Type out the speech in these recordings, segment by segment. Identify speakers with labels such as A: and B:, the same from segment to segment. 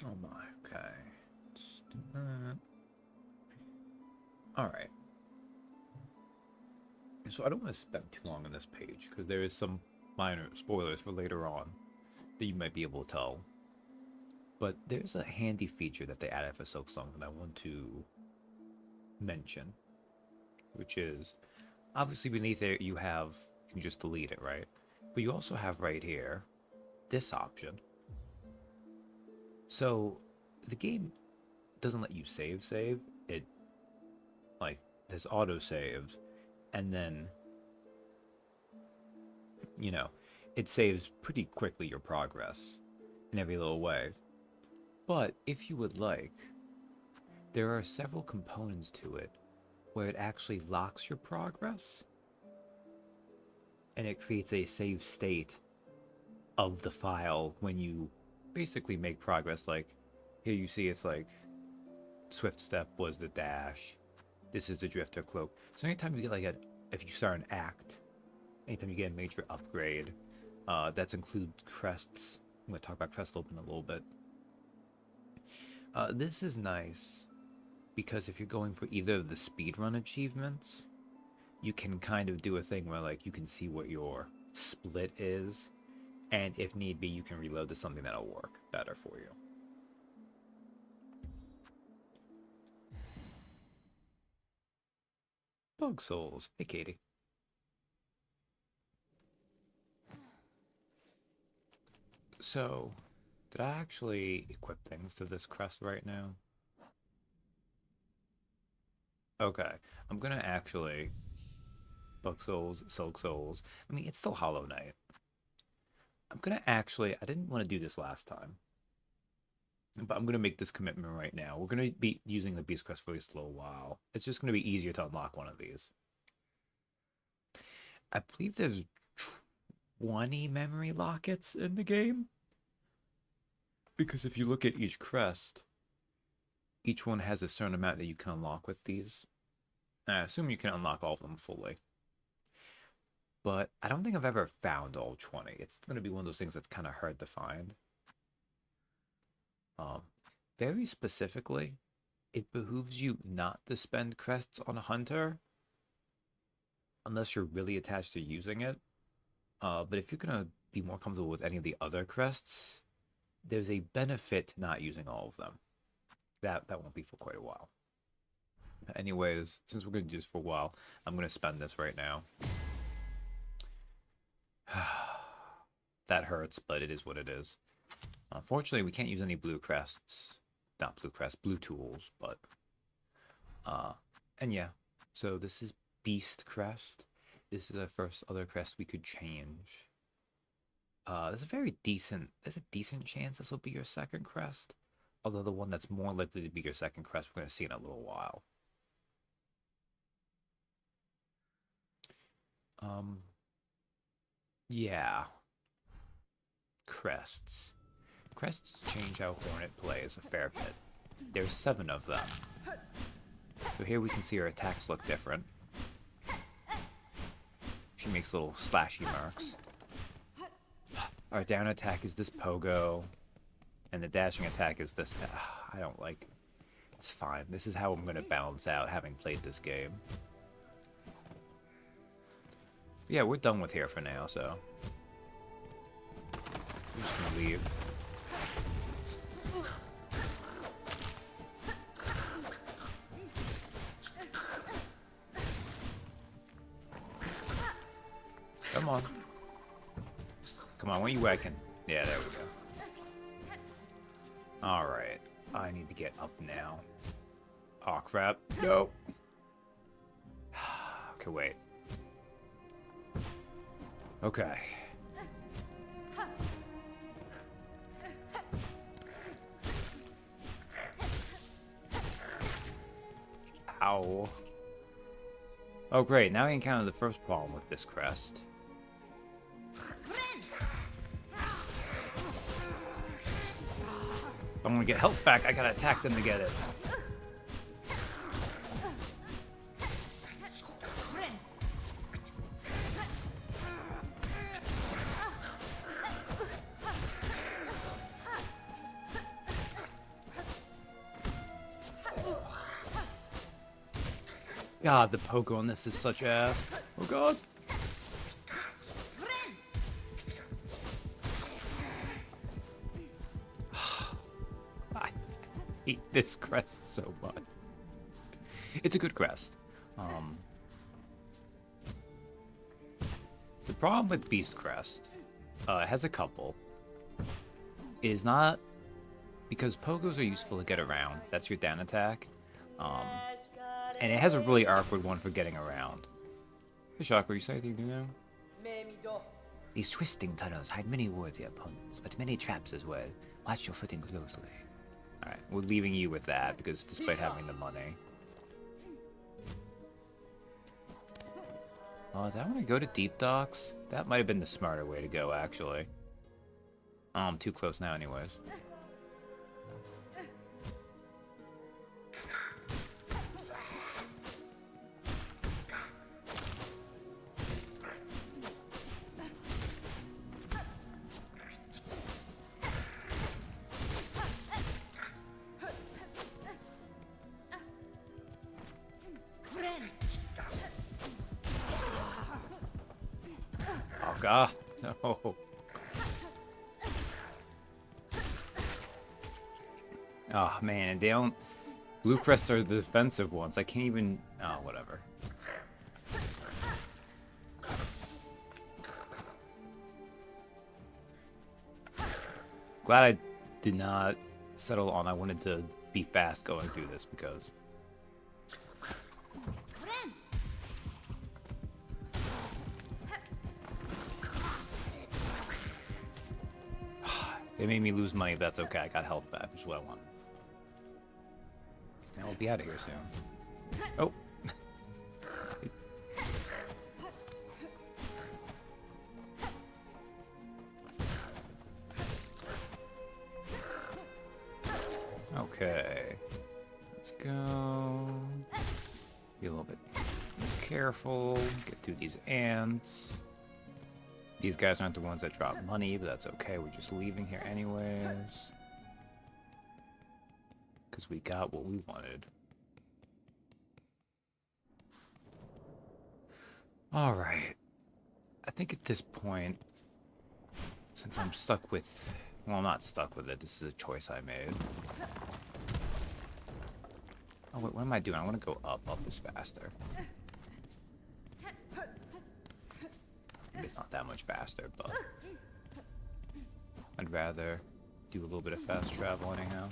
A: Oh my, okay. Let's do that. Alright. So I don't want to spend too long on this page, because there is some minor spoilers for later on that you might be able to tell. But there's a handy feature that they added for Silksong that I want to mention, which is, obviously beneath it you have, you can just delete it, right? But you also have right here, this option. So, the game doesn't let you save. It, like, there's auto saves, and then, you know, it saves pretty quickly your progress in every little way. But if you would like, there are several components to it where it actually locks your progress and it creates a save state of the file when you basically make progress. Like here you see it's like swift step was the dash, this is the drifter cloak. So anytime you get like if you start an act, anytime you get a major upgrade, that includes crests. I'm going to talk about crest open a little bit. This is nice because if you're going for either of the speedrun achievements, you can kind of do a thing where like you can see what your split is, and if need be, you can reload to something that'll work better for you. Bug Souls. Hey, Katie. So, did I actually equip things to this crest right now? Okay, I'm gonna actually Bug Souls, Silk Souls. I mean, it's still Hollow Knight. I'm gonna actually. I didn't want to do this last time, but I'm gonna make this commitment right now. We're gonna be using the Beast Crest for at least a little while. It's just gonna be easier to unlock one of these. I believe there's 20 memory lockets in the game. Because if you look at each crest, each one has a certain amount that you can unlock with these. I assume you can unlock all of them fully. But I don't think I've ever found all 20. It's going to be one of those things that's kind of hard to find. Um, Very specifically, it behooves you not to spend crests on a hunter unless you're really attached to using it. But if you're going to be more comfortable with any of the other crests, there's a benefit to not using all of them. That won't be for quite a while. Anyways, since we're going to do this for a while, I'm going to spend this right now. That hurts, but it is what it is. Unfortunately, we can't use any blue crests. Not blue crests, blue tools, but... and yeah, so this is Beast Crest. This is the first other crest we could change. There's a decent chance this will be your second crest. Although the one that's more likely to be your second crest, we're going to see in a little while. Yeah. Crests. Crests change how Hornet plays a fair bit. There's 7 of them. So here we can see her attacks look different. She makes little slashy marks. Our down attack is this Pogo. And the dashing attack is this. I don't like it. It's fine. This is how I'm going to balance out having played this game. Yeah, we're done with here for now, so. We're just going to leave. Come on. Come on, what are you whacking? Yeah, there we go. Alright. I need to get up now. Oh crap. No. Okay, wait. Okay. Ow. Oh great, now I encounter the first problem with this crest. If I want to get health back, I gotta attack them to get it. God, the Pogo on this is such ass. Oh god. I hate this crest so much. It's a good crest. The problem with Beast Crest, it has a couple, is not because Pogos are useful to get around. That's your down attack. And it has a really awkward one for getting around. Hey, Shock, were you saying anything new now? These twisting tunnels hide many worthy opponents, but many traps as well. Watch your footing closely. Alright, we're leaving you with that, because despite having the money. Oh, did I want to go to Deep Docks? That might have been the smarter way to go, actually. Oh, I'm too close now anyways. Oh god, no. Oh man, and they don't... Blue crests are the defensive ones. I can't even... Oh, whatever. Glad I did not settle on I wanted to be fast going through this because... They made me lose money, but that's okay. I got health back, which is what I want. Now we'll be out of here soon. Oh. Okay. Let's go. Be a little bit careful. Get through these ants. These guys aren't the ones that drop money, but that's okay. We're just leaving here anyways. Because we got what we wanted. Alright. I think at this point, since I'm stuck with... Well, I'm not stuck with it. This is a choice I made. Oh, wait, what am I doing? I want to go up. Up is faster. It's not that much faster, but I'd rather do a little bit of fast travel anyhow.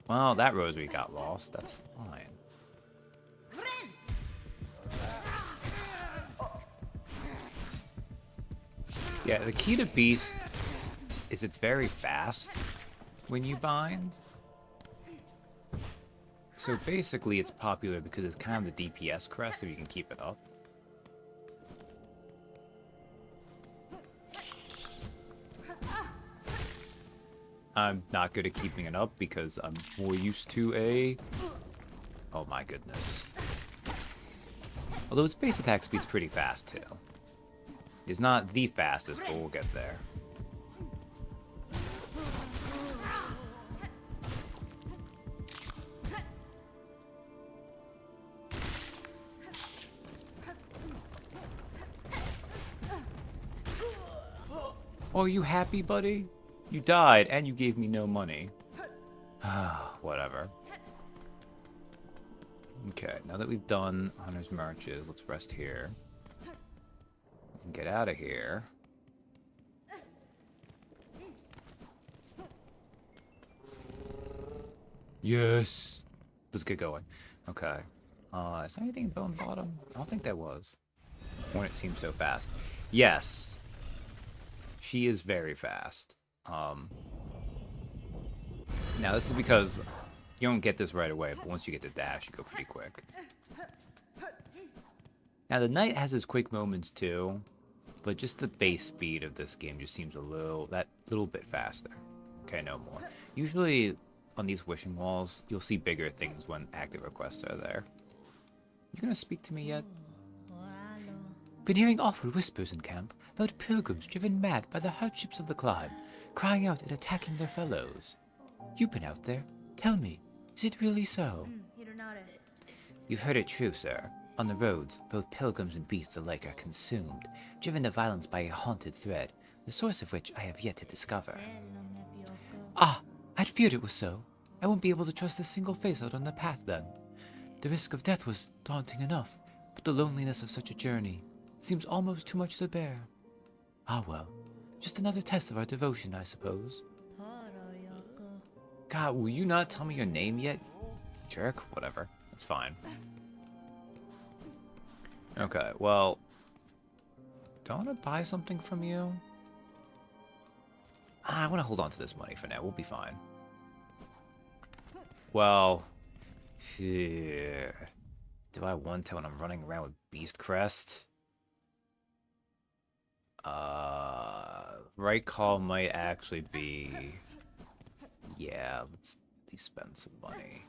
A: Well, that rosary got lost. That's fine. Yeah, the key to Beast is it's very fast when you bind. So basically it's popular because it's kind of the DPS crest if you can keep it up. I'm not good at keeping it up because I'm more used to a... Oh my goodness. Although its base attack speed's pretty fast too. It's not the fastest, but we'll get there. Oh, are you happy, buddy? You died, and you gave me no money. Whatever. Okay, now that we've done Hunter's Marches, let's rest here. And get out of here. Yes! Let's get going. Okay. Is there anything in Bone Bottom? I don't think there was. Hornet seems so fast. Yes! She is very fast. Now this is because you don't get this right away, but once you get the dash, you go pretty quick. Now the knight has his quick moments too, but just the base speed of this game just seems that little bit faster. Okay, no more. Usually on these wishing walls, you'll see bigger things when active requests are there. You gonna speak to me yet? Been hearing awful whispers in camp about pilgrims driven mad by the hardships of the climb. crying out and attacking their fellows. You've been out there. Tell me, is it really so? You've heard it true, sir. On the roads, both pilgrims and beasts alike are consumed, driven to violence by a haunted thread, the source of which I have yet to discover. Ah, I'd feared it was so. I won't be able to trust a single face out on the path then. The risk of death was daunting enough, but the loneliness of such a journey seems almost too much to bear. Ah well, just another test of our devotion, I suppose. God, will you not tell me your name yet? Jerk? Whatever. That's fine. Okay, well... do I want to buy something from you? I want to hold on to this money for now. We'll be fine. Well... yeah. Do I want to when I'm running around with Beast Crest? Right call might actually be... yeah, let's at least spend some money.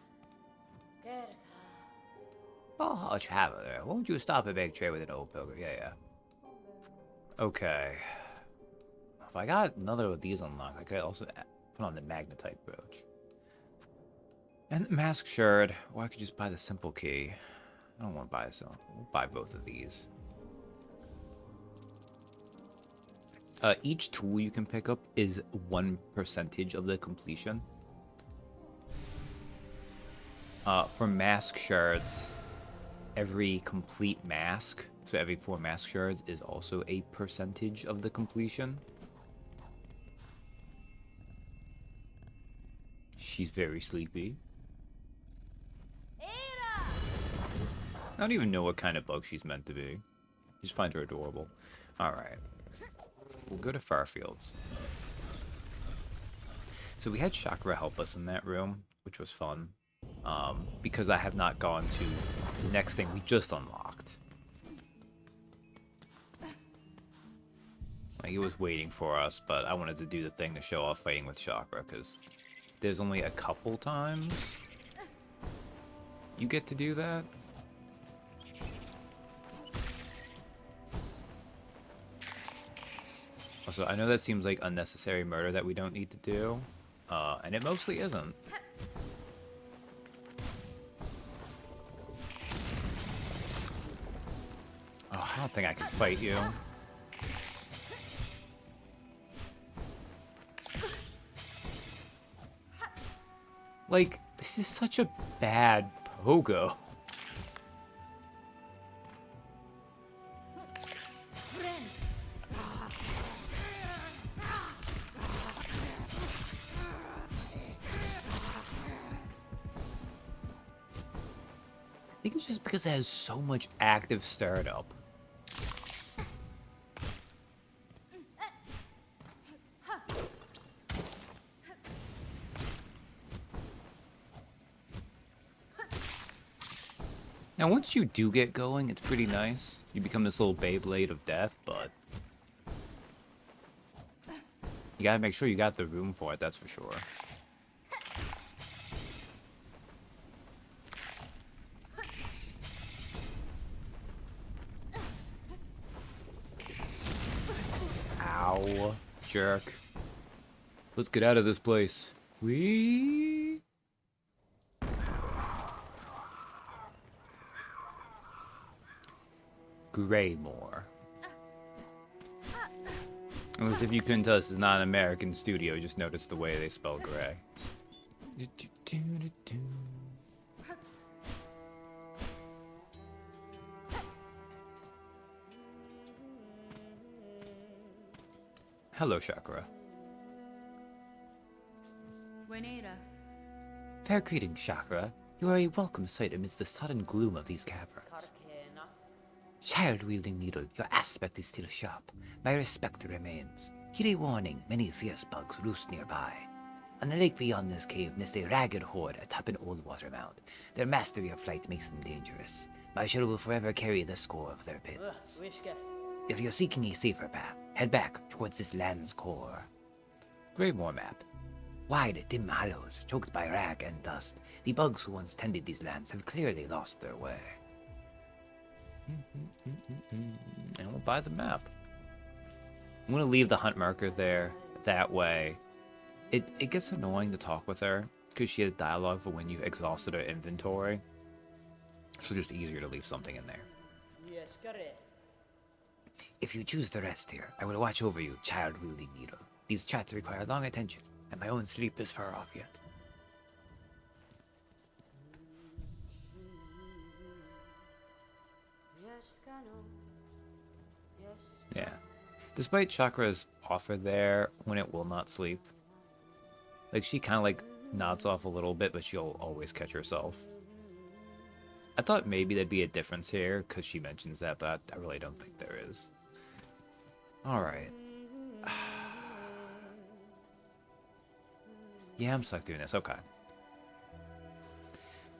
A: Oh, traveler, won't you stop and make trade with an old pilgrim? Yeah. Okay. If I got another of these unlocked, I could also put on the magnetite brooch. And the mask shard, or I could just buy the simple key. I don't want to buy this one. We'll buy both of these. Each tool you can pick up is 1% of the completion. For mask shards, every complete mask, so every 4 mask shards is also a percentage of the completion. She's very sleepy. I don't even know what kind of bug she's meant to be. Just find her adorable. Alright. We'll go to Farfields. So we had Chakra help us in that room, which was fun. Because I have not gone to the next thing we just unlocked. Like, he was waiting for us, but I wanted to do the thing to show off fighting with Chakra, because there's only a couple times you get to do that. Also, I know that seems like unnecessary murder that we don't need to do, and it mostly isn't. Oh, I don't think I can fight you. Like, this is such a bad Pogo. I think it's just because it has so much active startup. Now, once you do get going, it's pretty nice. You become this little Beyblade of death, but you gotta make sure you got the room for it, that's for sure. Ow, jerk. Let's get out of this place. Whee! Greymore. Unless if you couldn't tell, this is not an American studio, just notice the way they spell gray. Hello, Chakra. Fair greetings, Chakra. You are a welcome sight amidst the sudden gloom of these caverns. Child-wielding needle, your aspect is still sharp. My respect remains. Heed a warning, many fierce bugs roost nearby. On the lake beyond this cave nests a ragged horde atop an old water mound. Their mastery of flight makes them dangerous. My shell will forever carry the score of their pins. If you're seeking a safer path, head back towards this land's core. Greymore map. Wide, dim hollows, choked by rag and dust, the bugs who once tended these lands have clearly lost their way. And we'll buy the map. I'm going to leave the hunt marker there. That way, it gets annoying to talk with her because she has dialogue for when you've exhausted her inventory. So just easier to leave something in there.
B: Yes, crests.
A: If you choose to rest here, I will watch over you, child wielding needle. These chats require long attention, and my own sleep is far off yet. Yeah. Despite Chakra's offer there, when it will not sleep, like she kind of like nods off a little bit, but she'll always catch herself. I thought maybe there'd be a difference here because she mentions that, but I really don't think there is. All right. Yeah, I'm stuck doing this. Okay.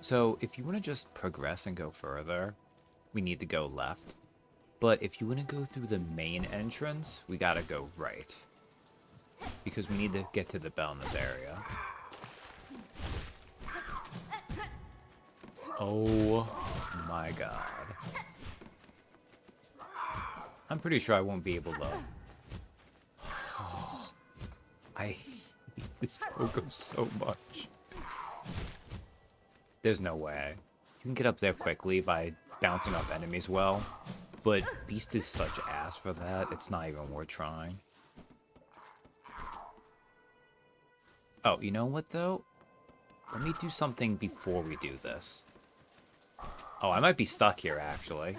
A: So if you want to just progress and go further, we need to go left. But if you want to go through the main entrance, we gotta go right. Because we need to get to the bell in this area. Oh my god. I'm pretty sure I won't be able to... I hate this Pogo so much. There's no way. You can get up there quickly by bouncing off enemies well. But Beast is such ass for that, it's not even worth trying. Oh, you know what though? Let me do something before we do this. Oh, I might be stuck here actually.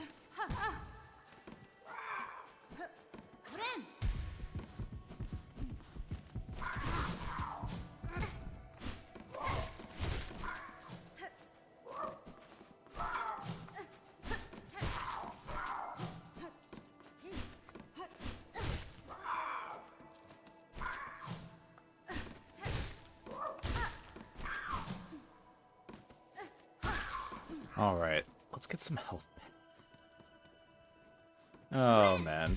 A: Alright, let's get some health back. Oh, man.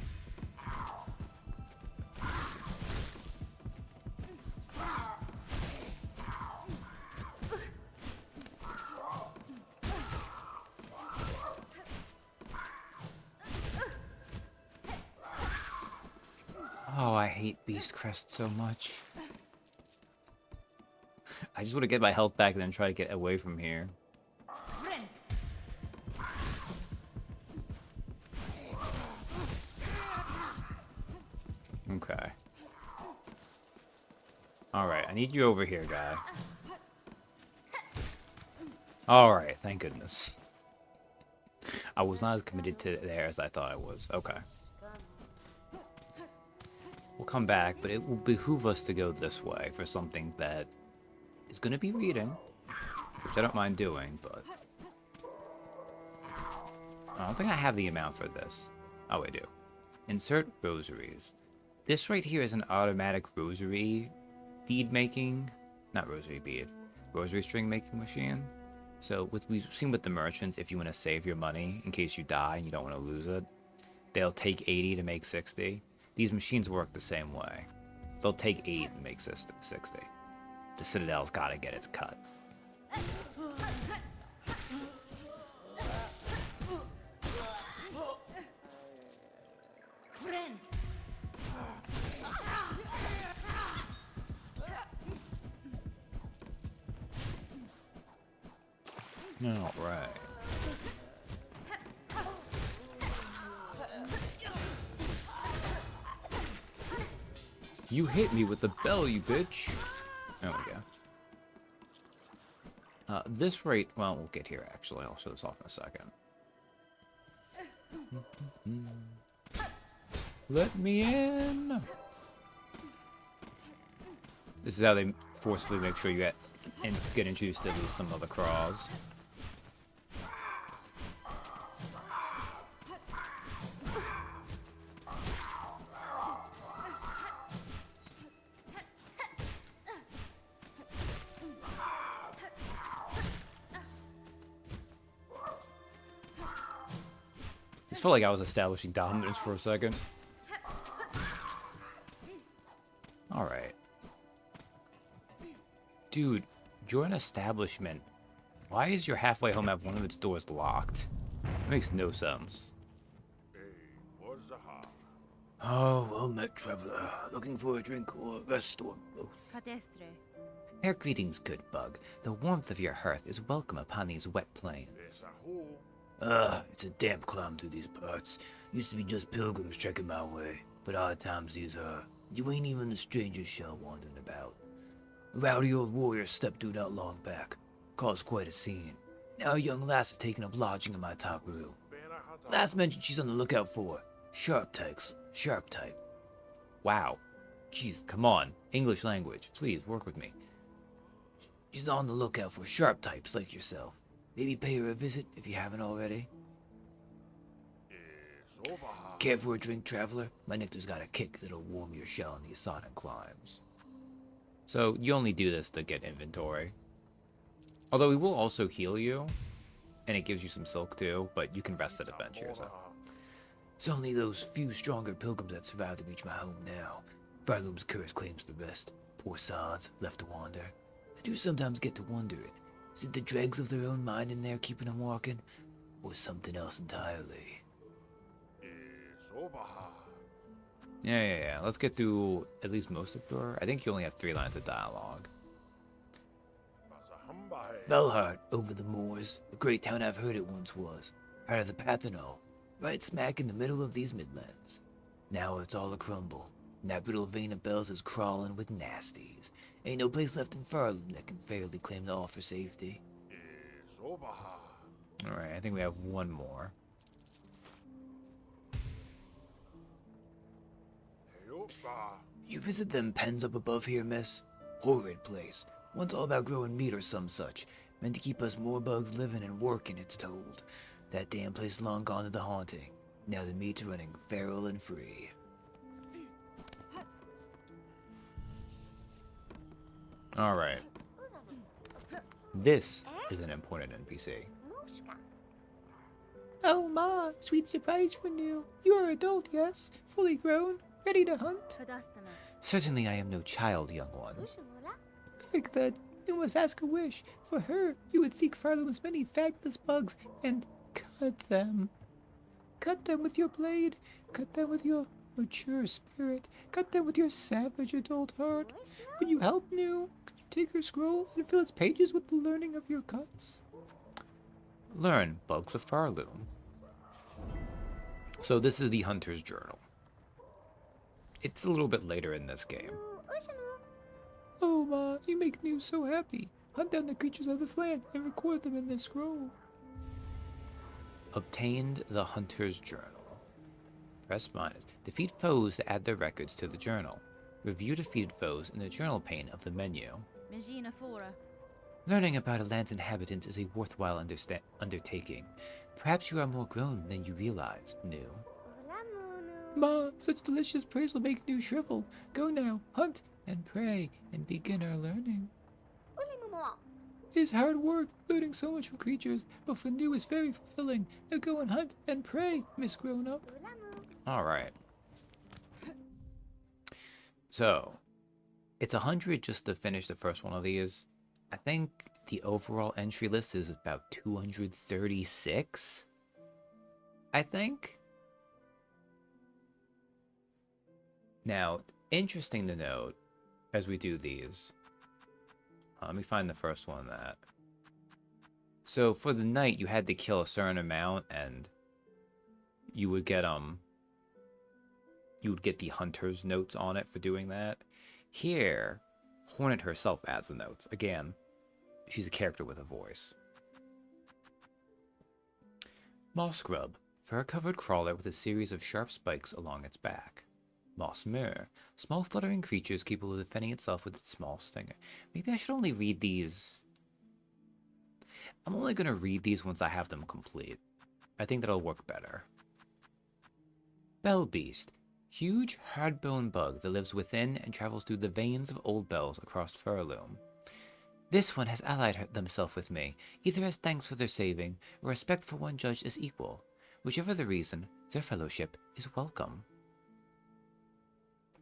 A: Oh, I hate Beast Crest so much. I just want to get my health back and then try to get away from here. Okay. Alright, I need you over here, guy. Alright, thank goodness. I was not as committed to there as I thought I was. Okay. We'll come back, but it will behoove us to go this way for something that is going to be reading, which I don't mind doing, but... I don't think I have the amount for this. Oh, I do. Insert rosaries. This right here is an automatic rosary bead making, not rosary bead, rosary string making machine. So we've seen with the merchants, if you want to save your money in case you die and you don't want to lose it, they'll take 80 to make 60. These machines work the same way. They'll take 8 and make 60. The Citadel's got to get its cut. All right. You hit me with the bell, you bitch. There we go. This rate, well, we'll get here actually. I'll show this off in a second. Let me in. This is how they forcefully make sure you get introduced to at least some of the crawls. It felt like I was establishing dominance for a second. Alright. Dude, you're an establishment. Why is your halfway home have one of its doors locked? It makes no sense. Oh, well met, traveler. Looking for a drink or rest or both?
B: Cadestre.
A: Fair greetings, good bug. The warmth of your hearth is welcome upon these wet plains. It's a damp climb through these parts. Used to be just pilgrims trekking my way, but odd times these are. You ain't even the strangest shell wandering about. A rowdy old warrior stepped through not long back. Caused quite a scene. Now a young lass is taking up lodging in my top room. Last mentioned she's on the lookout for sharp types. Sharp type. Wow. Jeez, come on. English language. Please, work with me. She's on the lookout for sharp types like yourself. Maybe pay her a visit if you haven't already. Care for a drink, traveler? My nectar's got a kick that'll warm your shell in these sodden climes. So, you only do this to get inventory. Although we will also heal you, and it gives you some silk too, but you can rest at adventure, so. It's only those few stronger pilgrims that survive to reach my home now. Farloom's curse claims the rest. Poor sods, left to wander. I do sometimes get to wonder it. Is it the dregs of their own mind in there keeping them walking? Or something else entirely? Yeah. Let's get through at least most of your... I think you only have 3 lines of dialogue. Belhart, over the moors. A great town I've heard it once was. Part of the Pathanol. Right smack in the middle of these midlands. Now it's all a crumble. And that brittle vein of bells is crawling with nasties. Ain't no place left in Farloom that can fairly claim to offer safety. Alright, I think we have one more. You visit them pens up above here, miss? Horrid place. Once all about growing meat or some such. Meant to keep us more bugs living and working, it's told. That damn place long gone to the haunting. Now the meat's running feral and free. Alright. This is an important NPC. Oh, Ma, sweet surprise for you. You are adult, yes? Fully grown? Ready to hunt?
B: Cadastana.
A: Certainly I am no child, young one.
B: Ushimula.
A: Perfect, then. You must ask a wish. For her, you would seek Farloom's many fabulous bugs and cut them. Cut them with your blade. Cut them with your mature spirit. Cut them with your savage adult heart. Would you help, New? Could you take her scroll and fill its pages with the learning of your cuts? Learn Bugs of Farloom. So this is the Hunter's Journal. It's a little bit later in this game. Oh, Ma, you make New so happy. Hunt down the creatures of this land and record them in this scroll. Obtained the Hunter's Journal. Press minus. Defeat foes to add their records to the journal. Review defeated foes in the journal pane of the menu.
B: Megina Fora.
A: Learning about a land's inhabitants is a worthwhile undertaking. Perhaps you are more grown than you realize, New. Ma, such delicious praise will make New shrivel. Go now, hunt and pray and begin our learning. It's hard work, learning so much from creatures, but for New is very fulfilling. Now go and hunt and pray, Miss Grown Up. Alright. So, it's 100 just to finish the first one of these. I think the overall entry list is about 236. I think. Now, interesting to note, as we do these, let me find the first one that. So for the knight, you had to kill a certain amount, and you would get the hunter's notes on it for doing that. Here, Hornet herself adds the notes. Again, she's a character with a voice. Moss grub, fur-covered crawler with a series of sharp spikes along its back. Moss mirror, small fluttering creatures capable of defending itself with its small stinger. Maybe I should only read these. I'm only going to read these once I have them complete. I think that'll work better. Bell beast, huge hard-bone bug that lives within and travels through the veins of old bells across Farloom. This one has allied themselves with me, either as thanks for their saving or respect for one judged as equal. Whichever the reason, their fellowship is welcome.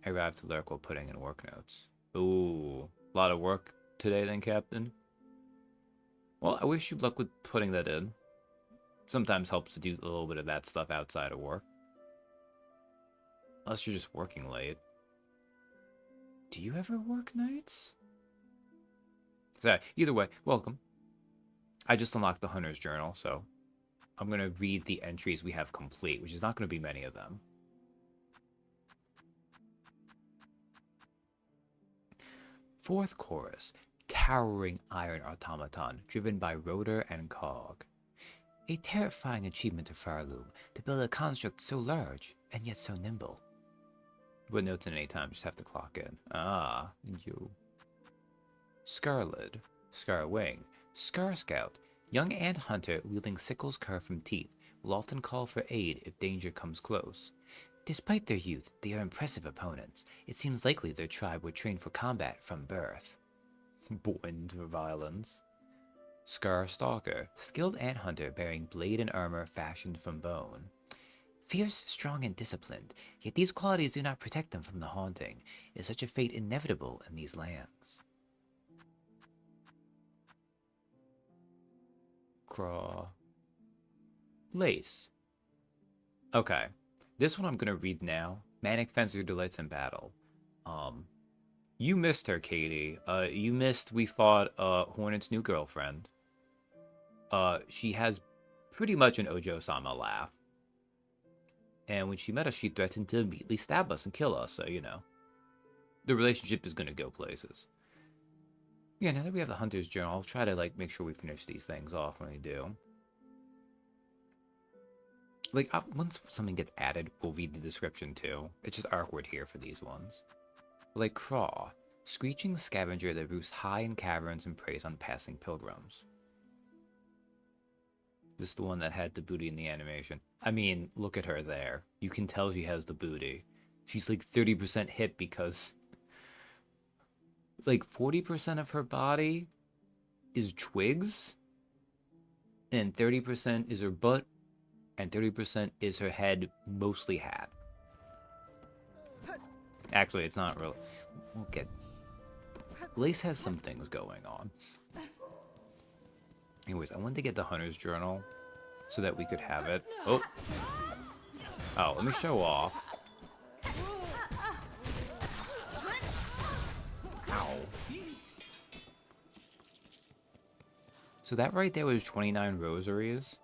A: I arrived to lurk while putting in work notes. Ooh, a lot of work today then, Captain. Well, I wish you luck with putting that in. Sometimes helps to do a little bit of that stuff outside of work. Unless you're just working late. Do you ever work nights? So, either way, welcome. I just unlocked the Hunter's Journal, so I'm going to read the entries we have complete, which is not going to be many of them. Fourth chorus, towering iron automaton, driven by rotor and cog. A terrifying achievement of Farloom, to build a construct so large, and yet so nimble. What notes at any time, just have to clock in. Ah, you. Scarlid, Scarwing, Scar Scout, young ant hunter wielding sickles carved from teeth, will often call for aid if danger comes close. Despite their youth, they are impressive opponents. It seems likely their tribe were trained for combat from birth. Born to violence. Scar Stalker, skilled ant hunter bearing blade and armor fashioned from bone. Fierce, strong, and disciplined, yet these qualities do not protect them from the haunting. Is such a fate inevitable in these lands? Craw. Lace. Okay. This one I'm going to read now. Manic Fencer delights in battle. You missed her, Katie. You missed we fought Hornet's new girlfriend. She has pretty much an Ojo-sama laugh. And when she met us, she threatened to immediately stab us and kill us, so, you know. The relationship is going to go places. Yeah, now that we have the Hunter's Journal, I'll try to, like, make sure we finish these things off when we do. Like, once something gets added, we'll read the description, too. It's just awkward here for these ones. Like Craw, screeching scavenger that roosts high in caverns and preys on passing pilgrims. This is the one that had the booty in the animation. I mean, look at her there. You can tell she has the booty. She's like 30% hit because like 40% of her body is twigs, and 30% is her butt, and 30% is her head, mostly hat. Actually, it's not really. We'll get. Lace has some things going on. Anyways, I wanted to get the Hunter's Journal so that we could have it. Oh, let me show off. Ow. So that right there was 29 rosaries.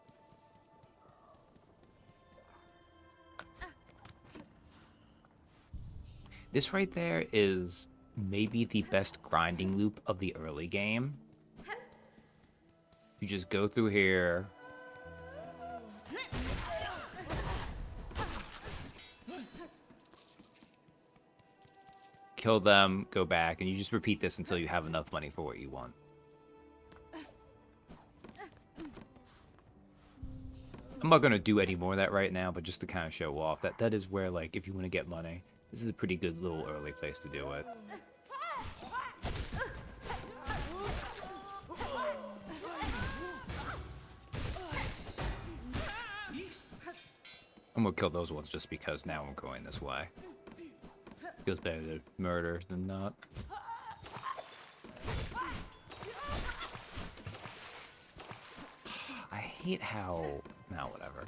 A: This right there is maybe the best grinding loop of the early game. You just go through here. Kill them, go back, and you just repeat this until you have enough money for what you want. I'm not going to do any more of that right now, but just to kind of show off, that is where, like, if you want to get money, this is a pretty good little early place to do it. I'm gonna kill those ones just because now I'm going this way. Feels better to murder than not. I hate how... No, whatever.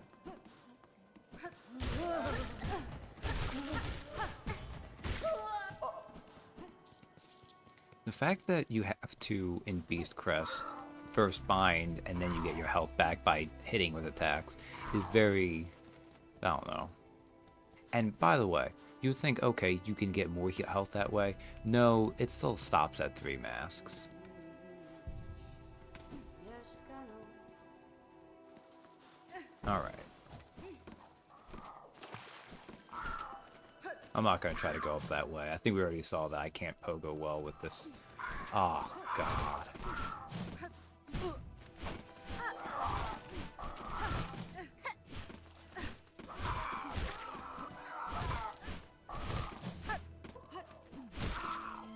A: The fact that you have to, in Beast Crest, first bind and then you get your health back by hitting with attacks is very... I don't know. And by the way, you would think, okay, you can get more health that way. No, it still stops at 3 masks. Alright. I'm not going to try to go up that way. I think we already saw that I can't pogo well with this. Oh, God.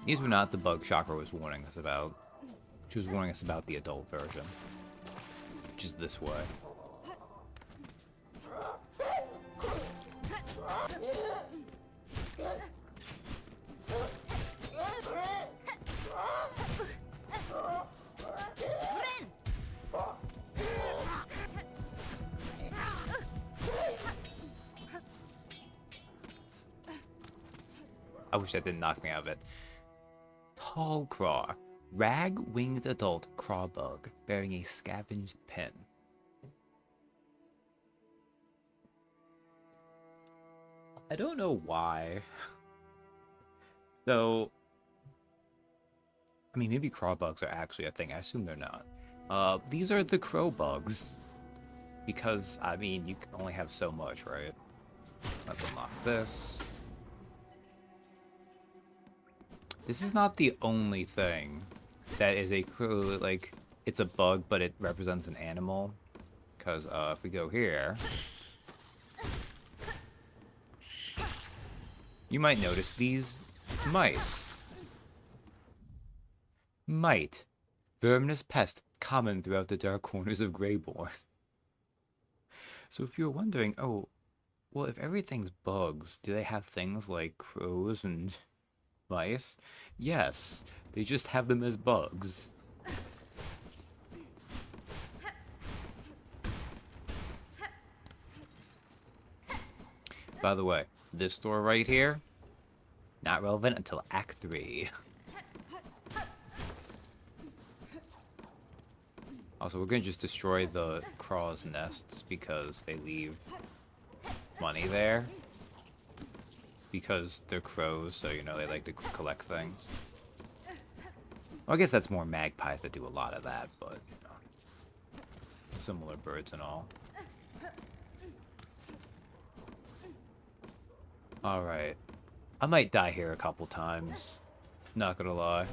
A: These were not the bug Chakra was warning us about. She was warning us about the adult version, which is this way. I wish that didn't knock me out of it. Tall craw. Rag-winged adult craw bug bearing a scavenged pin. I don't know why. So, I mean, maybe craw bugs are actually a thing. I assume they're not. These are the crow bugs. Because, I mean, you can only have so much, right? Let's unlock this. This is not the only thing that is a crow, like, it's a bug, but it represents an animal. Because, if we go here... You might notice these mice. Mite. Verminous pest common throughout the dark corners of Greybourne. So if you're wondering, oh, well, if everything's bugs, do they have things like crows and mice? Yes, they just have them as bugs. By the way, this door right here, not relevant until Act 3. Also, we're gonna just destroy the craw's nests because they leave money there. Because they're crows, so, you know, they like to collect things. Well, I guess that's more magpies that do a lot of that, but, you know, similar birds and all. Alright. I might die here a couple times. Not gonna lie.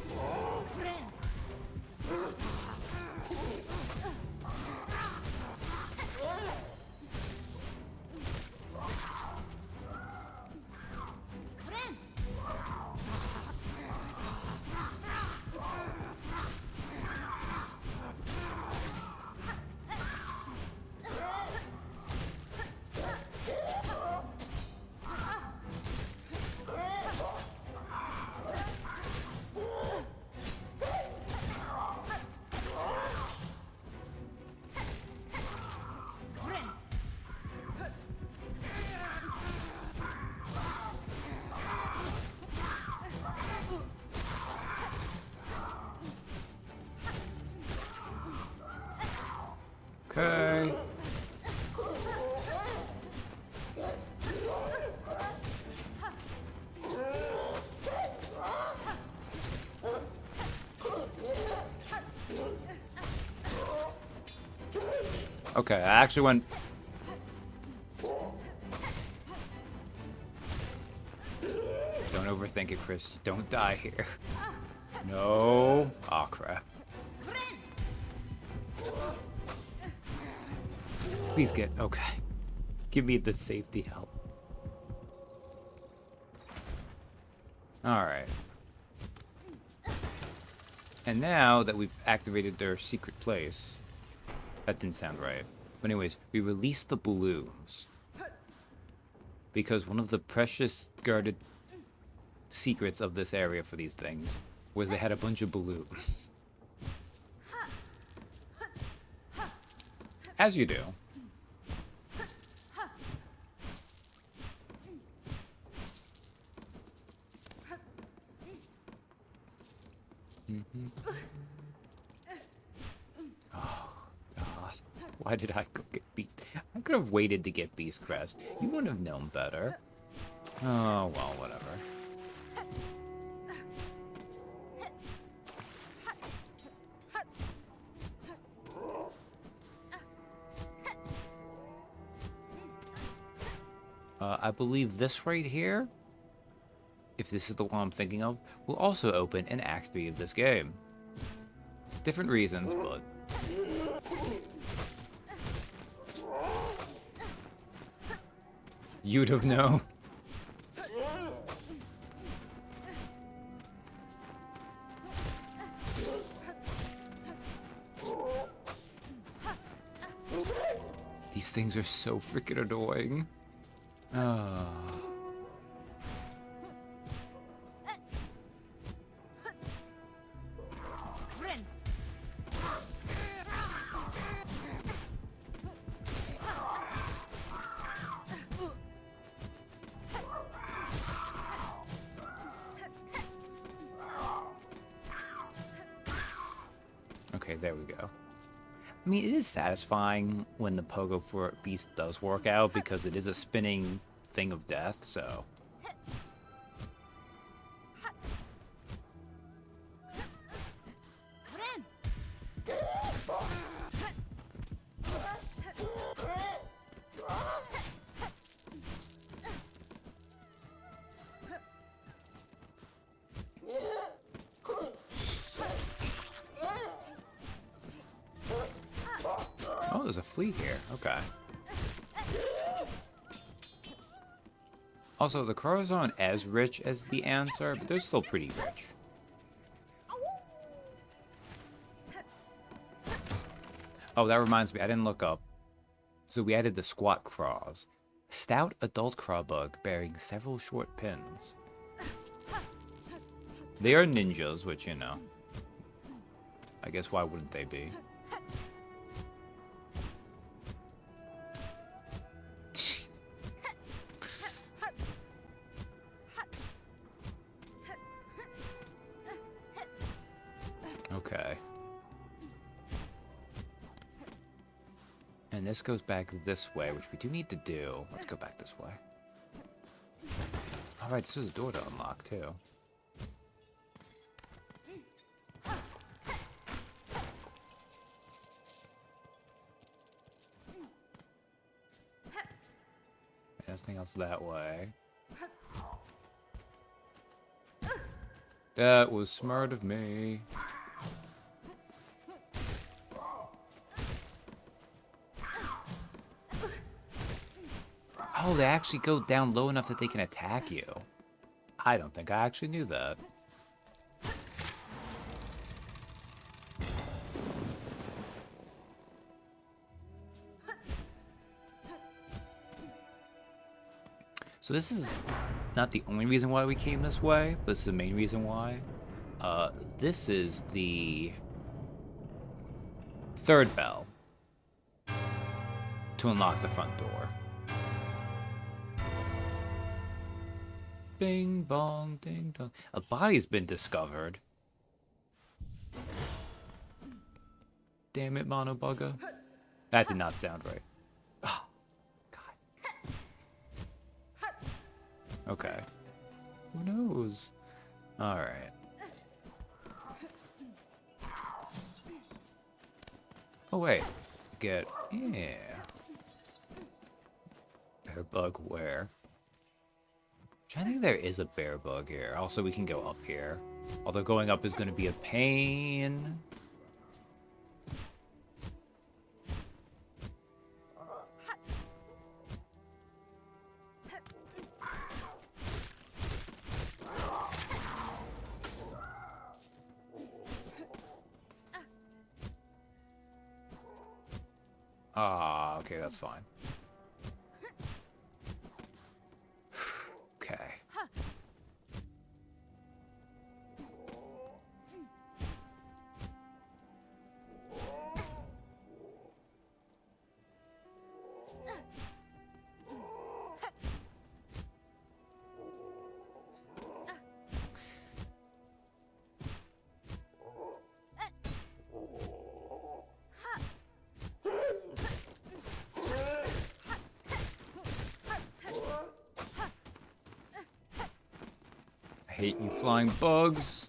A: Okay. Okay, I actually went... Don't overthink it, Chris. Don't die here. No. Aw, crap. Please get... Okay. Give me the safety help. Alright. And now that we've activated their secret place... That didn't sound right. But anyways, we release the balloons. Because one of the precious guarded secrets of this area for these things was they had a bunch of balloons. As you do. Oh, God. Why did I go get Beast? I could have waited to get Beast Crest. You wouldn't have known better. Oh, well, whatever. I believe this right here, if this is the one I'm thinking of, will also open in Act 3 of this game. Different reasons, but... You'd have known. These things are so freaking annoying. Ah. Okay, there we go. I mean, it is satisfying when the Pogo for Beast does work out because it is a spinning thing of death, so... Oh, there's a flea here. Okay. Also, the crows aren't as rich as the ants are, but they're still pretty rich. Oh, that reminds me. I didn't look up. So we added the squat craws. Stout adult craw bug bearing several short pins. They are ninjas, which, you know. I guess why wouldn't they be? Okay. And this goes back this way, which we do need to do. Let's go back this way. Alright, this is a door to unlock, too. Nothing else that way. That was smart of me. Oh, they actually go down low enough that they can attack you. I don't think I actually knew that. So this is not the only reason why we came this way, but this is the main reason why. This is the third bell to unlock the front door. Bing bong ding dong. A body's been discovered. Damn it, Monobugga. That did not sound right. Oh, God. Okay. Who knows? Alright. Oh, wait. Get... Yeah. Bear bug where? I think there is a bear bug here. Also, we can go up here. Although going up is going to be a pain. Ah, okay, that's fine. Okay. I hate you flying bugs.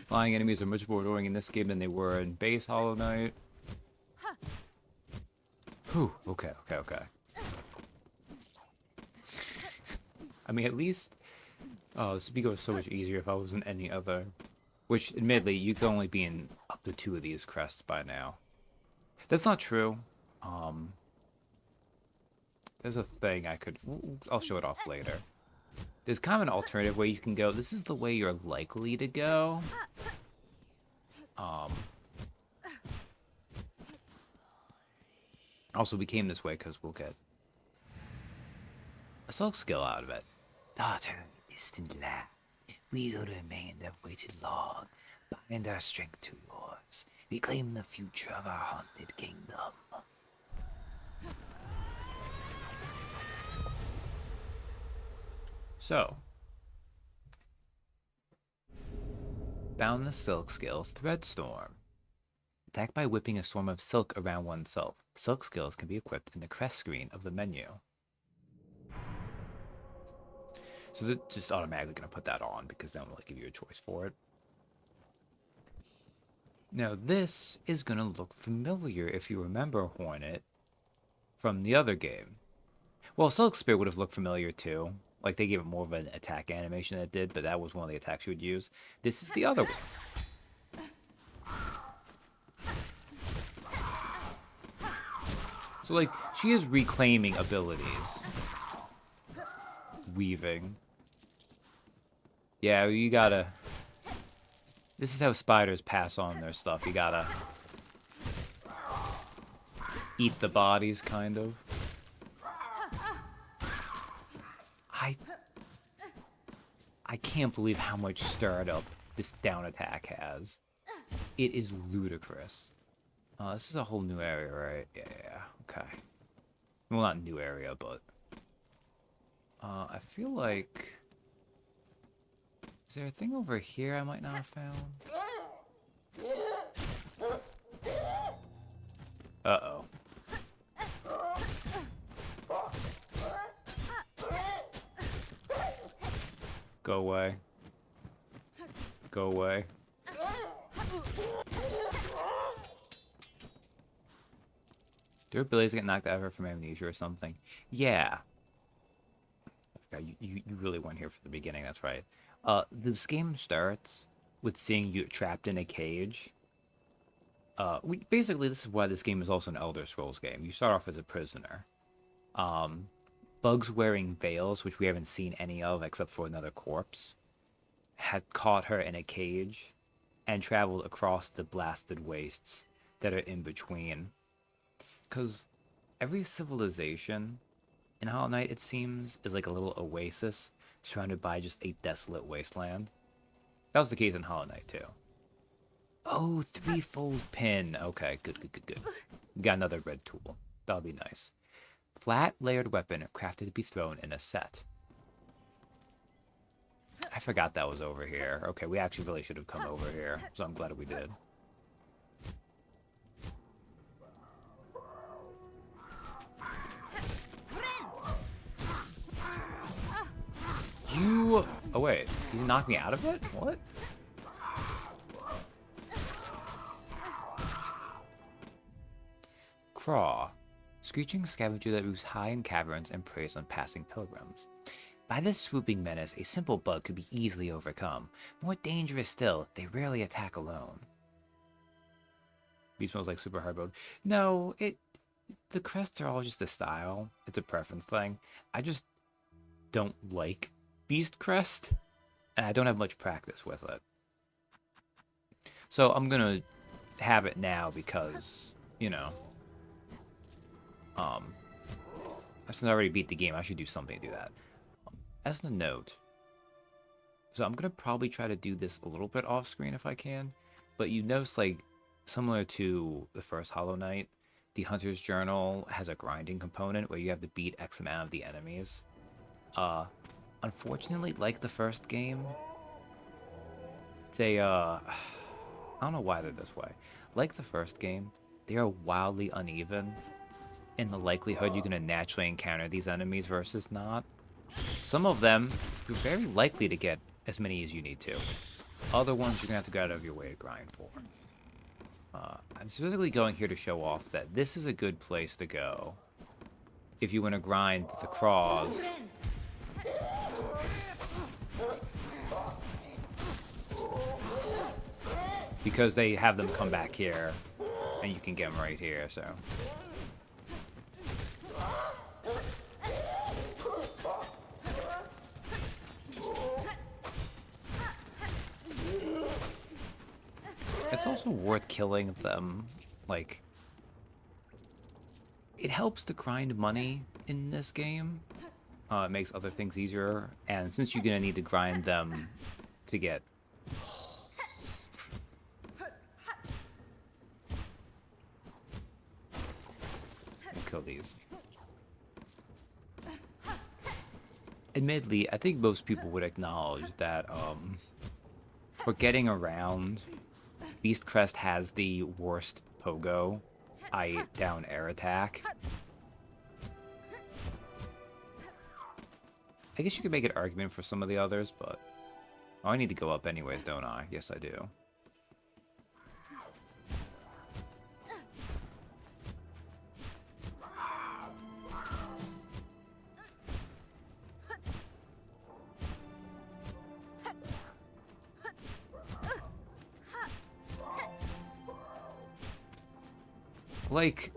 A: Flying enemies are much more annoying in this game than they were in base Hollow Knight. Whew, okay. I mean, at least... Oh, this would be so much easier if I was in any other. Which, admittedly, you could only be in up to 2 of these crests by now. That's not true. There's a thing I could... I'll show it off later. There's kind of an alternative way you can go. This is the way you're likely to go. Also, we came this way because we'll get a silk skill out of it. Daughter, distant land, we who remained have waited long. Bind our strength to yours. Reclaim the future of our haunted kingdom. So, Boundless Silk skill, Thread Storm. Attack by whipping a storm of silk around oneself. Silk skills can be equipped in the crest screen of the menu. So they're just automatically going to put that on because they don't really give you a choice for it. Now this is going to look familiar if you remember Hornet from the other game. Well, Silk Spear would have looked familiar too. Like they gave it more of an attack animation than it did, but that was one of the attacks you would use. This is the other one. So like, she is reclaiming abilities. Weaving. Yeah, you gotta... This is how spiders pass on their stuff. You gotta... eat the bodies, kind of. I can't believe how much startup this down attack has. It is ludicrous. This is a whole new area, right? Yeah, okay. Well, not new area, but... I feel like... Is there a thing over here I might not have found? Uh-oh. Go away. Go away. Do her abilities get knocked out from amnesia or something? Yeah. Okay, you really weren't here for the beginning, that's right. This game starts with seeing you trapped in a cage. Basically, this is why this game is also an Elder Scrolls game. You start off as a prisoner. Bugs wearing veils, which we haven't seen any of except for another corpse, had caught her in a cage and traveled across the blasted wastes that are in between. Because every civilization in Hollow Knight, it seems, is like a little oasis surrounded by just a desolate wasteland. That was the case in Hollow Knight, too. Oh, threefold pin. Okay, good. We got another red tool. That'll be nice. Flat layered weapon crafted to be thrown in a set. I forgot that was over here. Okay, we actually really should have come over here, so I'm glad we did. You... Oh, wait. You knocked me out of it? What? Craw. Screeching scavenger that moves high in caverns and preys on passing pilgrims. By this swooping menace, a simple bug could be easily overcome. More dangerous still, they rarely attack alone. Beast smells like super hard mode. No, the crests are all just a style. It's a preference thing. I just don't like Beast Crest, and I don't have much practice with it. So I'm gonna have it now because, you know, since I already beat the game, I should do something to do that. As a note, so I'm gonna probably try to do this a little bit off screen if I can, but you notice, like, similar to the first Hollow Knight, the Hunter's Journal has a grinding component where you have to beat X amount of the enemies. Unfortunately, like the first game, they, I don't know why they're this way. Like the first game, they are wildly uneven in the likelihood you're going to naturally encounter these enemies versus not. Some of them, you're very likely to get as many as you need to. Other ones, you're going to have to go out of your way to grind for. I'm specifically going here to show off that this is a good place to go if you want to grind the craws. Because they have them come back here, and you can get them right here, so... It's also worth killing them, like... It helps to grind money in this game. It makes other things easier, and since you're gonna need to grind them to get... Kill these. Admittedly, I think most people would acknowledge that for getting around, Beast Crest has the worst Pogo, i.e. down air attack. I guess you could make an argument for some of the others, but... Oh, I need to go up anyways, don't I? Yes, I do. Like...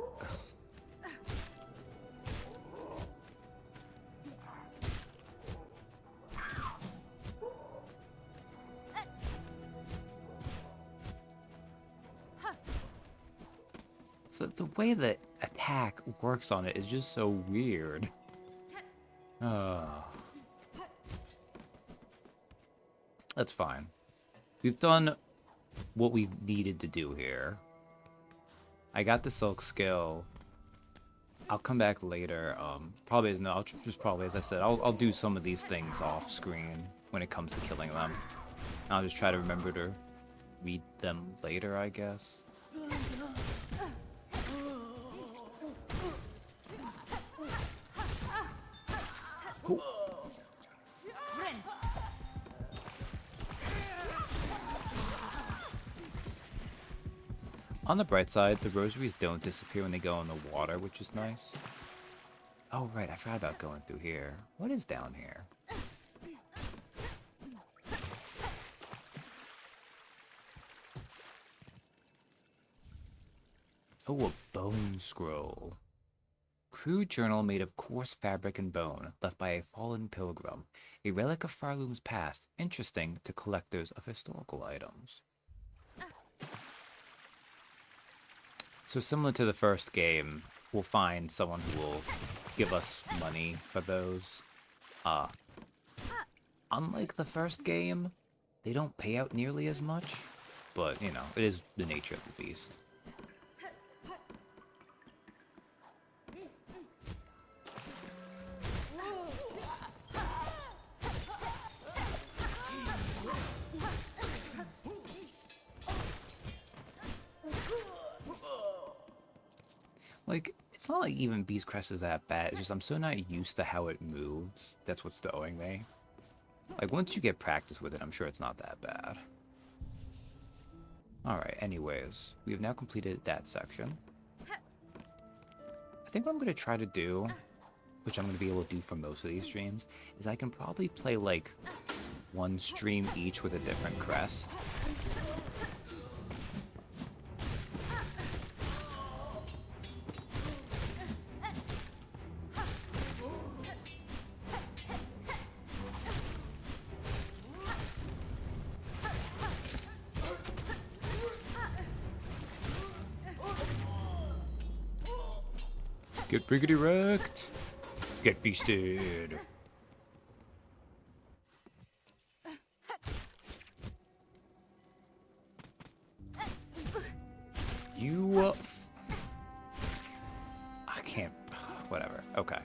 A: So the way that attack works on it is just so weird. That's fine. We've done what we needed to do here. I got the Silk skill. I'll come back later. Probably no. I'll just probably, as I said, I'll do some of these things off screen when it comes to killing them. I'll just try to remember to read them later, I guess. Ooh. On the bright side, the rosaries don't disappear when they go in the water, which is nice. Oh, right, I forgot about going through here. What is down here? Oh, a bone scroll. Crude journal made of coarse fabric and bone, left by a fallen pilgrim. A relic of Farloom's past, interesting to collectors of historical items. So similar to the first game, we'll find someone who will give us money for those. Unlike the first game, they don't pay out nearly as much, but, you know, it is the nature of the beast. Like, it's not like even Beast Crest is that bad. It's just I'm so not used to how it moves. That's what's throwing me. Like, once you get practice with it, I'm sure it's not that bad. Alright, anyways. We have now completed that section. I think what I'm going to try to do, which I'm going to be able to do for most of these streams, is I can probably play, like, one stream each with a different crest. Get briggity wrecked. Get beasted. You... I can't... Whatever. Okay.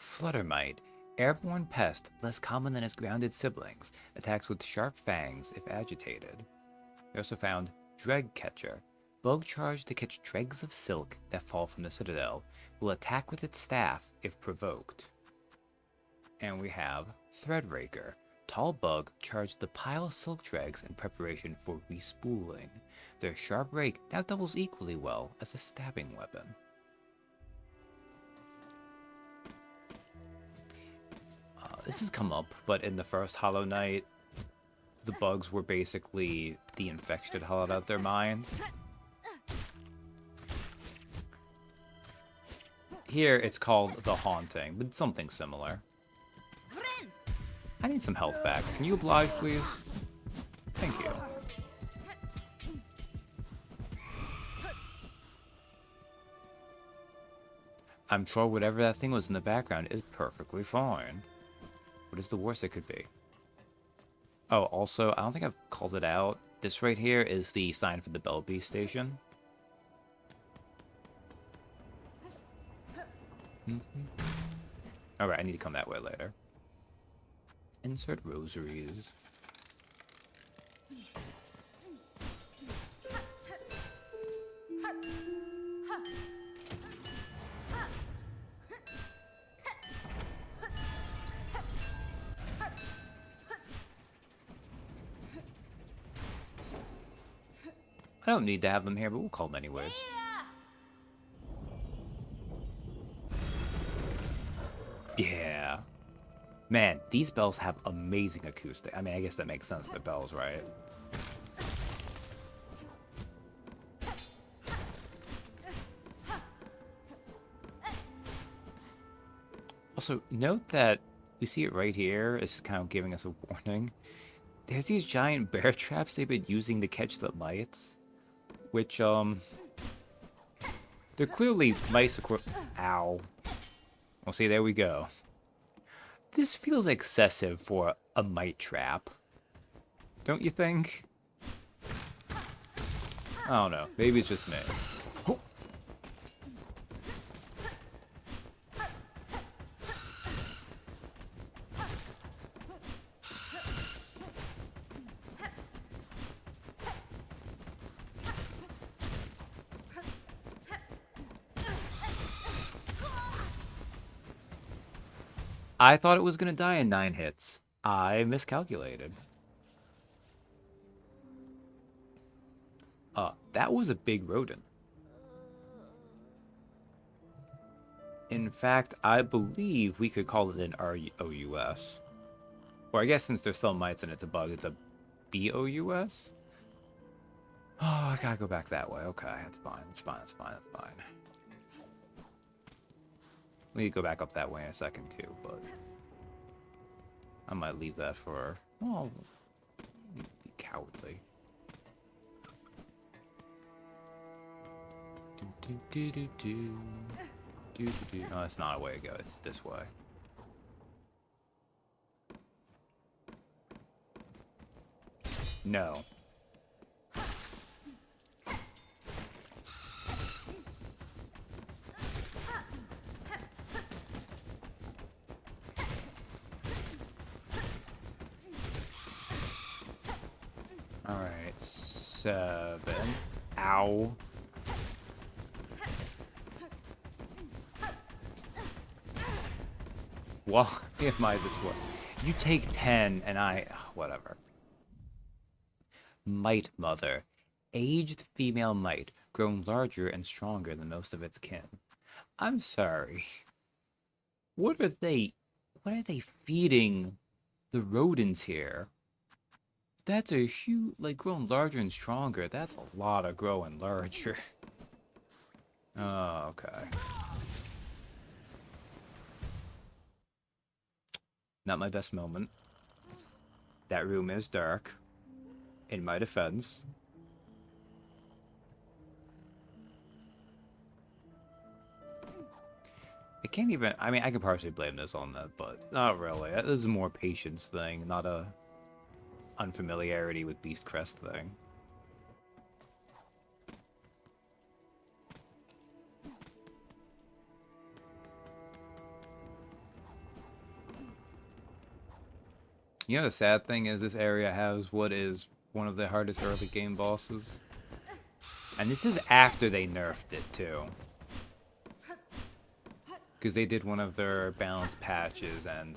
A: Fluttermite. Airborne pest, less common than its grounded siblings. Attacks with sharp fangs if agitated. We also found Dregcatcher. Bug charged to catch dregs of silk that fall from the citadel. Will attack with its staff if provoked. And we have Threadraker. Tall bug charged to pile silk dregs in preparation for respooling. Their sharp rake now doubles equally well as a stabbing weapon. This has come up, but in the first Hollow Knight, the bugs were basically the infection that hollowed out their mind. Here, it's called the Haunting, but something similar. I need some health back. Can you oblige, please? Thank you. I'm sure whatever that thing was in the background is perfectly fine. What is the worst it could be? Oh, also, I don't think I've called it out. This right here is the sign for the Bell Beast station. Alright, I need to come that way later. Insert rosaries. I don't need to have them here, but we'll call them anyways. Yeah. Man, these bells have amazing acoustic. I mean, I guess that makes sense. They're bells, right? Also, note that we see it right here. It's kind of giving us a warning. There's these giant bear traps they've been using to catch the mites. Which, they're clearly mice. Ow. Well, see, there we go. This feels excessive for a mite trap. Don't you think? I don't know. Maybe it's just me. Oh. I thought it was going to die in 9 hits. I miscalculated. That was a big rodent. In fact, I believe we could call it an ROUS. Or I guess since there's still mites and it's a bug, it's a BOUS? Oh, I gotta go back that way. Okay, that's fine. That's fine. That's fine. That's fine. We need to go back up that way in a second too, but I might leave that for, well, be cowardly. No, that's not a way to go. It's this way. No. Alright, 7. Ow. Why am I this way? You take 10 and I... whatever. Mite mother. Aged female mite, grown larger and stronger than most of its kin. I'm sorry. What are they feeding the rodents here? That's a huge, like, grown larger and stronger. That's a lot of growing larger. Oh, okay. Not my best moment. That room is dark. In my defense. I can't even... I mean, I could partially blame this on that, but not really. This is a more patience thing, not a unfamiliarity with beast crest thing. You know, the sad thing is this area has what is one of the hardest early game bosses. And this is after they nerfed it, too. Because they did one of their balance patches and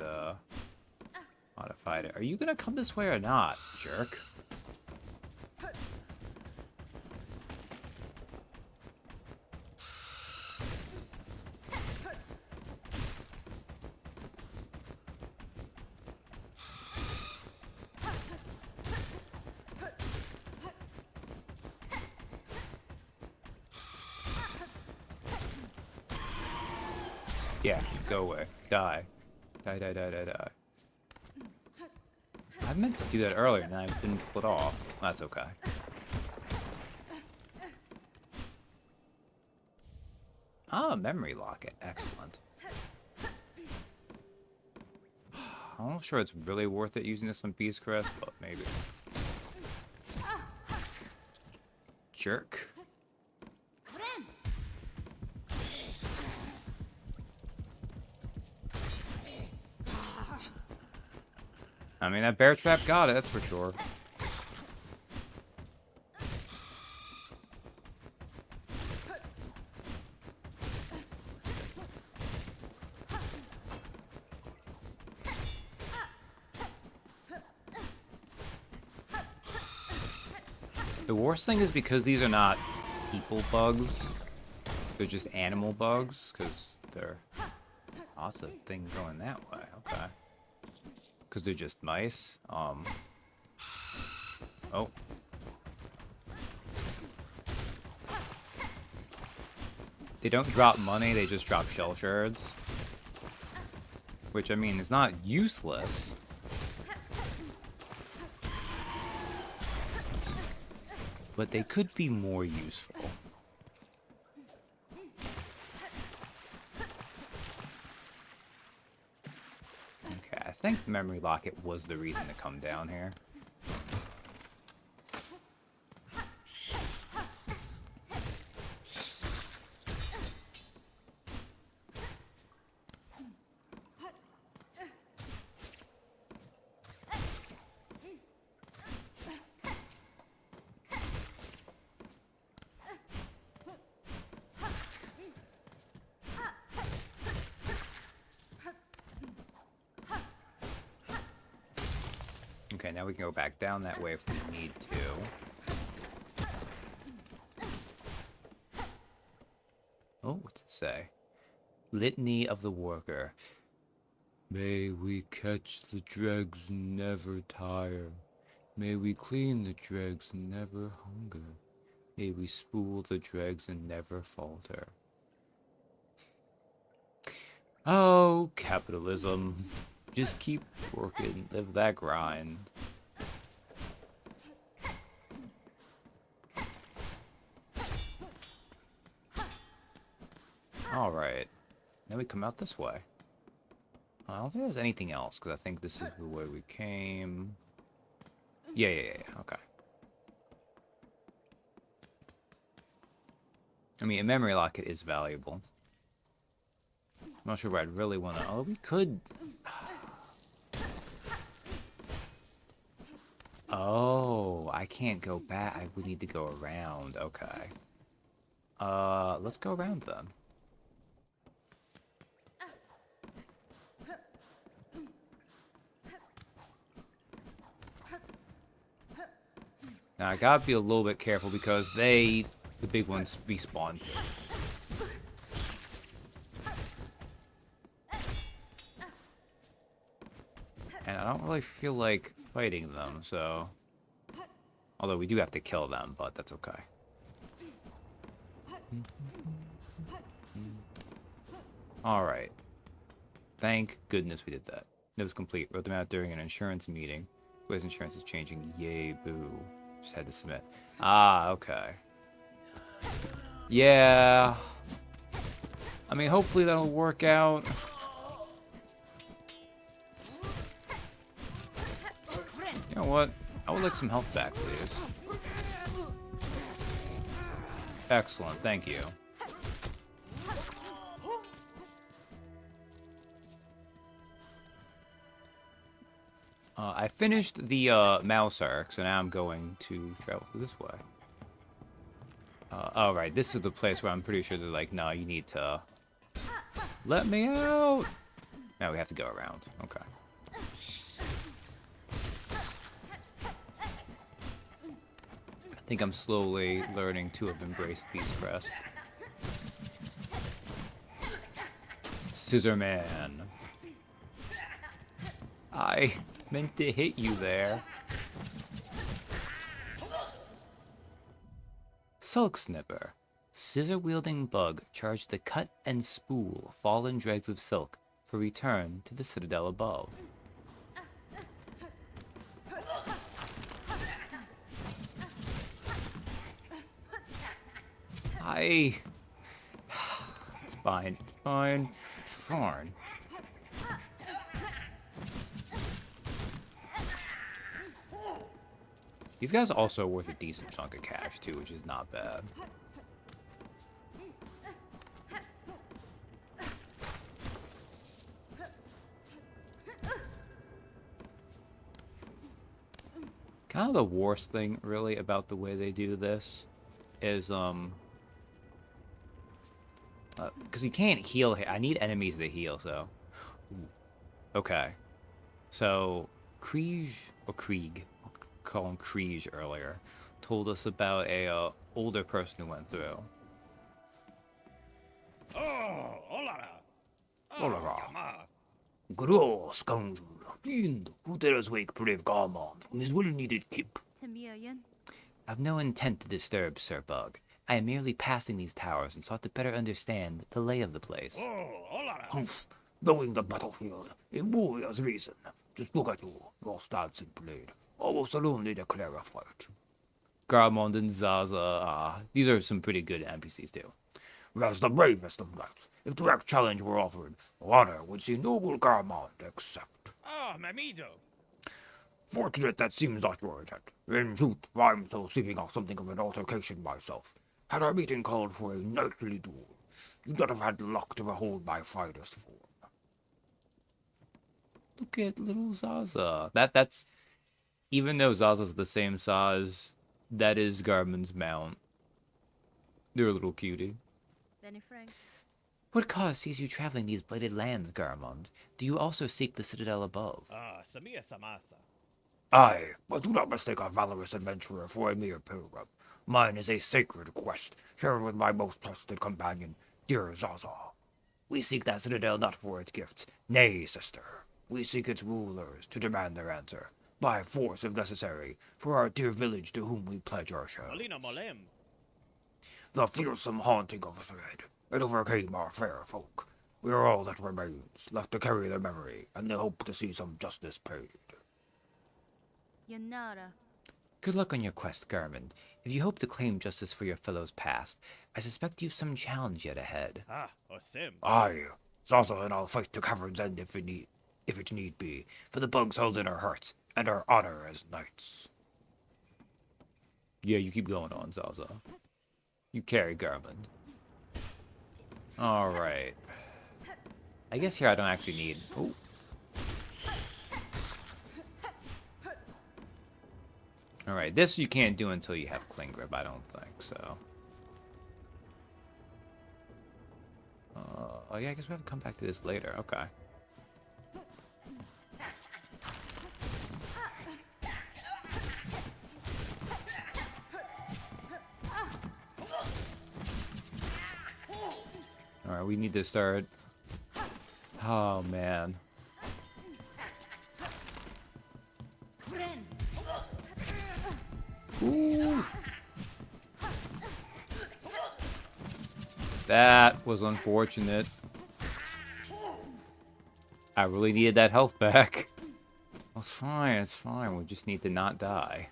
A: modified it. Are you gonna come this way or not, jerk? Yeah, go away. Die. Die, die, die, die, die. I meant to do that earlier and I didn't pull it off. That's okay. Ah, memory locket. Excellent. I'm not sure it's really worth it using this on Beast Crest, but maybe. Jerk. I mean, that bear trap got it, that's for sure. The worst thing is because these are not people bugs, they're just animal bugs, because they're... Lots of things going that way, okay. Because they're just mice. Oh. They don't drop money, they just drop shell shards. Which, I mean, is not useless. But they could be more useful. Okay, I think the memory locket was the reason to come down here. Okay, now we can go back down that way if we need to. Oh, what's it say? Litany of the Worker. May we catch the dregs and never tire. May we clean the dregs and never hunger. May we spool the dregs and never falter. Oh, capitalism. Just keep working, live that grind. Alright. Now we come out this way. I don't think there's anything else, because I think this is the way we came. Yeah, okay. I mean, a memory locket is valuable. I'm not sure where I'd really want to... Oh, we could... Oh, I can't go back. I would need to go around. Okay. Let's go around then. Now, I gotta be a little bit careful because the big ones respawn. And I don't really feel like fighting them, so... Although we do have to kill them, but that's okay. Alright. Thank goodness we did that. It was complete. Wrote them out during an insurance meeting. Where's insurance is changing? Yay, boo. Just had to submit. Ah, okay. Yeah. I mean, hopefully that'll work out. You know what? I would like some health back, please. Excellent, thank you. I finished the mouse arc, so now I'm going to travel through this way. Oh, right, this is the place where I'm pretty sure they're like, no, you need to let me out. Now we have to go around. Okay. I think I'm slowly learning to have embraced these crests. Scissor Man. I meant to hit you there. Silk Snipper. Scissor-wielding bug charged to cut and spool fallen dregs of silk for return to the citadel above. It's fine, it's fine, fine. These guys are also worth a decent chunk of cash too, which is not bad. Kind of the worst thing, really, about the way they do this is, because you can't heal here. I need enemies to heal, so. Okay. So, Krieg, I'll call him Krieg earlier, told us about a older person who went through.
B: Oh, hola.
A: Hola.
C: Grow, scoundrel, fiend, who dares wake brave Garmond from his well-needed kip?
D: Tamiyan.
A: I've no intent to disturb Sir Bug. I am merely passing these towers and sought to better understand the lay of the place.
B: Oh, hola.
C: Humph, knowing the battlefield, a warrior's reason. Just look at you, your stance and blade. Almost alone to declare a fight.
A: Garmond and Zaza, these are some pretty good NPCs too.
C: As the bravest of knights, if direct challenge were offered, honor would see noble Garmond accept.
B: Ah, Mamido.
C: Fortunate that seems not your intent. In truth, I'm still sleeping off something of an altercation myself. Had our meeting called for a knightly duel, you'd not have had luck to behold my finest form.
A: Look at little Zaza. That's even though Zaza's the same size, that is Garmin's mount. They're a little cutie.
D: Benny Frank.
A: What cause sees you traveling these blighted lands, Garmond? Do you also seek the citadel above?
B: Ah, Samia Samasa.
C: Aye, but do not mistake a valorous adventurer for a mere pilgrim. Mine is a sacred quest, shared with my most trusted companion, dear Zaza. We seek that citadel not for its gifts, nay, sister. We seek its rulers to demand their answer, by force if necessary, for our dear village to whom we pledge our share.
B: Molina Molem.
C: The fearsome haunting of Thread, it overcame our fair folk. We are all that remains, left to carry their memory, and the hope to see some justice paid.
D: Yanara.
A: Good luck on your quest, Garmin. If you hope to claim justice for your fellows past, I suspect you've some challenge yet ahead.
B: Ah, Osim.
C: Aye, Zaza and I'll fight to Cavern's End if it need be, for the bugs hold in our hearts, and our honor as knights.
A: Yeah, you keep going on, Zaza. You carry Garmin. Alright. I guess here I don't actually need... Oh. Alright, this you can't do until you have Cling Grip, I don't think, so... oh yeah, I guess we have to come back to this later, okay. Alright, we need to start... Oh, man. Ooh. That was unfortunate. I really needed that health back. Well, it's fine, it's fine. We just need to not die.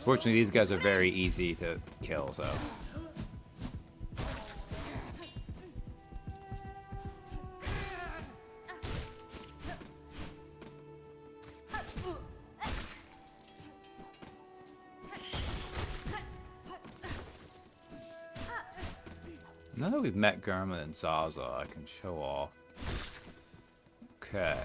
A: Fortunately, these guys are very easy to kill, so... Now that we've met Garmin and Zaza, I can show off. Okay.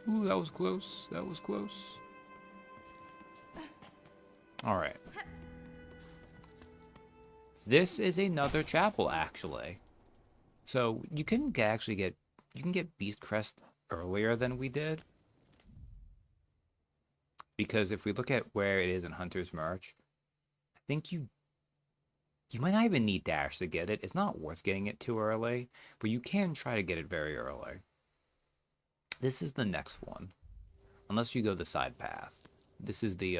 A: Ooh, that was close. That was close. Alright. This is another chapel, actually. So, you can actually get... You can get Beast Crest earlier than we did. Because if we look at where it is in Hunter's March, I think you might not even need Dash to get it. It's not worth getting it too early, but you can try to get it very early. This is the next one. Unless you go the side path. This is the,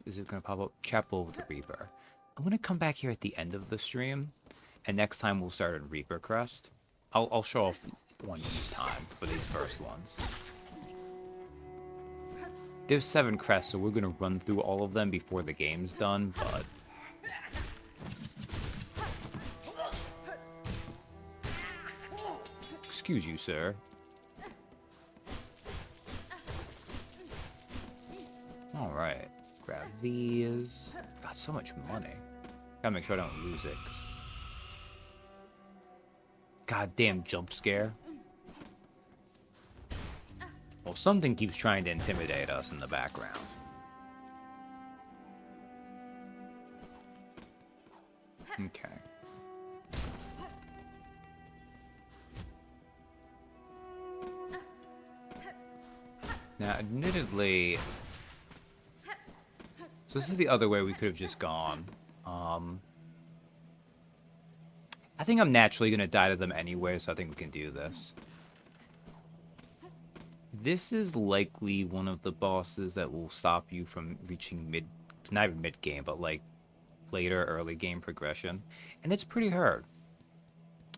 A: Is it going to pop up? Chapel of the Reaper. I'm going to come back here at the end of the stream, and next time we'll start at Reaper Crest. I'll show off one each time for these first ones. There's 7 crests, so we're going to run through all of them before the game's done, but... Excuse you, sir. Alright. Grab these. Got so much money. Gotta make sure I don't lose it. Goddamn jump scare. Well, something keeps trying to intimidate us in the background. Okay. Now, admittedly... So this is the other way we could have just gone. I think I'm naturally going to die to them anyway, so I think we can do this. This is likely one of the bosses that will stop you from reaching not even mid-game, but like later early game progression. And it's pretty hard.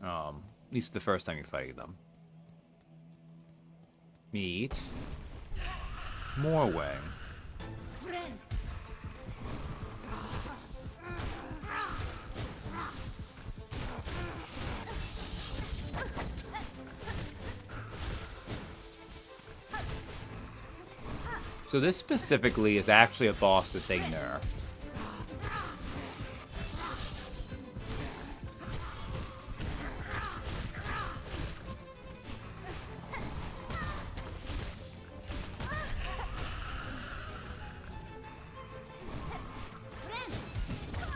A: At least the first time you fight them. Meet Morwing. So this specifically is actually a boss that they nerfed.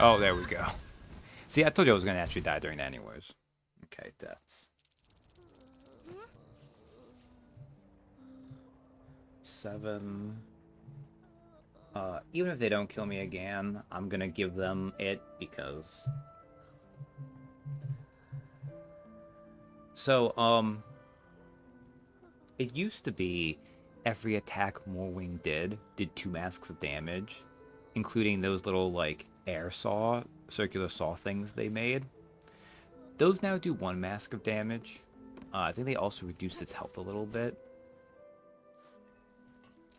A: Oh, there we go. See, I told you I was going to actually die during that anyways. Okay, deaths. 7. Even if they don't kill me again, I'm gonna give them it because... So, it used to be every attack Morwing did 2 masks of damage, including those little, like, air saw, circular saw things they made. Those now do 1 mask of damage. I think they also reduced its health a little bit.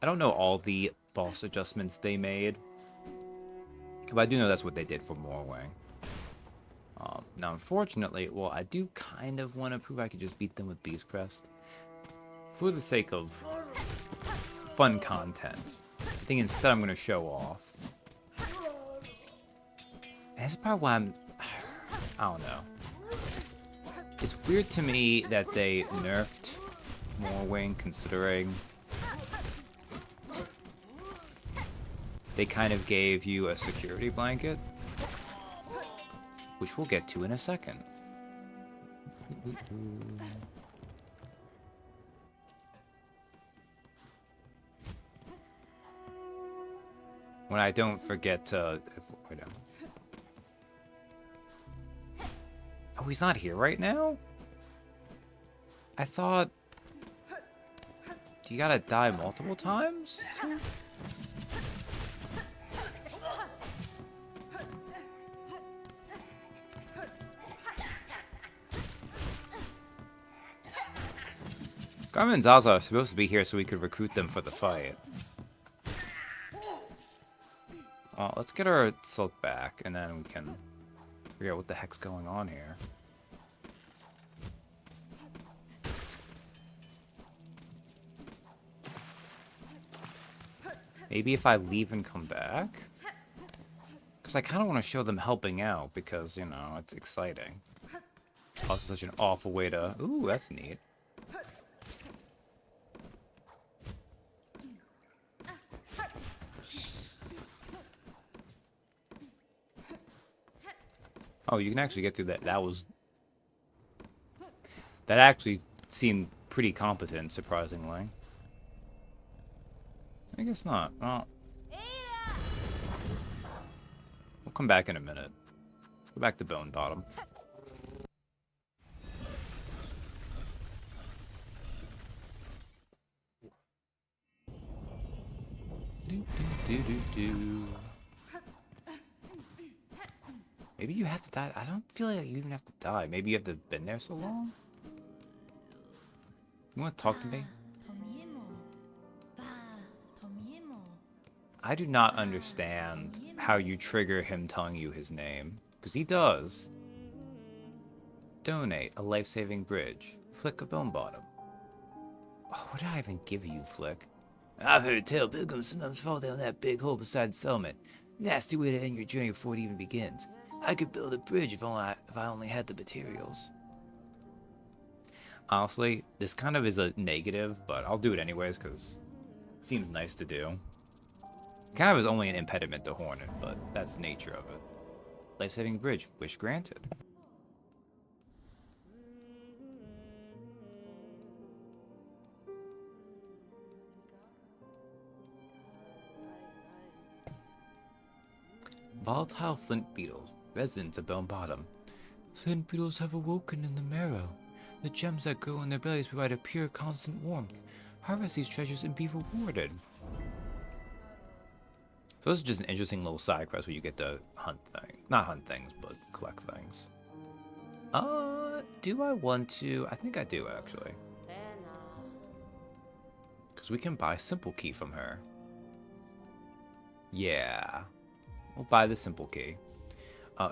A: I don't know all the boss adjustments they made, but I do know that's what they did for Morwing. Now, unfortunately, well, I do kind of want to prove I could just beat them with Beast Crest. For the sake of fun content, I think instead I'm going to show off. And that's probably why I don't know. It's weird to me that they nerfed Morwing, considering they kind of gave you a security blanket, which we'll get to in a second. When I don't forget to... Wait a minute. Oh, he's not here right now? I thought... You gotta die multiple times? Garmin and Zaza are supposed to be here so we could recruit them for the fight. Well, let's get our silk back, and then we can figure out what the heck's going on here. Maybe if I leave and come back? Because I kind of want to show them helping out, because, you know, it's exciting. Also such an awful way to... Ooh, that's neat. Oh, you can actually get through that. That actually seemed pretty competent, surprisingly. I guess not. Well, we'll come back in a minute. Go back to Bone Bottom. Maybe you have to die. I don't feel like you even have to die. Maybe you have to have been there so long. You want to talk to me? I do not understand how you trigger him telling you his name. Because he does. Donate a life-saving bridge. Flick a bone bottom. Oh, what did I even give you, Flick?
C: I've heard tell pilgrims sometimes fall down that big hole beside the settlement. Nasty way to end your journey before it even begins. I could build a bridge if I only had the materials.
A: Honestly, this kind of is a negative, but I'll do it anyways because it seems nice to do. Kind of is only an impediment to Hornet, but that's the nature of it. Life-saving bridge, wish granted. Volatile flint beetles, residents of Bone Bottom.
C: Flint beetles have awoken in the marrow. The gems that grow in their bellies provide a pure, constant warmth. Harvest these treasures and be rewarded.
A: So this is just an interesting little side quest where you get to hunt things. Not hunt things, but collect things. Do I want to? I think I do, actually. Because we can buy Simple Key from her. Yeah. We'll buy the Simple Key.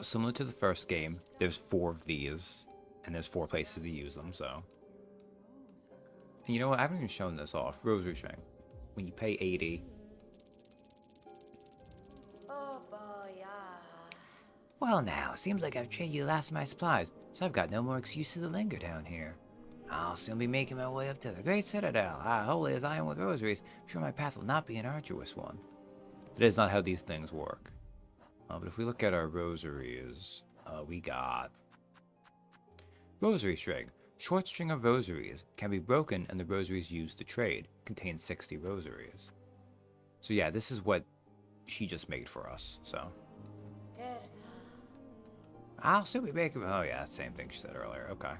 A: Similar to the first game, there's 4 of these. And there's 4 places to use them, so. And you know what? I haven't even shown this off. Rosary String. When you pay 80.
C: Well now, seems like I've traded you the last of my supplies, so I've got no more excuse to linger down here. I'll soon be making my way up to the great citadel. Holy as I am with rosaries, I'm sure my path will not be an arduous one.
A: That is not how these things work. But if we look at our rosaries, we got Rosary String. Short string of rosaries can be broken and the rosaries used to trade. Contains 60 rosaries. So yeah, this is what she just made for us, so. I'll still be making. Oh yeah, same thing she said earlier. Okay.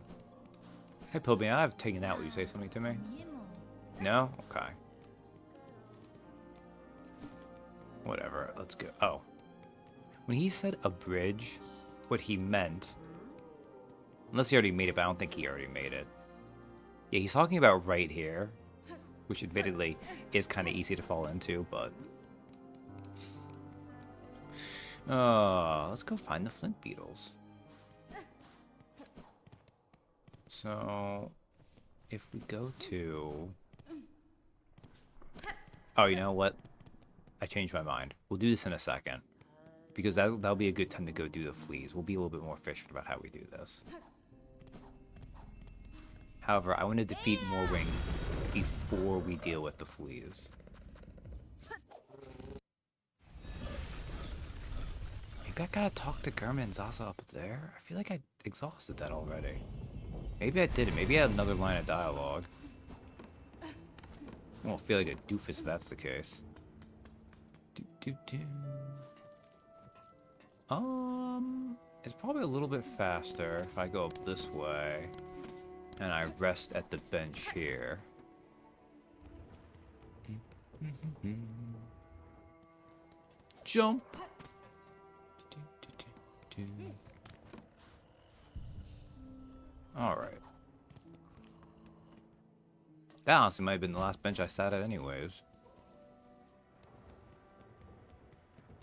A: Hey Pilby, I've taken out. Will you say something to me? No? Okay. Whatever. Let's go. Oh. When he said a bridge, what he meant, unless he already made it, but I don't think he already made it. Yeah, he's talking about right here, which admittedly is kind of easy to fall into, but. Let's go find the flint beetles. So, if we go to... Oh, you know what? I changed my mind. We'll do this in a second. Because that'll be a good time to go do the fleas. We'll be a little bit more efficient about how we do this. However, I want to defeat Morwing before we deal with the fleas. Maybe I gotta talk to German and Zaza up there. I feel like I exhausted that already. Maybe I didn't. Maybe I had another line of dialogue. I won't feel like a doofus if that's the case. It's probably a little bit faster if I go up this way and I rest at the bench here. Jump. Alright. That honestly might have been the last bench I sat at anyways.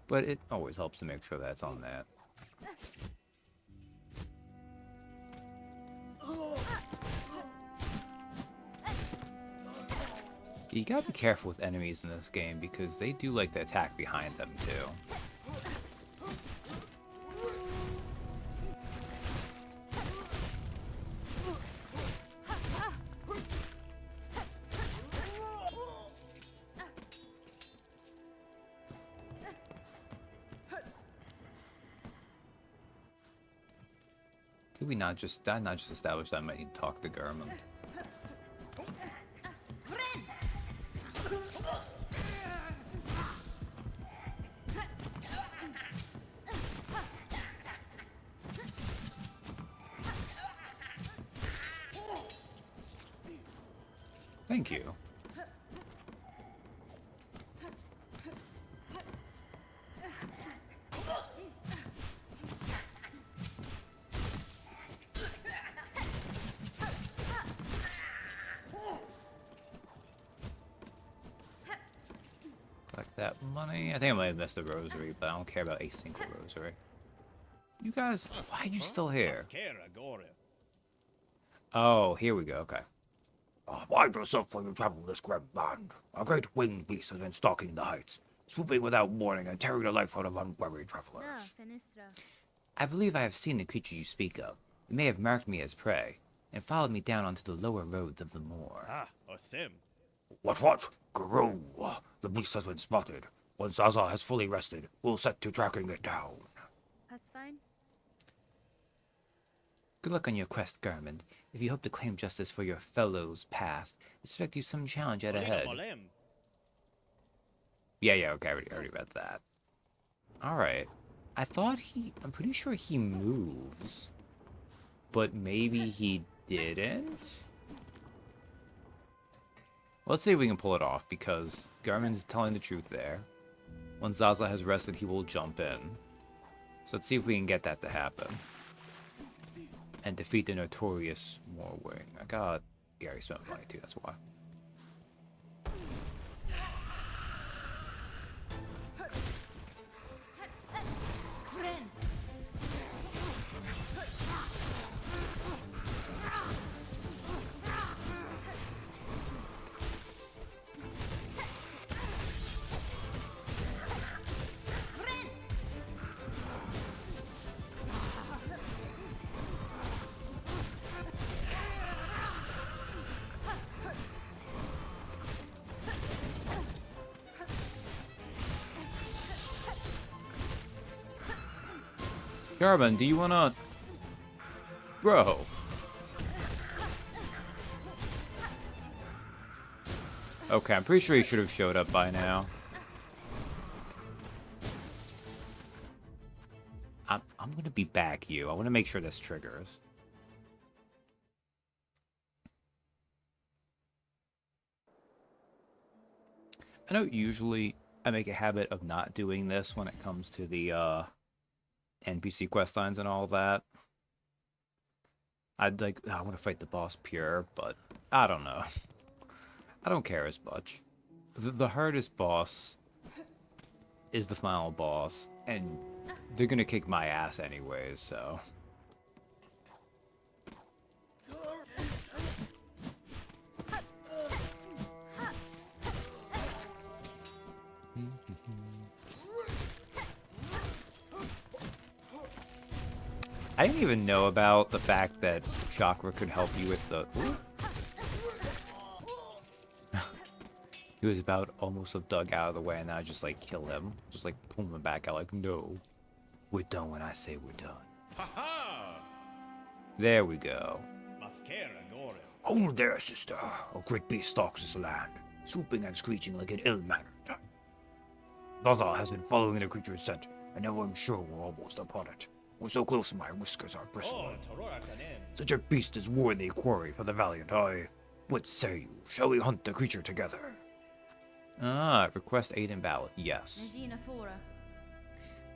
A: But it always helps to make sure that it's on that. You gotta be careful with enemies in this game because they do like to attack behind them too. Did we not just establish that I might need to talk to Garmin? Thank you. Collect that money. I think I might have missed a rosary, but I don't care about a single rosary. You guys, why are you still here? Oh, here we go. Okay.
C: Mind yourself when you travel this grim land. A great winged beast has been stalking the heights, swooping without warning and tearing the life out of unwary travelers.
D: Na, Fenistra.
A: I believe I have seen the creature you speak of. It may have marked me as prey, and followed me down onto the lower roads of the moor.
B: Ah, Osim.
C: What? Guru! The beast has been spotted. Once Zaza has fully rested, we'll set to tracking it down.
D: That's fine.
A: Good luck on your quest, Garmin. If you hope to claim justice for your fellows past, expect you some challenge yet ahead.
B: Molem.
A: Yeah, okay, I already read that. Alright. I'm pretty sure he moves. But maybe he didn't? Let's see if we can pull it off, because Garmin is telling the truth there. Once Zaza has rested, he will jump in. So let's see if we can get that to happen. And defeat the notorious Moorwing. Yeah, he spent money too, that's why. Garmin, do you wanna... Bro. Okay, I'm pretty sure he should have showed up by now. I'm gonna be back you. I wanna make sure this triggers. I know usually I make a habit of not doing this when it comes to the NPC quest lines and all that. I want to fight the boss pure, but I don't know. I don't care as much. The hardest boss is the final boss, and they're gonna kick my ass anyways, so... I didn't even know about the fact that chakra could help you with the... He was about almost have dug out of the way, and I just like kill him. Just like pull him back out like, no. We're done when I say we're done.
B: Ha-ha!
A: There we go.
B: Mascara gore.
C: Hold there, sister. A great beast stalks this land, swooping and screeching like an ill-mannered. Zaza has been following the creature's scent, and now I'm sure we're almost upon it. We're so close my whiskers are
B: Oh,
C: bristling.
B: Torora Tanen.
C: Such a beast is worthy quarry for the valiant. What say you? Shall we hunt the creature together?
A: Request aid in battle. Yes.
D: Najina Fora.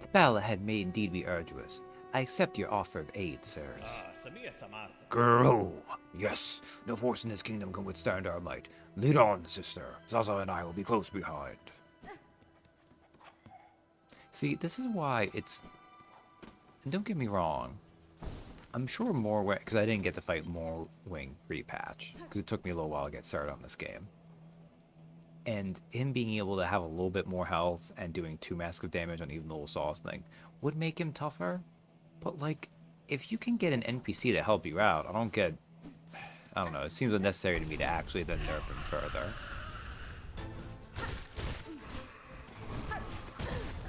A: The battle ahead may indeed be arduous. I accept your offer of aid, sirs.
B: Ah, Samia Samasa.
C: Girl, yes. No force in this kingdom can withstand our might. Lead on, sister. Zaza and I will be close behind.
A: See, this is why it's... And don't get me wrong. I'm sure Moorwing... Because I didn't get to fight Moorwing pre-patch. Because it took me a little while to get started on this game. And him being able to have a little bit more health and doing 2 massive damage on even the little sauce thing would make him tougher. But, like, if you can get an NPC to help you out, I don't know, it seems unnecessary to me to actually then nerf him further.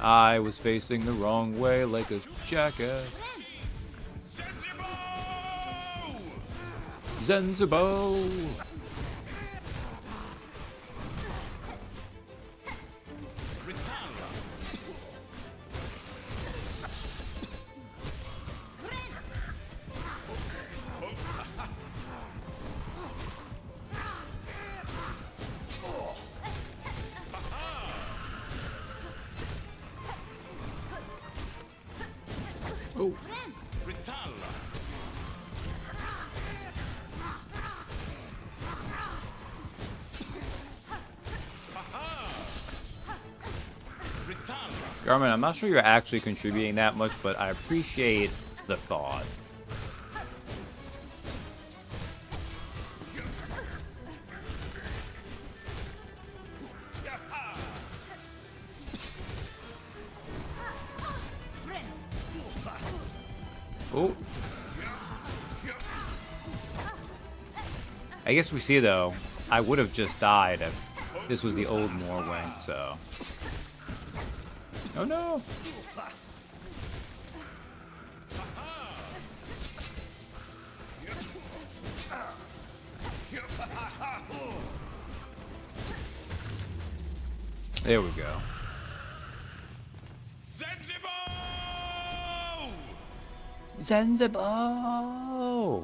A: I was facing the wrong way like a jackass. Zenzubo! Oh. Garmin, I'm not sure you're actually contributing that much, but I appreciate the thought. Oh. I guess we see, though, I would have just died if this was the old Morwing, so... Oh, no! There we go. Zanzibar!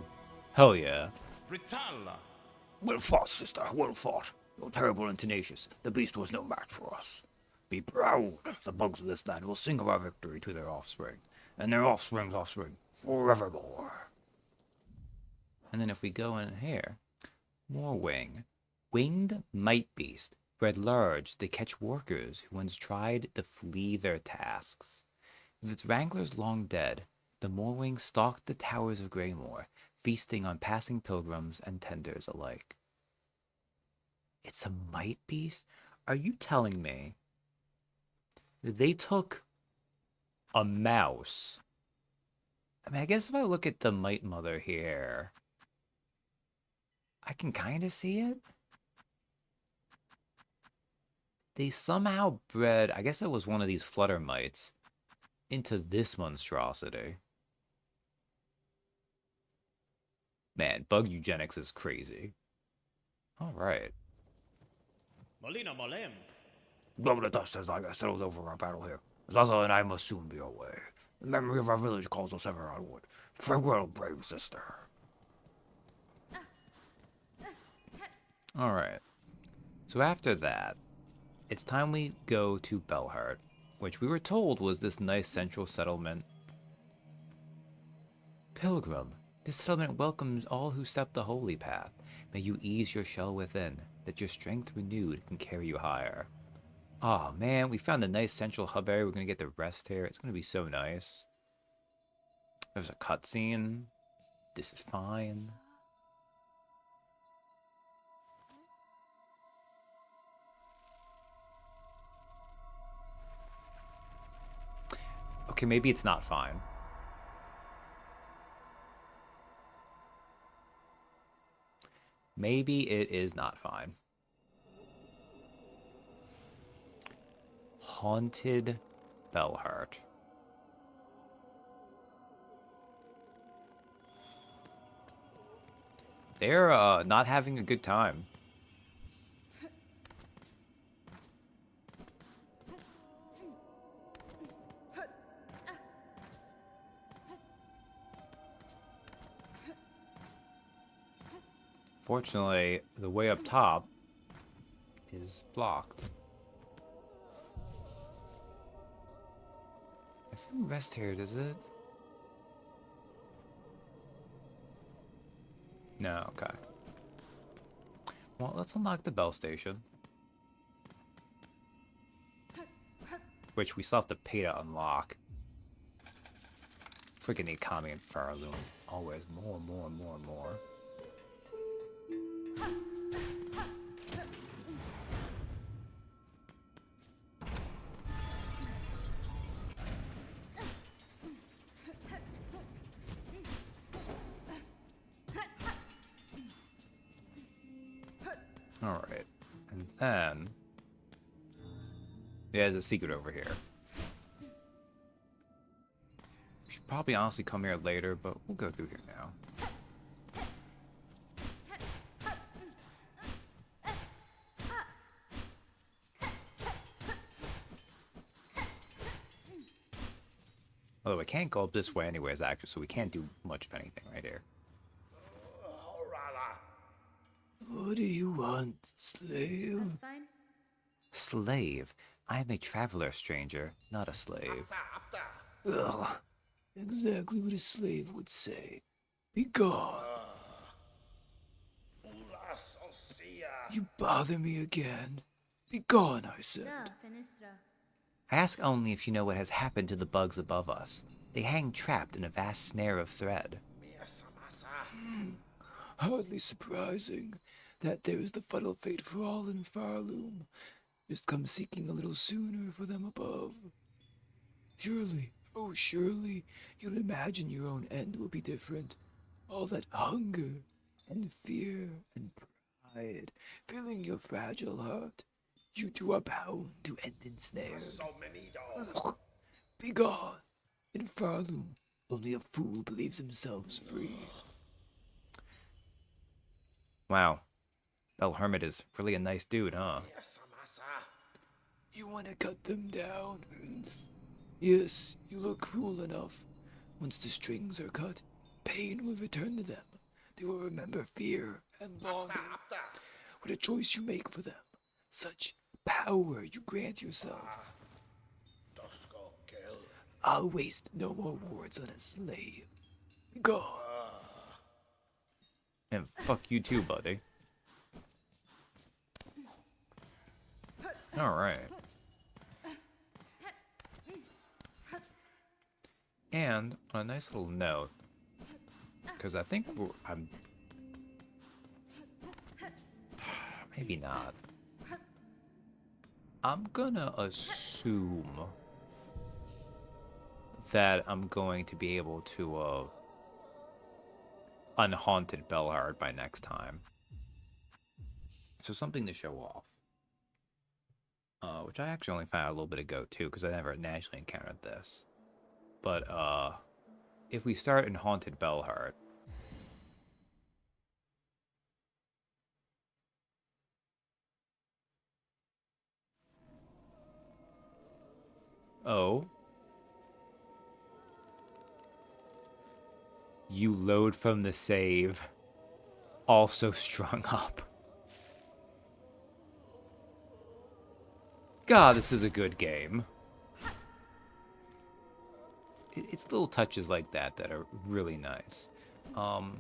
A: Hell yeah.
B: Ritalla.
C: Well fought, sister, well fought. Though terrible and tenacious, the beast was no match for us. Be proud. The bugs of this land will sing of our victory to their offspring, and their offspring's offspring, forevermore.
A: And then if we go in here, Morwing. Winged might beast, bred large to catch workers who once tried to flee their tasks. With its wranglers long dead, the Morwing stalked the towers of Greymore, feasting on passing pilgrims and tenders alike. It's a might beast? Are you telling me that they took a mouse? I mean, I guess if I look at the Might Mother here, I can kind of see it. They somehow bred, I guess it was one of these flutter mites, into this monstrosity. Man, bug eugenics is crazy. All right.
B: Molina Molem.
C: Blow the dust as I get settled over our battle here. Zaza and I must soon be away. The memory of our village calls us ever onward. Farewell, brave sister.
A: All right. So after that, it's time we go to Belhart, which we were told was this nice central settlement. Pilgrim, this settlement welcomes all who step the holy path. May you ease your shell within, that your strength renewed can carry you higher. Oh man, we found a nice central hub area. We're gonna get the rest here. It's gonna be so nice. There's a cutscene. This is fine. Okay, maybe it's not fine. Maybe it is not fine. Haunted Belhart. They're not having a good time. Fortunately, the way up top is blocked. I feel rest here, does it? No, okay. Well, let's unlock the bell station. Which we still have to pay to unlock. Freaking the economy in Faraloom is always more and more and more and more. Alright. And then... yeah, there's a secret over here. We should probably honestly come here later, but we'll go through here now. Although I can't go up this way anyways, actually, so we can't do much of anything right here.
C: What do you want, slave?
D: That's fine.
A: Slave? I am a traveler, stranger, not a slave.
C: Ugh, exactly what a slave would say. Be gone. You bother me again. Be gone, I said.
D: Da, Finistra.
A: I ask only if you know what has happened to the bugs above us. They hang trapped in a vast snare of thread.
C: Hardly surprising that there is the final fate for all in Farloom. Just come seeking a little sooner for them above. Surely Oh, surely you'll imagine your own end will be different. All that hunger and fear and pride filling your fragile heart. You two are bound to end ensnared.
B: So many dogs.
C: Begone! In Farloom, only a fool believes himself free.
A: Wow. Bell Hermit is really a nice dude, huh?
B: Yes, massa.
C: You want to cut them down? Yes, you look cruel enough. Once the strings are cut, pain will return to them. They will remember fear and longing. What a choice you make for them. Such power you grant yourself.
B: Dusko kill.
C: I'll waste no more words on a slave. Go.
A: And fuck you too, buddy. Alright. And on a nice little note, because I think I'm... Maybe not. I'm gonna assume that I'm going to be able to unhaunted Bellhard by next time. So something to show off. Which I actually only found a little bit ago too, because I never naturally encountered this. But if we start in Haunted Bellhard, oh, you load from the save, also strung up. God, this is a good game. It's little touches like that that are really nice. Alright,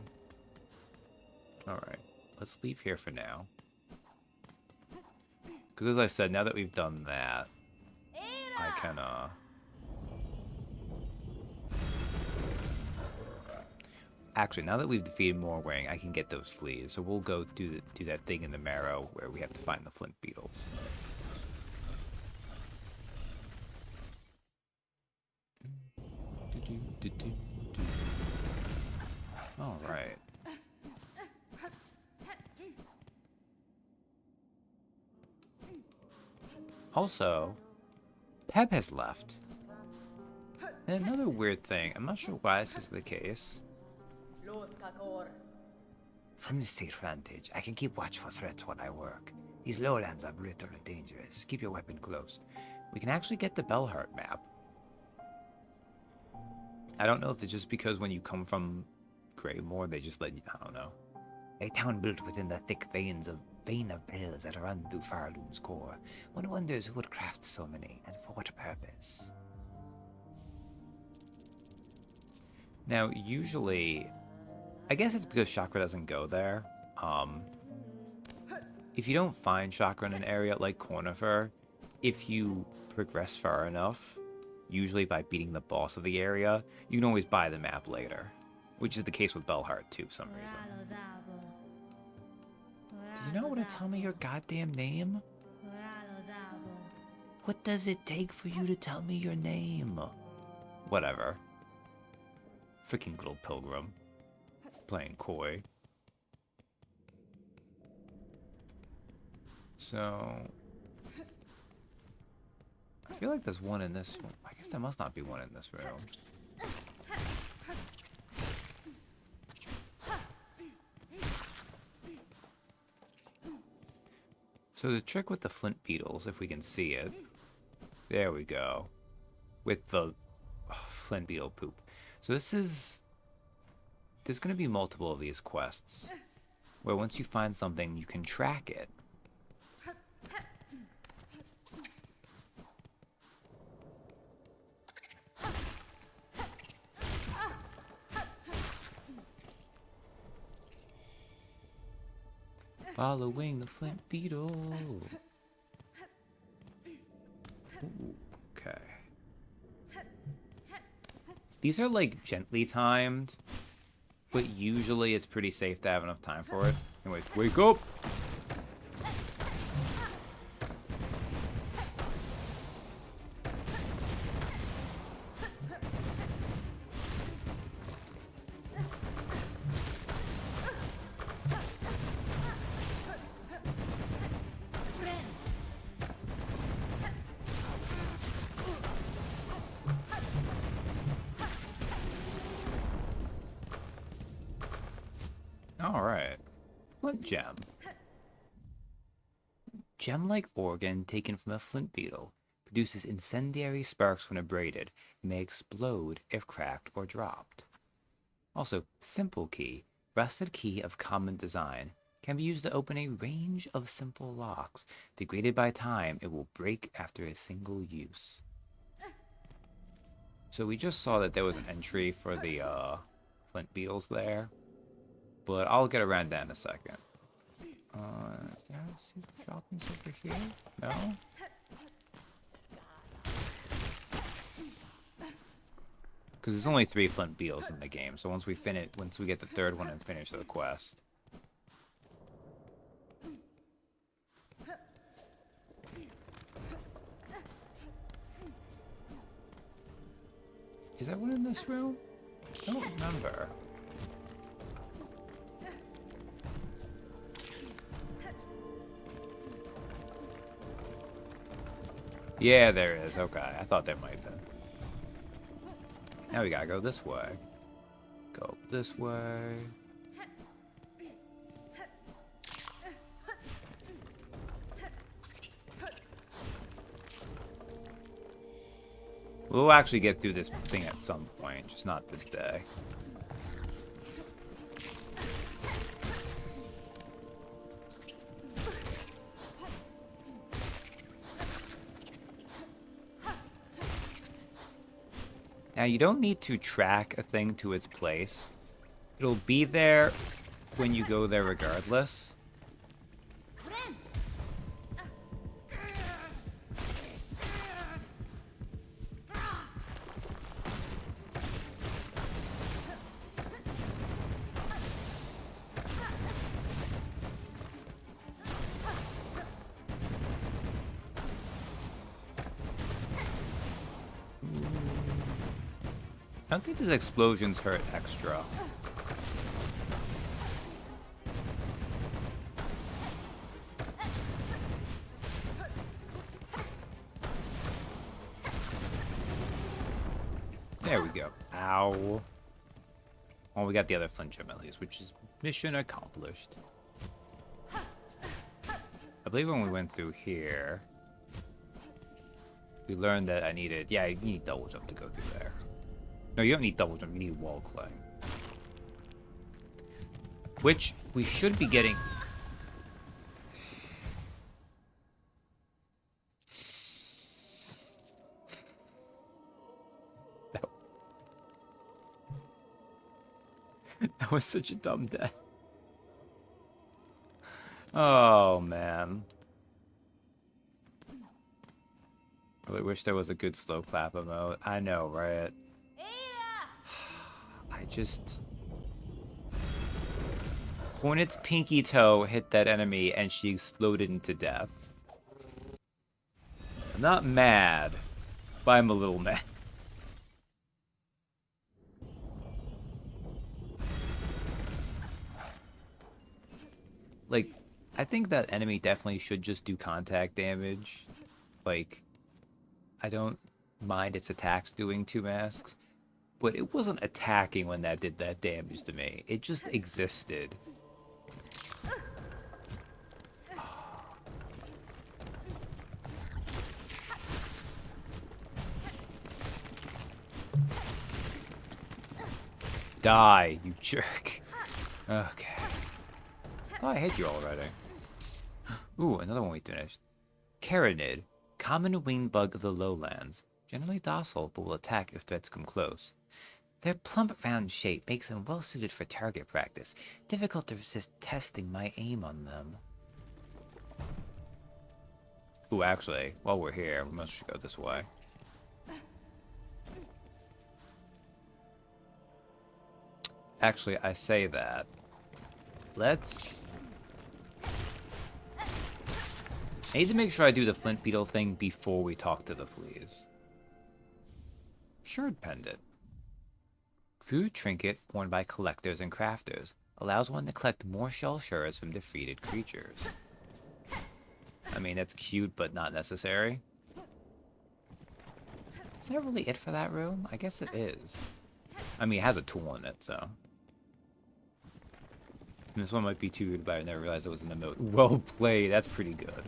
A: let's leave here for now. Because as I said, now that we've done that, I can, Actually, now that we've defeated Morwing, I can get those fleas. So we'll go do that thing in the marrow where we have to find the flint beetles. All right. Also, Peb has left. And another weird thing, I'm not sure why this is the case. From this safe vantage, I can keep watch for threats when I work. These lowlands are brutal and dangerous. Keep your weapon close. We can actually get the Bellhart map. I don't know if it's just because when you come from Greymoor, they just let you... I don't know. A town built within the thick vein of bells that run through Farloom's core. One wonders who would craft so many, and for what purpose. Now, usually... I guess it's because chakra doesn't go there. If you don't find chakra in an area like Cornifer, if you progress far enough, usually by beating the boss of the area, you can always buy the map later. Which is the case with Bellhart too, for some reason. Do you not want to tell me your goddamn name? What does it take for you to tell me your name? Whatever. Freaking little pilgrim. Playing coy. So... I feel like there's one in this one. I guess there must not be one in this room. So the trick with the flint beetles, if we can see it. There we go. With the flint beetle poop. So this is... There's going to be multiple of these quests. Where once you find something, you can track it. Following the flint beetle. Ooh, okay. These are like gently timed, but usually it's pretty safe to have enough time for it. Anyway, wake up! flint gem. Gem-like organ taken from a flint beetle. Produces incendiary sparks when abraded. May explode if cracked or dropped. Also, simple key. Rusted key of common design. Can be used to open a range of simple locks. Degraded by time, it will break after a single use. So we just saw that there was an entry for the flint beetles there. But I'll get around that in a second. Is there secret shoppings over here? No? Because there's only 3 flint beetles in the game, so once we get the 3rd one and finish the quest. Is that one in this room? I don't remember. Yeah, there is. Okay, I thought there might have been. Now we gotta go this way. Go this way. We'll actually get through this thing at some point, just not this day. Now, you don't need to track a thing to its place. It'll be there when you go there regardless. I don't think these explosions hurt extra. There we go. Ow. Well, we got the other flint gem at least, which is mission accomplished. I believe when we went through here, we learned that I needed... Yeah, you need double jump to go through there. No, you don't need double jump, you need wall climb. Which we should be getting... That was such a dumb death. Oh, man. I really wish there was a good slow clap emote. I know, right? I just... Hornet's pinky toe hit that enemy and she exploded into death. I'm not mad, but I'm a little mad. Like, I think that enemy definitely should just do contact damage. Like, I don't mind its attacks doing 2 masks, but it wasn't attacking when that did that damage to me. It just existed. Die, you jerk. Okay. Oh, I hit you already. Ooh, another one we finished. Carinid, common winged bug of the lowlands. Generally docile, but will attack if threats come close. Their plump round shape makes them well suited for target practice. Difficult to resist testing my aim on them. Ooh, actually, while we're here, we must go this way. Actually, I say that. Let's... I need to make sure I do the flint beetle thing before we talk to the fleas. Shard pendant. Crude trinket worn by collectors and crafters. Allows one to collect more shell shards from defeated creatures. I mean, that's cute, but not necessary. Is that really it for that room? I guess it is. I mean, it has a tool in it, so... This one might be too rude, but I never realized it was an emote. Well played. That's pretty good.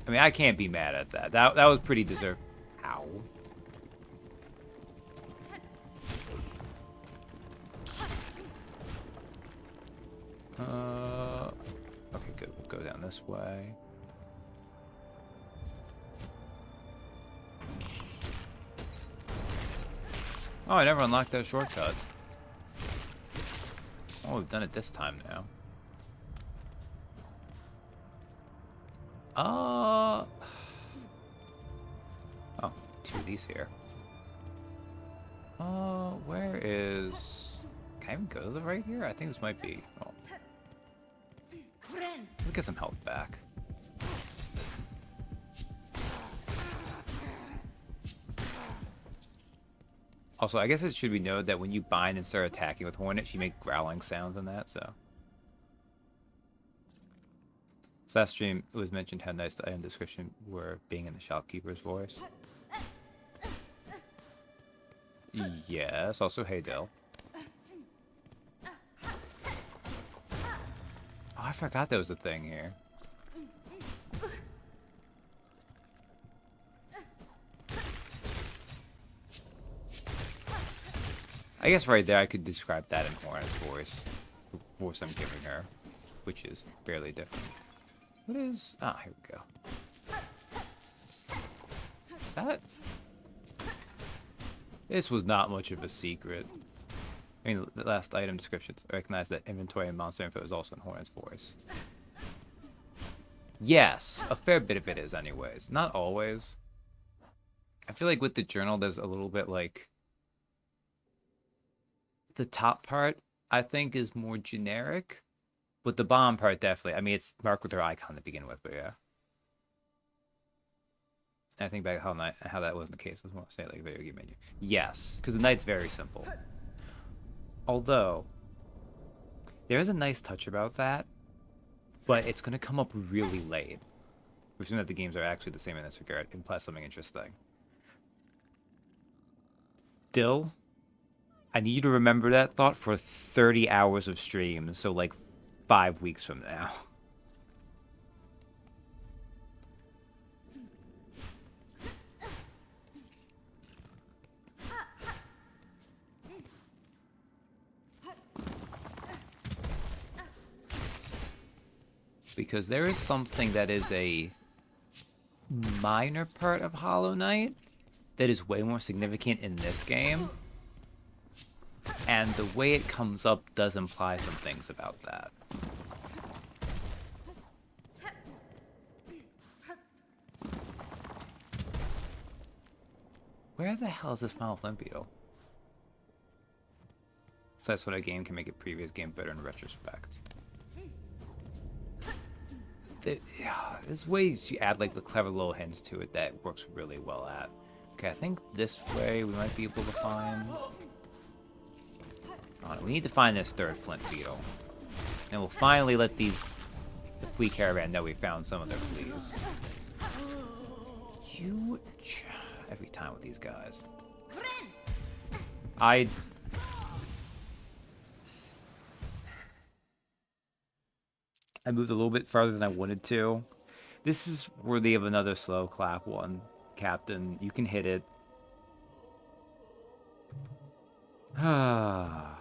A: I mean, I can't be mad at that. That was pretty deserved. Ow. Okay, good. We'll go down this way. Oh, I never unlocked that shortcut. Oh, we've done it this time now. Oh, 2 of these here. Where is... Can I even go to the right here? I think this might be... Oh. We'll get some health back. Also, I guess it should be noted that when you bind and start attacking with Hornet, she makes growling sounds in that, so... Last stream, it was mentioned how nice the item description were being in the shopkeeper's voice. Yes, also hey Dill. Oh, I forgot there was a thing here. I guess right there I could describe that in Hornet's voice. The voice I'm giving her. Which is barely different. What is... Ah, here we go. Is that... This was not much of a secret. I mean, the last item descriptions recognize that inventory and monster info is also in Hornet's voice. Yes, a fair bit of it is anyways. Not always. I feel like with the journal, there's a little bit like... The top part, I think, is more generic. But the bottom part, definitely. I mean, it's marked with her icon to begin with, but yeah. I think back how that wasn't the case. It was more say like video game menu. Yes, because the knight's very simple. Although there is a nice touch about that, but it's gonna come up really late. We've seen that the games are actually the same in this regard, implies something interesting. Dill, I need you to remember that thought for 30 hours of streams, so like 5 weeks from now. Because there is something that is a minor part of Hollow Knight that is way more significant in this game. And the way it comes up does imply some things about that. Where the hell is this Final Flint Beetle? So that's what a game can make a previous game better in retrospect. There's ways you add like the clever little hints to it that works really well at. Okay, I think this way we might be able to find... we need to find this third Flint Beetle. And we'll finally let the flea caravan know we found some of their fleas. Every time with these guys. I moved a little bit farther than I wanted to. This is worthy of another slow clap one, Captain. You can hit it. I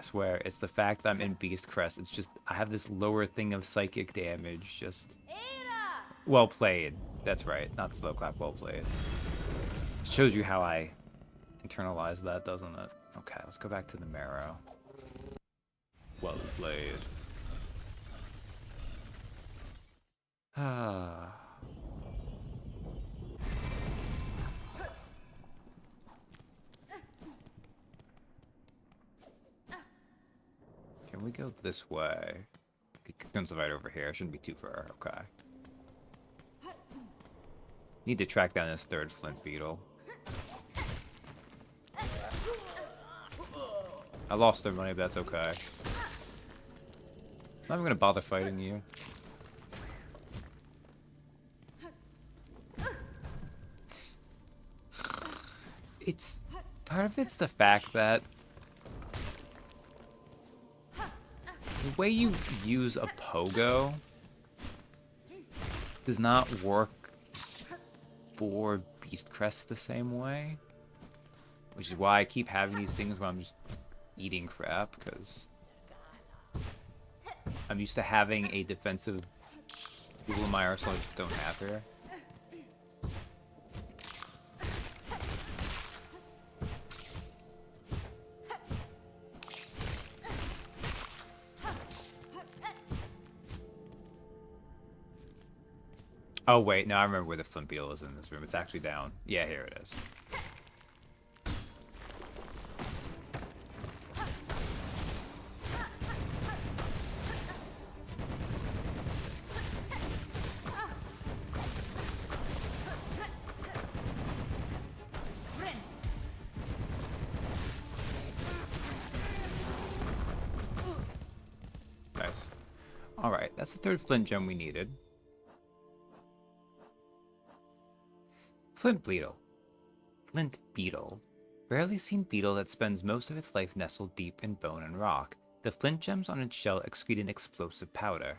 A: swear, it's the fact that I'm in Beast Crest. It's just, I have this lower thing of psychic damage. Just... Well played. That's right. Not slow clap, well played. It shows you how I internalize that, doesn't it? Okay, let's go back to the marrow. Well played. Can we go this way? Comes right over here. Shouldn't be too far. Okay. Need to track down this third Flint Beetle. I lost their money, but that's okay. I'm not even gonna bother fighting you. It's part of it's the fact that the way you use a pogo does not work for beast crests the same way, which is why I keep having these things where I'm just eating crap, because I'm used to having a defensive tool in my arsenal I just don't have here. Oh wait, no, I remember where the flint beetle is in this room. It's actually down. Yeah, here it is. Nice. Alright, that's the third flint gem we needed. Flint beetle. Flint beetle. Rarely seen beetle that spends most of its life nestled deep in bone and rock. The flint gems on its shell excrete an explosive powder.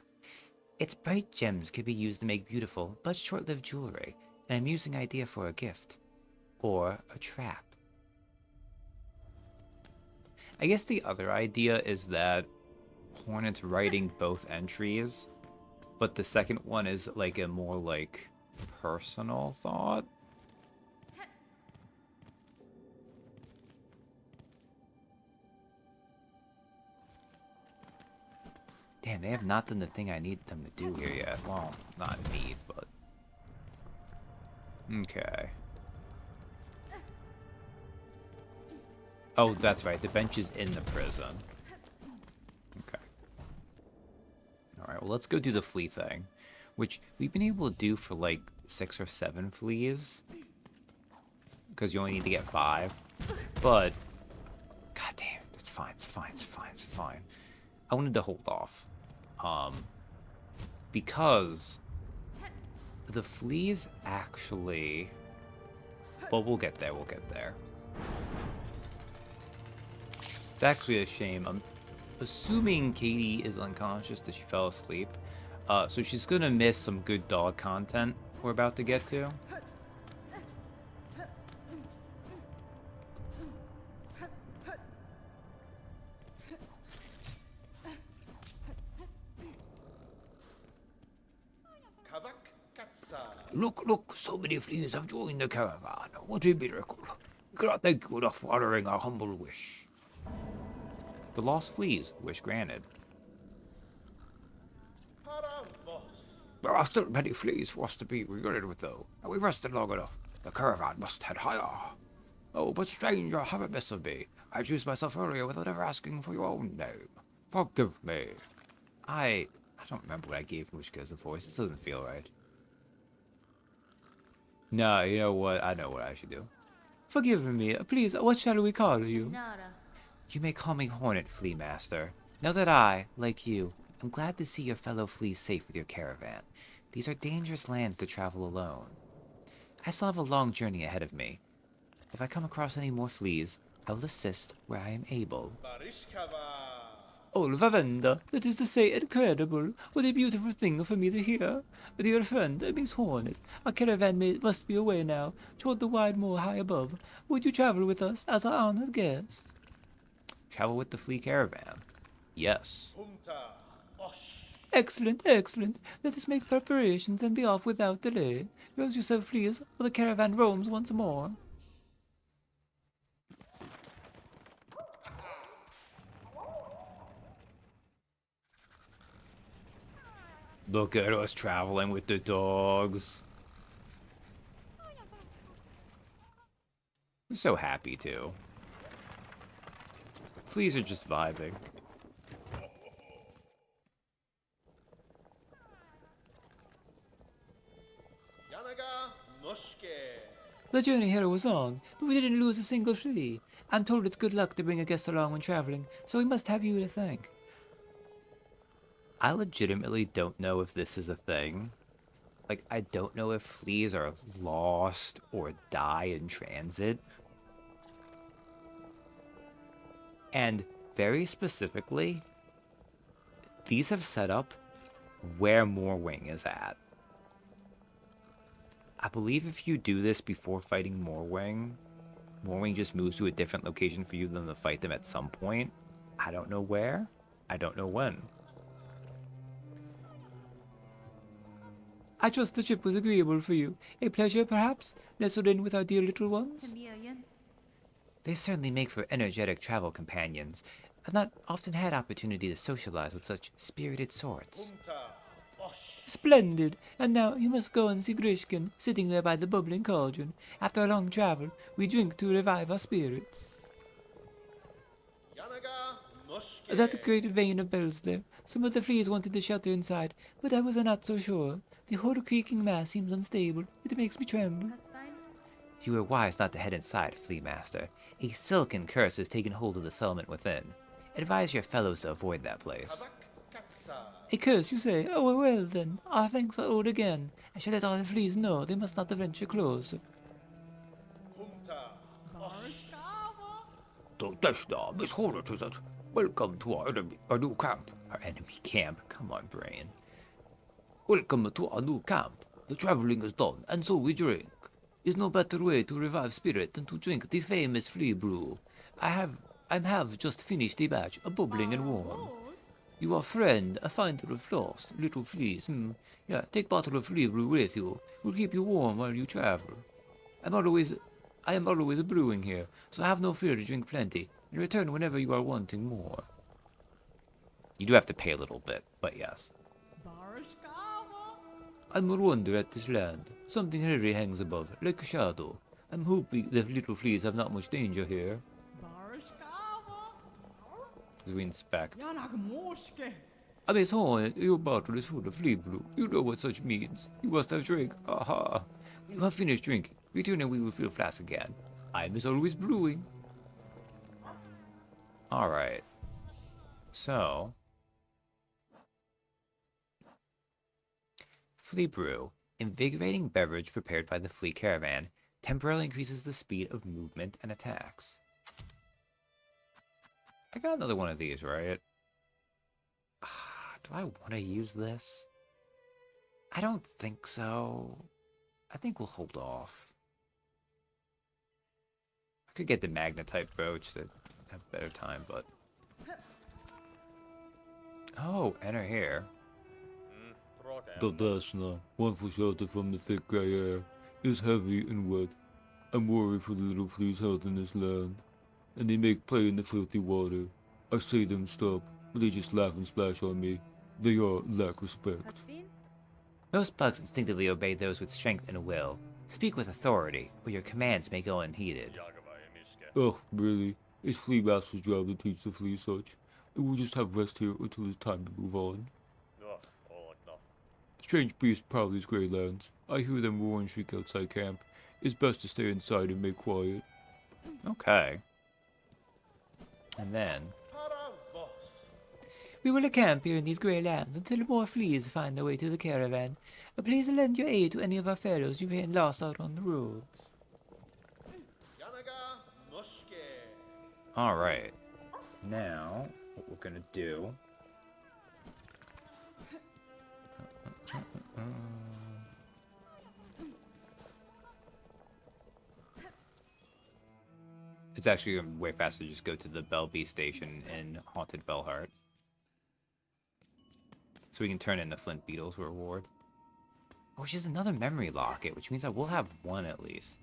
A: Its bright gems could be used to make beautiful but short-lived jewelry, an amusing idea for a gift. Or a trap. I guess the other idea is that Hornet's writing both entries, but the second one is like a more like personal thought. Damn, they have not done the thing I need them to do here yet. Well, not need, but... Okay. Oh, that's right. The bench is in the prison. Okay. Alright, well, let's go do the flea thing. Which we've been able to do for like 6 or 7 fleas. Because you only need to get 5. But... God damn, it's fine, it's fine, it's fine, it's fine. I wanted to hold off. Because the fleas actually, well, we'll get there, we'll get there. It's actually a shame. I'm assuming Katie is unconscious, that she fell asleep. So she's gonna miss some good dog content we're about to get to.
B: Kavak Katsa.
C: Look, so many fleas have joined the caravan. What a miracle. We cannot thank you enough for honoring our humble wish.
A: The lost fleas, wish granted.
B: Paravos.
C: There are still many fleas for us to be reunited with, though, and we've rested long enough. The caravan must head higher. Oh, but stranger, have a miss of me. I introduced myself earlier without ever asking for your own name. Forgive me.
A: I don't remember what I gave Mushka as a voice. This doesn't feel right. No, you know what? I know what I should do. Forgive me, please. What shall we call you?
D: Nara.
A: You may call me Hornet, Flea Master. Know that I, like you, am glad to see your fellow fleas safe with your caravan. These are dangerous lands to travel alone. I still have a long journey ahead of me. If I come across any more fleas, I will assist where I am able.
B: Barishkava.
A: Oh, Lavenda, that is to say, incredible. What a beautiful thing for me to hear. Dear friend, Miss Hornet, our caravan must be away now, toward the wide moor high above. Would you travel with us as our honored guest? Travel with the flea caravan? Yes.
B: Humta. Osh.
A: Excellent, excellent. Let us make preparations and be off without delay. Rouse yourself, fleas, for the caravan roams once more. Look at us traveling with the dogs. I'm so happy too. Fleas are just vibing.
B: Yanaga Noshke.
A: The journey here was long, but we didn't lose a single flea. I'm told it's good luck to bring a guest along when traveling, so we must have you to thank. I legitimately don't know if this is a thing. Like, I don't know if fleas are lost or die in transit, And very specifically, these have set up where Moorwing is at. I believe if you do this before fighting Moorwing, Moorwing just moves to a different location for you than to fight them at some point. I don't know where. I don't know when. I trust the trip was agreeable for you. A pleasure, perhaps, nestled in with our dear little ones?
D: Chameleon.
A: They certainly make for energetic travel companions. I've not often had opportunity to socialize with such spirited sorts.
B: Punta. Osh.
C: Splendid. And now you must go and see Grishkin, sitting there by the bubbling cauldron. After a long travel, we drink to revive our spirits.
B: Yanaga. Mushke.
C: That great vein of bells there. Some of the fleas wanted to shelter inside, but I was not so sure. The whole creaking mass seems unstable. It makes me tremble.
D: That's fine.
A: You were wise not to head inside, Flea Master. A silken curse has taken hold of the settlement within. Advise your fellows to avoid that place.
B: Habak. Katsa.
C: A curse, you say? Oh, well then. Our thanks are owed again. I shall let all the fleas know they must not venture close.
B: Punta. Osh.
C: Deshna, Miss Hornet, is it? Welcome to our new camp.
A: Our enemy camp. Come on, Brain.
C: Welcome to our new camp. The traveling is done, and so we drink. Is no better way to revive spirit than to drink the famous flea brew. I have just finished a batch, a bubbling and warm. You are friend, a finder of lost little fleas. Yeah, take bottle of flea brew with you. Will keep you warm while you travel. I am always brewing here, so have no fear to drink plenty, and return whenever you are wanting more.
A: You do have to pay a little bit, but yes.
C: I'm a wonder at this land. Something hairy hangs above, like a shadow. I'm hoping the little fleas have not much danger here.
A: As we inspect.
C: Miss Hornet, your bottle is full of flea brew. You know what such means. You must have drink. Aha. When you have finished drinking, return and we will fill flask again. I am as always brewing.
A: Alright. So. Flea Brew. Invigorating beverage prepared by the Flea Caravan. Temporarily increases the speed of movement and attacks. I got another one of these, right? Do I want to use this? I don't think so. I think we'll hold off. I could get the Magnetite brooch to have better time, but... Oh, enter here.
C: The Dashna, one for shelter from the thick grey air, is heavy and wet. I'm worried for the little fleas' health in this land, and they make play in the filthy water. I say them stop, but they just laugh and splash on me. They all lack respect.
D: That's fine.
A: Most bugs instinctively obey those with strength and will. Speak with authority, or your commands may go unheeded.
C: Ugh, really? It's Flea Master's job to teach the fleas such. We'll just have rest here until it's time to move on. Strange beast prowls grey lands. I hear them roar and shriek outside camp. It's best to stay inside and make quiet.
A: Okay. And then...
B: Paravos.
C: We will camp here in these grey lands until more fleas find their way to the caravan. Please lend your aid to any of our fellows you may have lost out on the roads.
B: Yanaga. Mushke.
A: Alright. Now, what we're gonna do... It's actually way faster to just go to the Bellbee station in Haunted Bellheart. So we can turn in the Flint Beetle's reward. Oh, which is another memory locket, which means I will have one at least.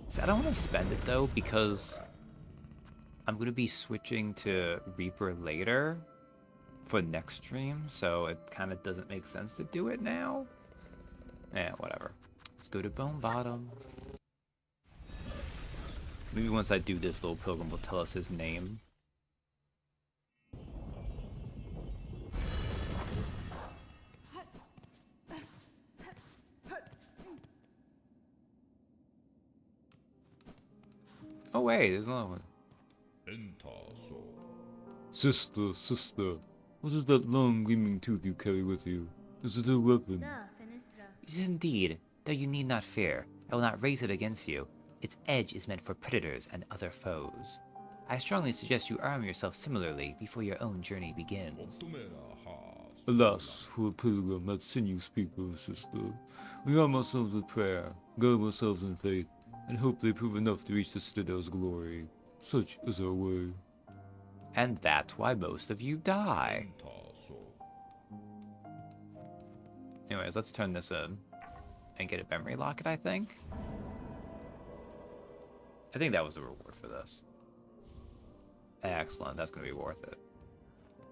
A: So I don't want to spend it though, because I'm going to be switching to Reaper later for next stream, so it kind of doesn't make sense to do it now. Yeah, whatever. Let's go to Bone Bottom. Maybe once I do this, little pilgrim will tell us his name. Oh wait, there's another one.
C: Sister, what is that long gleaming tooth you carry with you? Is it a weapon?
D: Da, Finistra.
A: It is indeed, though you need not fear. I will not raise it against you. Its edge is meant for predators and other foes. I strongly suggest you arm yourself similarly before your own journey begins.
C: Alas, for a pilgrim, that sinew speaker, sister. We arm ourselves with prayer, gird ourselves in faith, and hope they prove enough to reach the citadel's glory. Such is our way.
A: And that's why most of you die. Anyways, let's turn this in and get a memory locket, I think. I think that was the reward for this. Excellent, that's going to be worth it.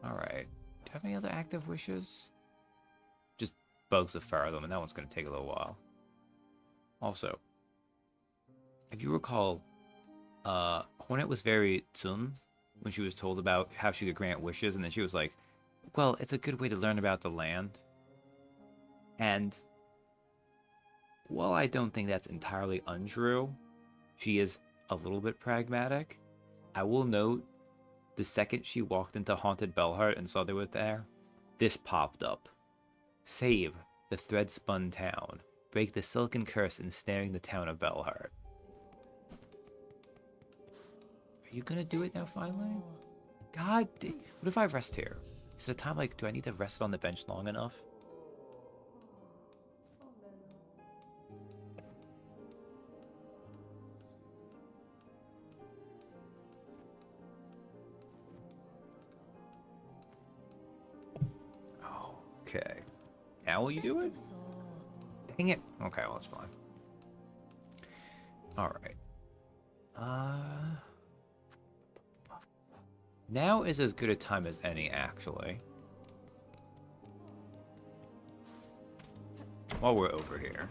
A: Alright. Do you have any other active wishes? Just bugs of them, and that one's going to take a little while. Also, if you recall, Hornet was very tsum when she was told about how she could grant wishes, and then she was like, well, it's a good way to learn about the land. And while I don't think that's entirely untrue, she is a little bit pragmatic. I will note, the second she walked into Haunted Bellheart and saw they were there, this popped up. Save the thread-spun town. Break the silken curse ensnaring the town of Bellheart. Are you gonna do it now, finally? God, what if I rest here? Is it a time, like, do I need to rest on the bench long enough? Okay. Now will you do it? Dang it. Okay, well, that's fine. Alright. Now is as good a time as any, actually. While we're over here.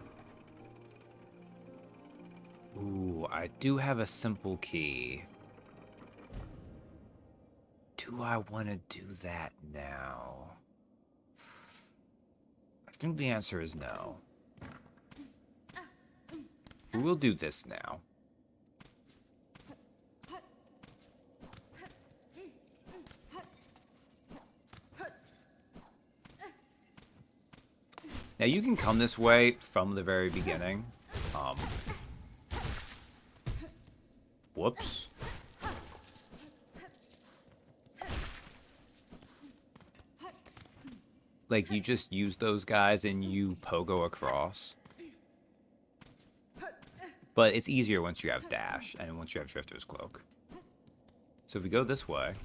A: Ooh, I do have a simple key. Do I want to do that now? I think the answer is no. We'll do this now. Now you can come this way from the very beginning. Whoops. Like, you just use those guys and you pogo across. But it's easier once you have dash and once you have Drifter's Cloak. So if we go this way.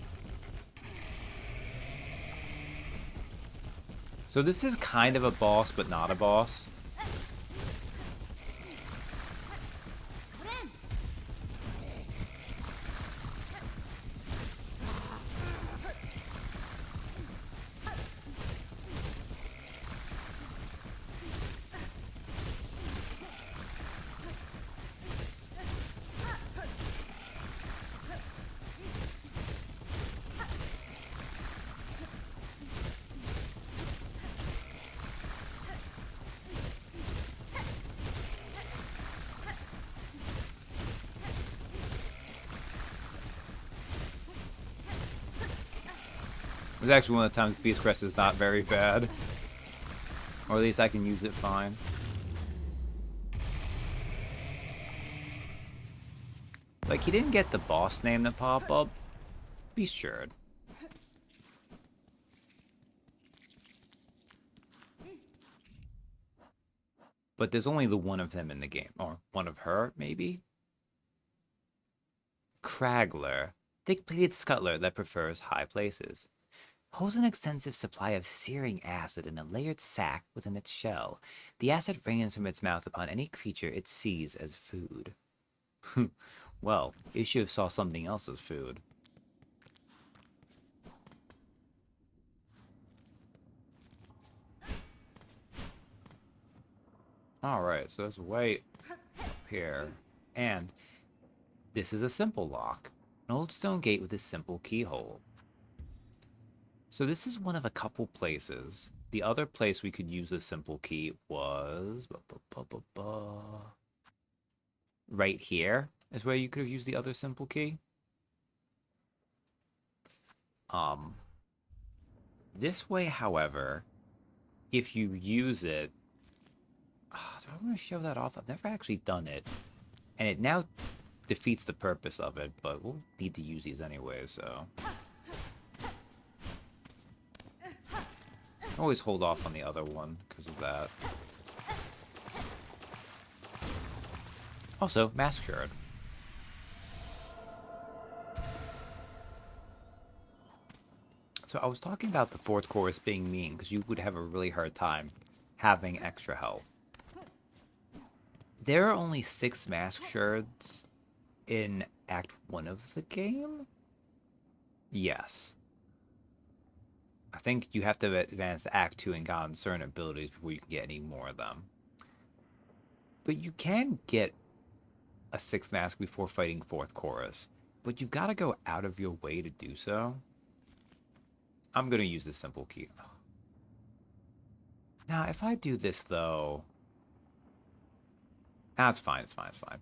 A: So this is kind of a boss, but not a boss. It's actually one of the times Beast Crest is not very bad. Or at least I can use it fine. Like, he didn't get the boss name to pop up. Be sure. But there's only the one of them in the game. Or one of her, maybe? Cragler. Thick-plated scuttler that prefers high places. Holds an extensive supply of searing acid in a layered sac within its shell. The acid rains from its mouth upon any creature it sees as food. Well, you should have saw something else as food. Alright, so let's wait here. And this is a simple lock. An old stone gate with a simple keyhole. So this is one of a couple places. The other place we could use a simple key was... right here is where you could have used the other simple key. This way, however, if you use it... do I want to show that off? I've never actually done it. And it now defeats the purpose of it, but we'll need to use these anyway, so... Always hold off on the other one because of that. Also, Mask Shard. So I was talking about the fourth chorus being mean because you would have a really hard time having extra health. There are only 6 Mask Shards in Act 1 of the game? Yes. I think you have to advance to Act 2 and get on certain abilities before you can get any more of them. But you can get a 6th mask before fighting 4th chorus. But you've got to go out of your way to do so. I'm going to use the simple key. Now, if I do this, though... It's fine, it's fine, it's fine.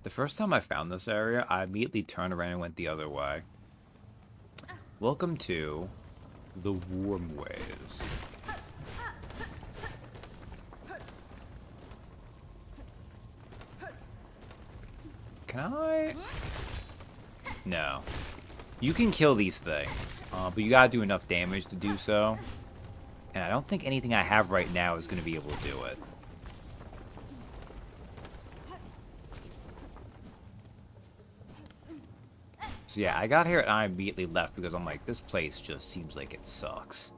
A: The first time I found this area, I immediately turned around and went the other way. Welcome to the Warm Ways. Can I? No. You can kill these things, but you gotta do enough damage to do so. And I don't think anything I have right now is gonna be able to do it. So yeah, I got here and I immediately left because I'm like, this place just seems like it sucks.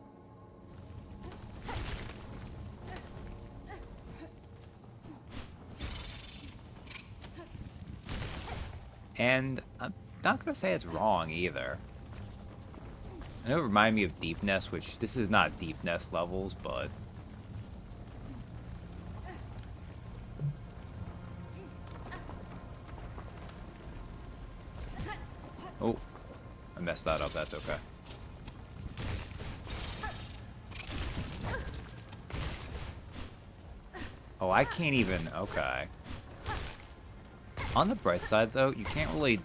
A: And I'm not going to say it's wrong either. I know it reminded me of Deep Nest, which this is not Deep Nest levels, but... Oh, I messed that up, that's okay. Oh, I can't even, okay. On the bright side, though, you can't really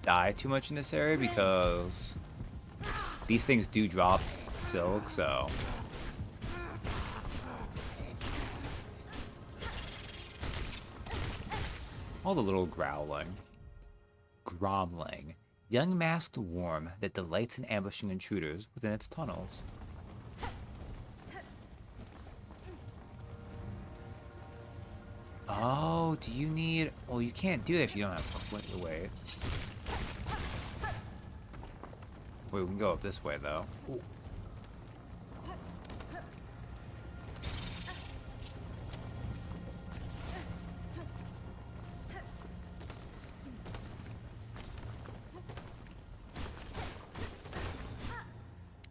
A: die too much in this area because these things do drop silk, so... All the little growling. Gromling. Young masked worm that delights in ambushing intruders within its tunnels. Oh, do you need... Well, you can't do that if you don't have... Wait. Wait, we can go up this way, though. Ooh.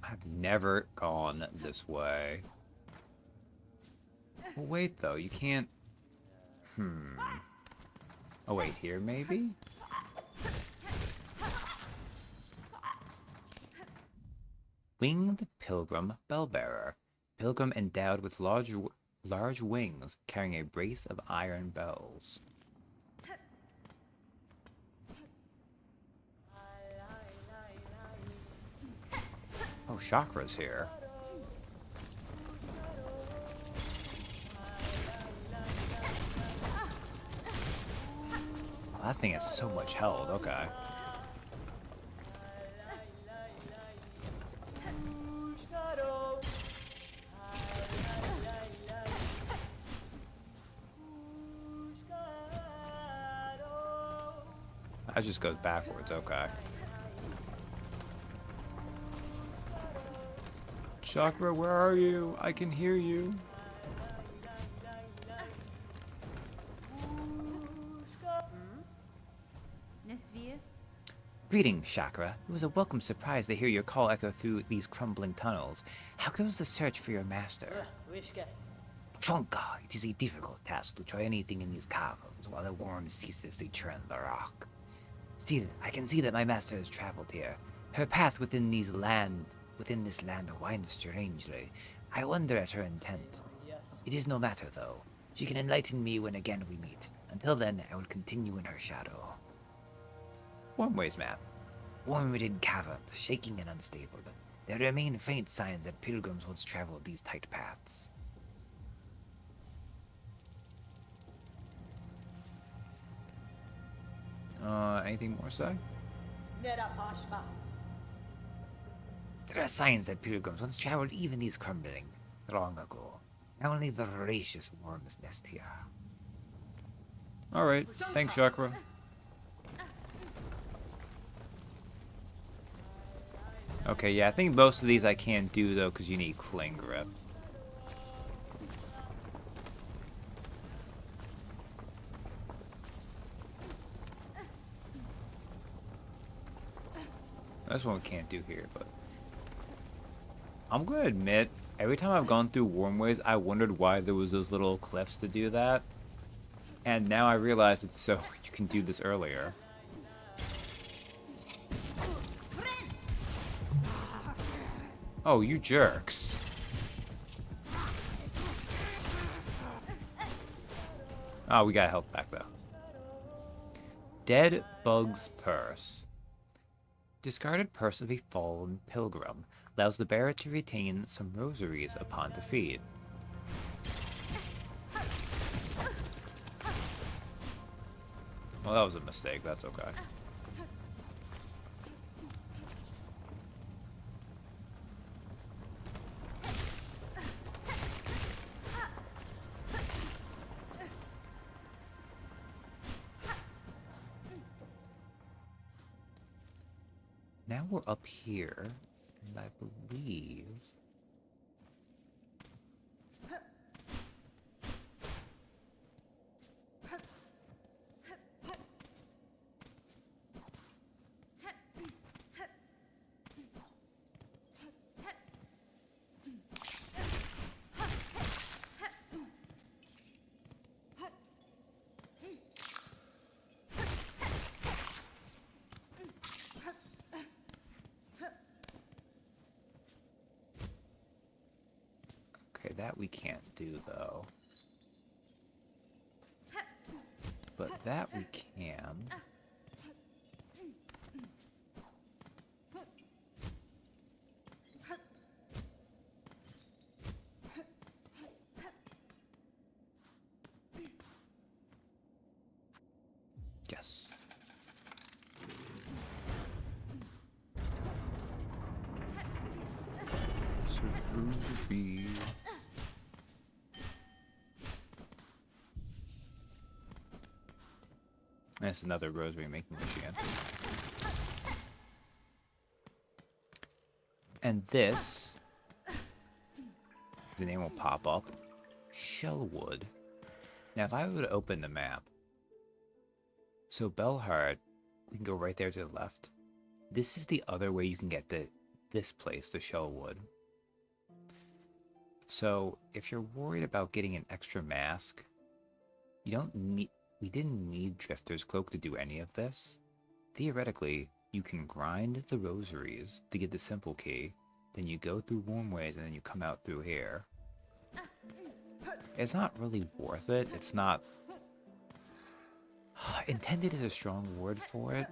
A: I've never gone this way. Well, wait, though. You can't... Oh, wait, here, maybe? Winged Pilgrim Bellbearer. Pilgrim endowed with large wings, carrying a brace of iron bells. Oh, Chakra's here. Oh, that thing has so much health, okay. That just goes backwards, okay. Chakra, where are you? I can hear you.
D: Nesvir?
A: Greetings, Chakra. It was a welcome surprise to hear your call echo through these crumbling tunnels. How goes the search for your master? Shonka, it is a difficult task to try anything in these caverns while the worm ceaselessly churn the rock. Still, I can see that my master has traveled here. Her path within this land winds strangely. I wonder at her intent. It is no matter, though. She can enlighten me when again we meet. Until then, I will continue in her shadow. Wormways map. Worm-ridden caverns, shaking and unstable.
C: There remain faint signs that pilgrims once traveled these tight paths.
A: Anything more, say?
E: Nerapashma.
C: There are signs that pilgrims once traveled even these crumbling long ago. Only the voracious worms nest here.
A: Alright, thanks, Chakra. Okay, yeah, I think most of these I can't do, though, because you need cling grip. This one we can't do here, but... I'm going to admit, every time I've gone through Wormways, I wondered why there was those little cliffs to do that. And now I realize it's so you can do this earlier. Oh, you jerks. Oh, we got health back, though. Dead Bug's Purse. Discarded purse of a fallen pilgrim allows the bearer to retain some rosaries upon defeat. Well, that was a mistake. That's okay. Now we're up here, and I believe... Okay, that we can't do, though. But that we can. Yes. Rosary. That's another rosary making machine. And this, the name will pop up, Shellwood. Now if I were to open the map, so Belhard, we can go right there to the left. This is the other way you can get to this place, the Shellwood. So if you're worried about getting an extra mask, you don't need, we didn't need Drifter's Cloak to do any of this. Theoretically, you can grind the rosaries to get the simple key, then you go through Wormways and then you come out through here. It's not really worth it. It's not... Intended is a strong word for it,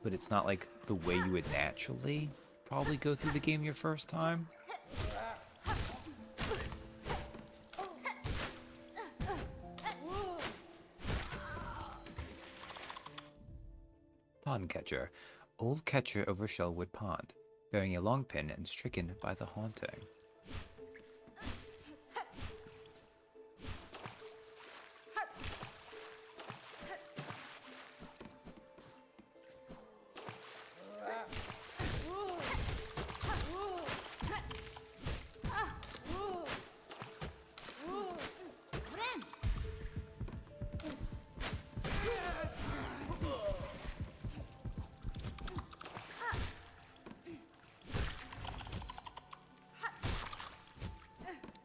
A: but it's not like the way you would naturally probably go through the game your first time. Pond Catcher. Old catcher over Shellwood Pond, bearing a long pin and stricken by the haunting.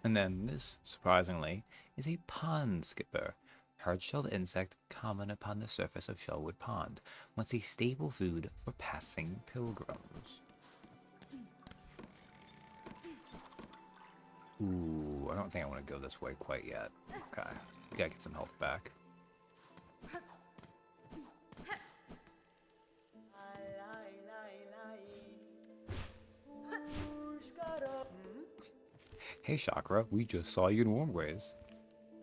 A: And then this, surprisingly, is a pond skipper. Hard-shelled insect common upon the surface of Shellwood Pond, once a staple food for passing pilgrims. Ooh, I don't think I want to go this way quite yet. Okay, we gotta get some health back. Hey Chakra, we just saw you in Warmways.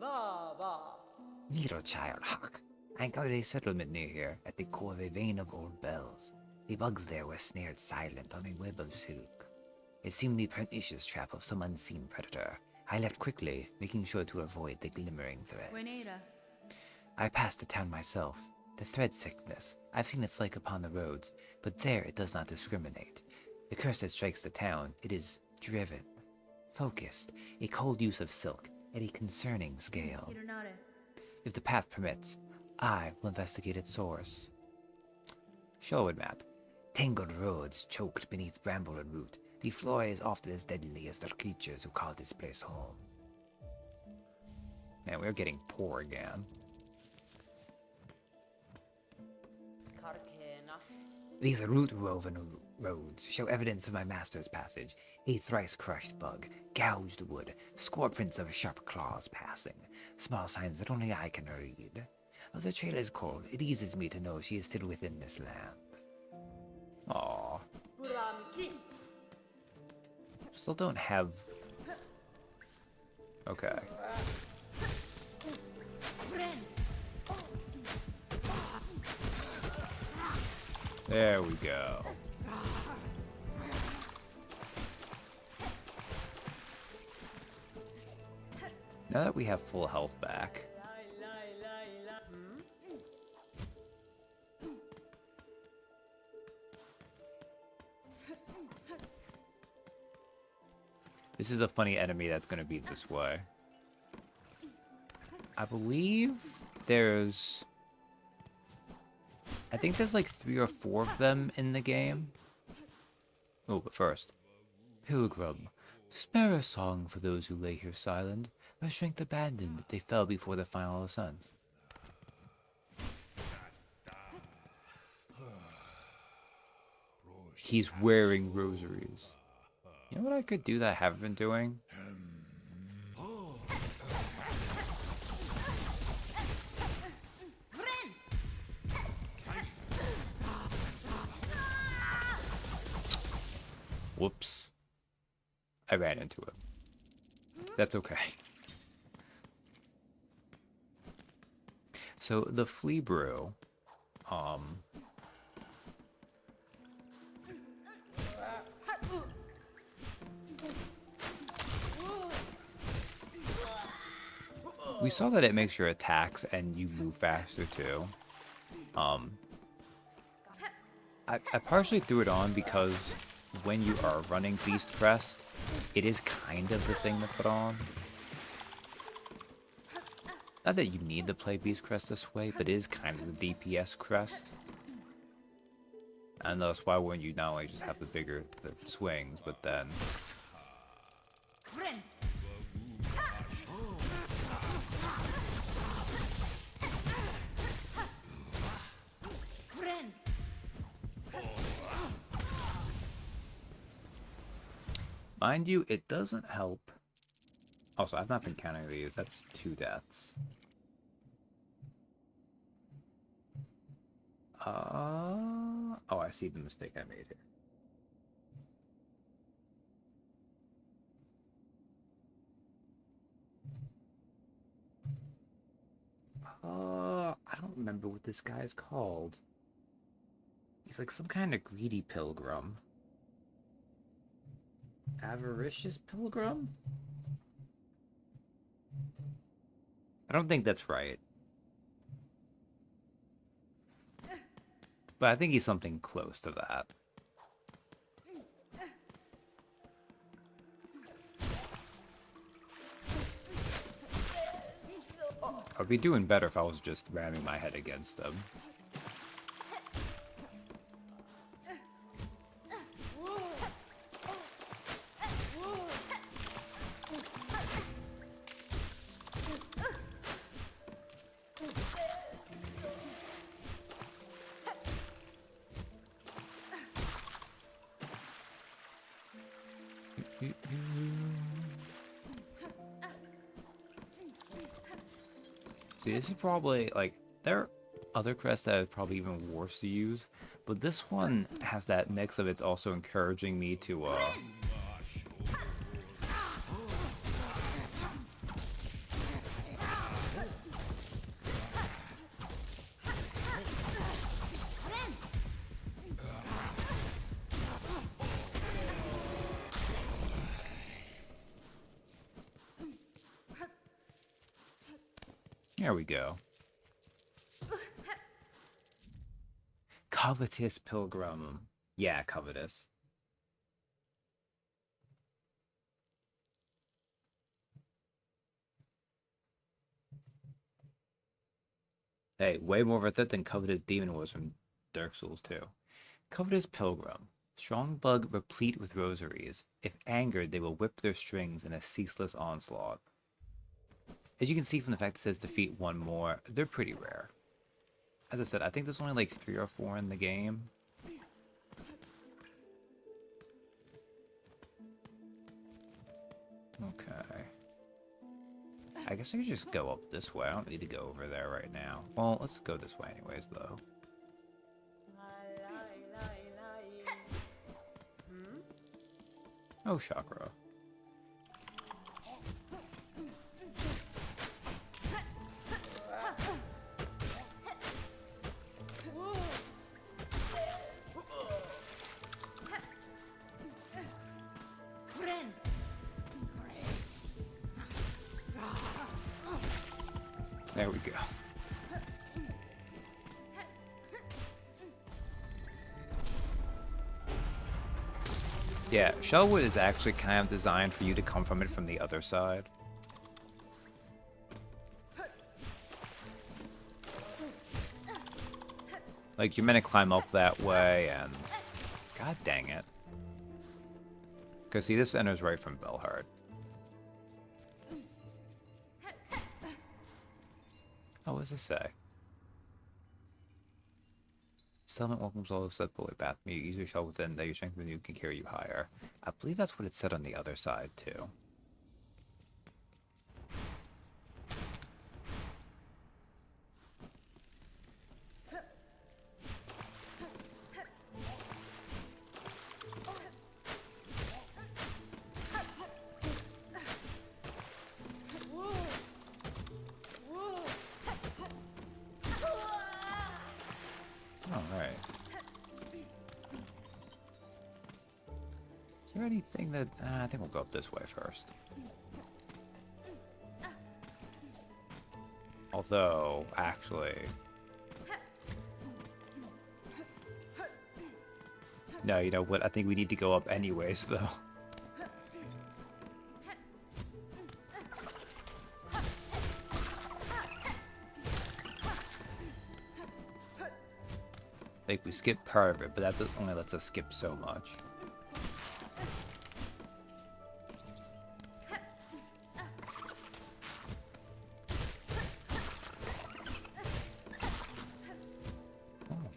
E: Va, va.
C: Little child hawk. I got a settlement near here, at the core of a vein of old bells. The bugs there were snared silent on a web of silk. It seemed the pernicious trap of some unseen predator. I left quickly, making sure to avoid the glimmering threads.
D: Buenera.
C: I passed the town myself. The thread sickness, I've seen its like upon the roads, but there it does not discriminate. The curse that strikes the town, it is driven, focused, a cold use of silk, at a concerning scale.
D: Ironare.
C: If the path permits, I will investigate its source. Sherwood map. Tangled roads choked beneath bramble and root. The flora is often as deadly as the creatures who call this place home.
A: Man, we're getting poor again.
E: Carcena.
C: These root-woven roads show evidence of my master's passage. A thrice-crushed bug, gouged wood, score prints of sharp claws passing. Small signs that only I can read. Though the trail is cold, it eases me to know she is still within this land.
A: Aw.
E: Buramki.
A: Still don't have... Okay. There we go. Now that we have full health back, this is a funny enemy that's going to be this way. I believe there's... I think there's like 3 or 4 of them in the game. Oh, but first. Pilgrim, spare a song for those who lay here silent. Their strength abandoned, they fell before the final ascent. He's wearing rosaries. You know what I could do that I haven't been doing? Whoops. I ran into it. That's okay. So the flea brew, we saw that it makes your attacks and you move faster too. I partially threw it on because when you are running Beast Crest, it is kind of the thing to put on. Not that you need to play Beast Crest this way, but it is kind of the DPS crest. And that's why when you not only just have the bigger swings, but then... Mind you, it doesn't help. Also, I've not been counting these. That's 2 deaths. Oh, I see the mistake I made here. I don't remember what this guy is called. He's like some kind of greedy pilgrim. Avaricious pilgrim? I don't think that's right. But I think he's something close to that. I'd be doing better if I was just ramming my head against them. See, this is probably, like, there are other crests that are probably even worse to use, but this one has that mix of it's also encouraging me to, There we go. Covetous pilgrim. Yeah, covetous. Hey, way more worth it than covetous demon was from Dark Souls 2. Covetous pilgrim. Strong bug replete with rosaries. If angered, they will whip their strings in a ceaseless onslaught. As you can see from the fact it says defeat one more, they're pretty rare. As I said, I think there's only like 3 or 4 in the game. Okay. I guess I could just go up this way. I don't need to go over there right now. Well, let's go this way anyways, though. Oh, chakra. There we go. Yeah, Shellwood is actually kind of designed for you to come from it from the other side. Like, you're meant to climb up that way, and... God dang it. Because, see, this enters right from Belhard. Oh, what does it say? Settlement welcomes all of set bullet bath. You use your shell within that your strength within you can carry you higher. I believe that's what it said on the other side, too. Alright. Is there anything that... I think we'll go up this way first. Although, actually... No, you know what? I think we need to go up anyways, though. Like, we skipped part of it, but that only lets us skip so much.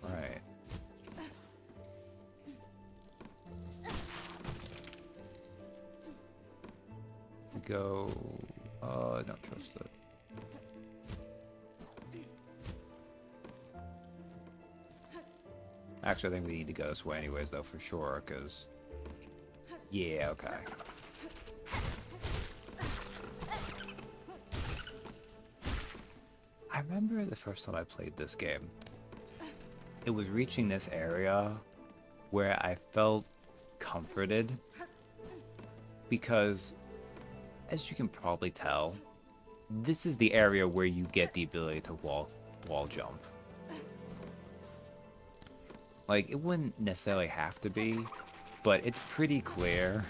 A: Alright. We go... I don't trust it. Actually, I think we need to go this way anyways, though, for sure, because... Yeah, okay. I remember the first time I played this game. It was reaching this area where I felt comforted. Because, as you can probably tell, this is the area where you get the ability to wall jump. Like, it wouldn't necessarily have to be, but it's pretty clear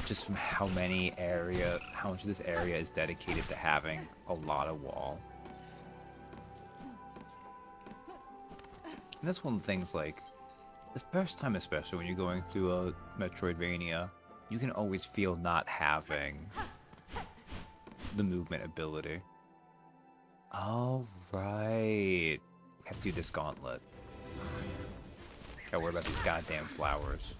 A: just from how much of this area is dedicated to having a lot of wall. And that's one of the things, like, the first time especially when you're going through a Metroidvania, you can always feel not having the movement ability. All right. We have to do this gauntlet. Gotta worry about these goddamn flowers.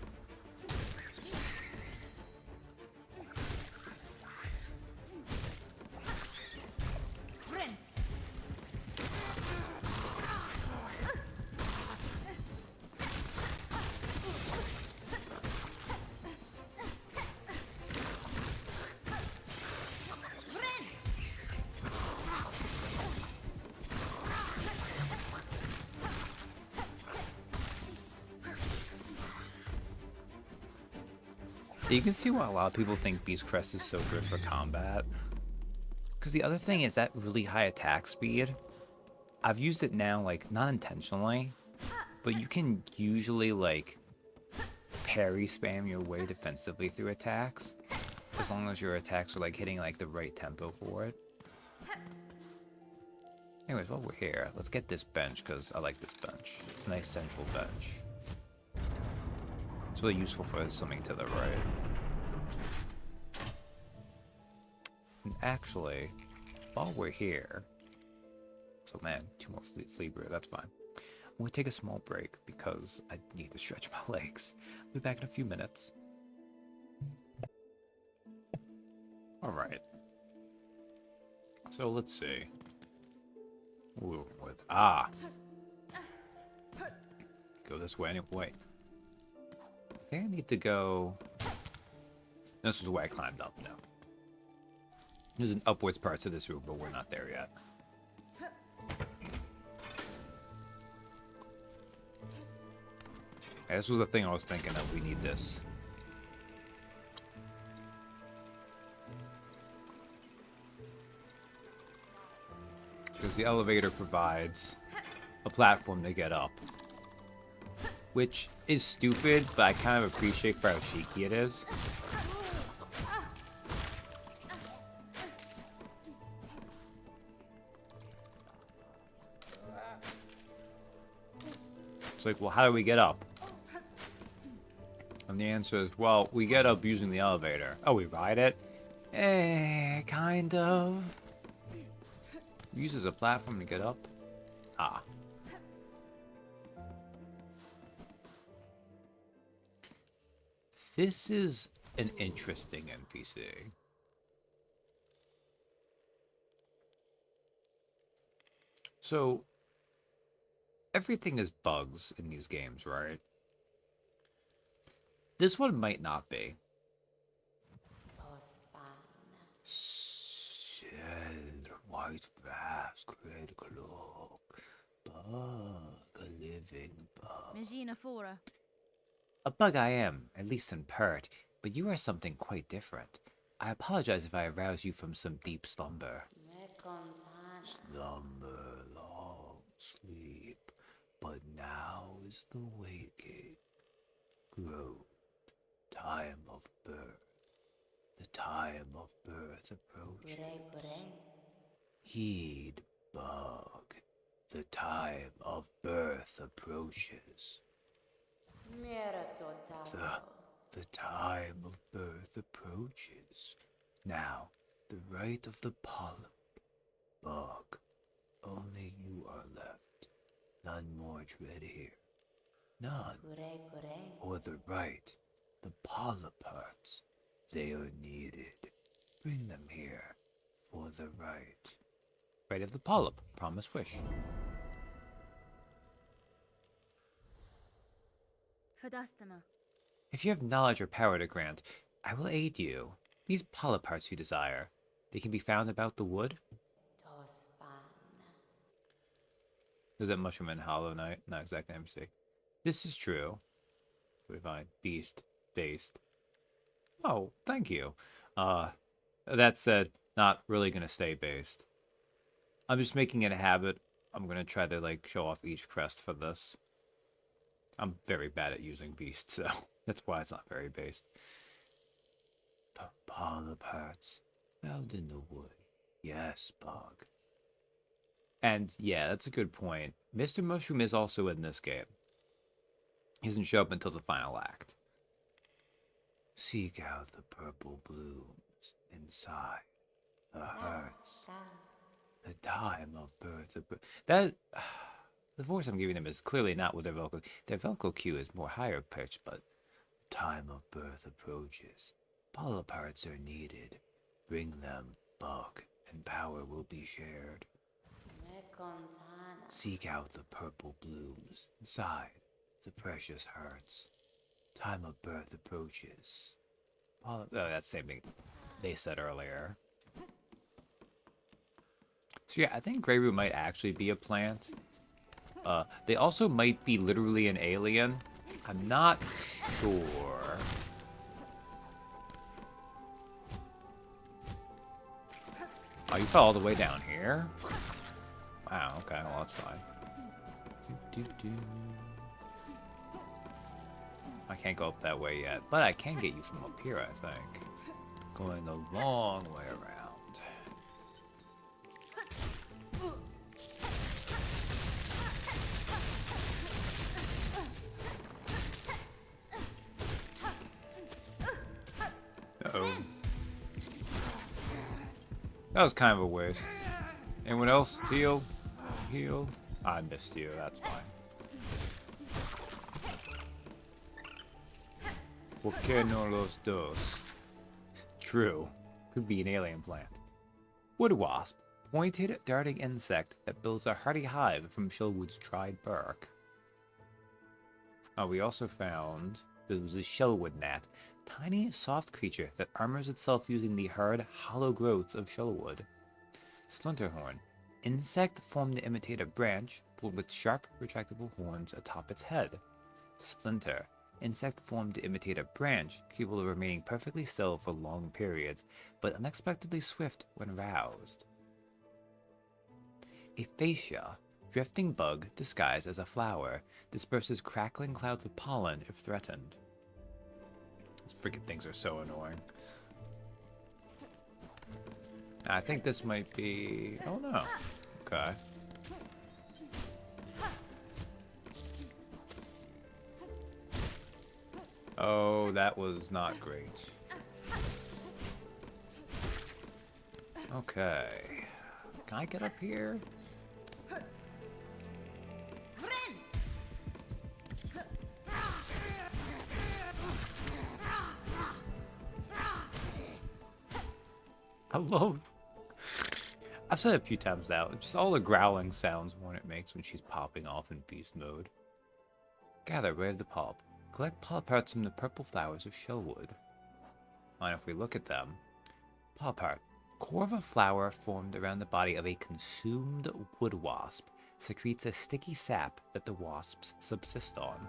A: You can see why a lot of people think Beast Crest is so good for combat. Because the other thing is that really high attack speed. I've used it now, like, not intentionally, but you can usually, like, parry spam your way defensively through attacks, as long as your attacks are, like, hitting, like, the right tempo for it. Anyways, while we're here, let's get this bench, because I like this bench. It's a nice central bench. It's really useful for something to the right. And actually, while we're here... So man, 2 more flea brew, that's fine. I'm going to take a small break because I need to stretch my legs. I'll be back in a few minutes. Alright. So let's see. Ooh, with... Ah! Go this way anyway. I think I need to go... This is where I climbed up now. There's an upwards part to this room, but we're not there yet. Yeah, this was the thing I was thinking of. We need this. Because the elevator provides a platform to get up. Which is stupid, but I kind of appreciate for how cheeky it is. It's like, well, how do we get up? And the answer is, well, we get up using the elevator. Oh, we ride it? Kind of. Uses a platform to get up? Ah. This is an interesting NPC. So, everything is bugs in these games, right? This one might not be. Shed, white mask, red cloak, bug, a living bug.
D: Magina Fora.
A: A bug I am, at least in part, but you are something quite different. I apologize if I arouse you from some deep slumber. Slumber, long sleep, but now is the waking. Growth, time of birth. The time of birth approaches. Heed, bug. The time of birth approaches. The time of birth approaches. Now, the rite of the polyp. Bug. Only you are left. None more dread here. None. For the rite, the polyp hearts. They are needed. Bring them here. For the rite. Rite of the polyp. Promise wish.
D: Fadastama.
A: If you have knowledge or power to grant, I will aid you. These polyp hearts you desire, they can be found about the wood? Is that Mushroom and Hollow Knight? Not exactly MC. This is true. We find beast, based. Oh, thank you. That said, not really gonna stay based. I'm just making it a habit. I'm gonna try to like show off each crest for this. I'm very bad at using beast, so that's why it's not very based. Polyp hearts found in the wood. Yes, bug. And yeah, that's a good point. Mr. Mushroom is also in this game. He doesn't show up until the final act. Seek out the purple blooms inside the hearts. The time of birth. That the voice I'm giving them is clearly not with their vocal. Their vocal cue is more higher pitched, but time of birth approaches. Polyp hearts are needed. Bring them, bug, and power will be shared. Seek out the purple blooms inside the precious hearts. Time of birth approaches. Oh, that's the same thing they said earlier. So yeah, I think Grey Root might actually be a plant. They also might be literally an alien. I'm not sure. Oh, you fell all the way down here? Wow, okay, well that's fine. I can't go up that way yet, but I can get you from up here, I think. Going the long way around. Uh-oh. That was kind of a waste. Anyone else? Heal? Heal? I missed you, that's fine. ¿Por qué no los dos? True. Could be an alien plant. Wood wasp. Pointed, darting insect that builds a hardy hive from shellwood's dried bark. Oh, we also found there was a shellwood gnat. Tiny, soft creature that armors itself using the hard, hollow growths of shellwood. Splinterhorn. Insect formed to imitate a branch, but with sharp, retractable horns atop its head. Splinter. Insect formed to imitate a branch, capable of remaining perfectly still for long periods, but unexpectedly swift when roused. Aphasia. Drifting bug disguised as a flower, disperses crackling clouds of pollen if threatened. These freaking things are so annoying. I think this might be... Oh no. Okay. Oh, that was not great. Okay. Can I get up here? I love... I've said it a few times now, just all the growling sounds Hornet makes when she's popping off in beast mode. Gather rid of the pulp. Collect pulp parts from the purple flowers of shellwood. And if we look at them, pulp part. Core of a flower formed around the body of a consumed wood wasp secretes a sticky sap that the wasps subsist on.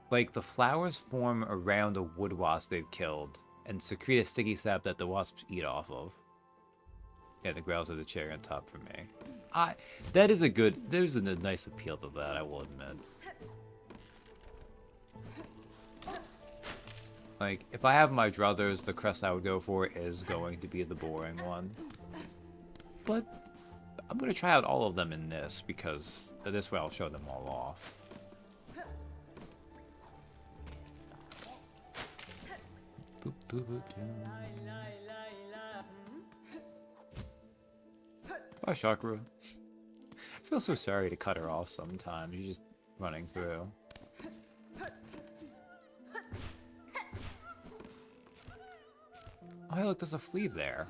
A: Like, the flowers form around a wood wasp they've killed and secrete a sticky sap that the wasps eat off of. Yeah, the growls are the cherry on top for me. That is a good... There's a nice appeal to that, I will admit. Like, if I have my druthers, the crest I would go for is going to be the boring one. But I'm going to try out all of them in this, because this way I'll show them all off. Boop, boop, boop, bye, Chakra. I feel so sorry to cut her off sometimes. She's just running through. Oh, hey, look, there's a flea there.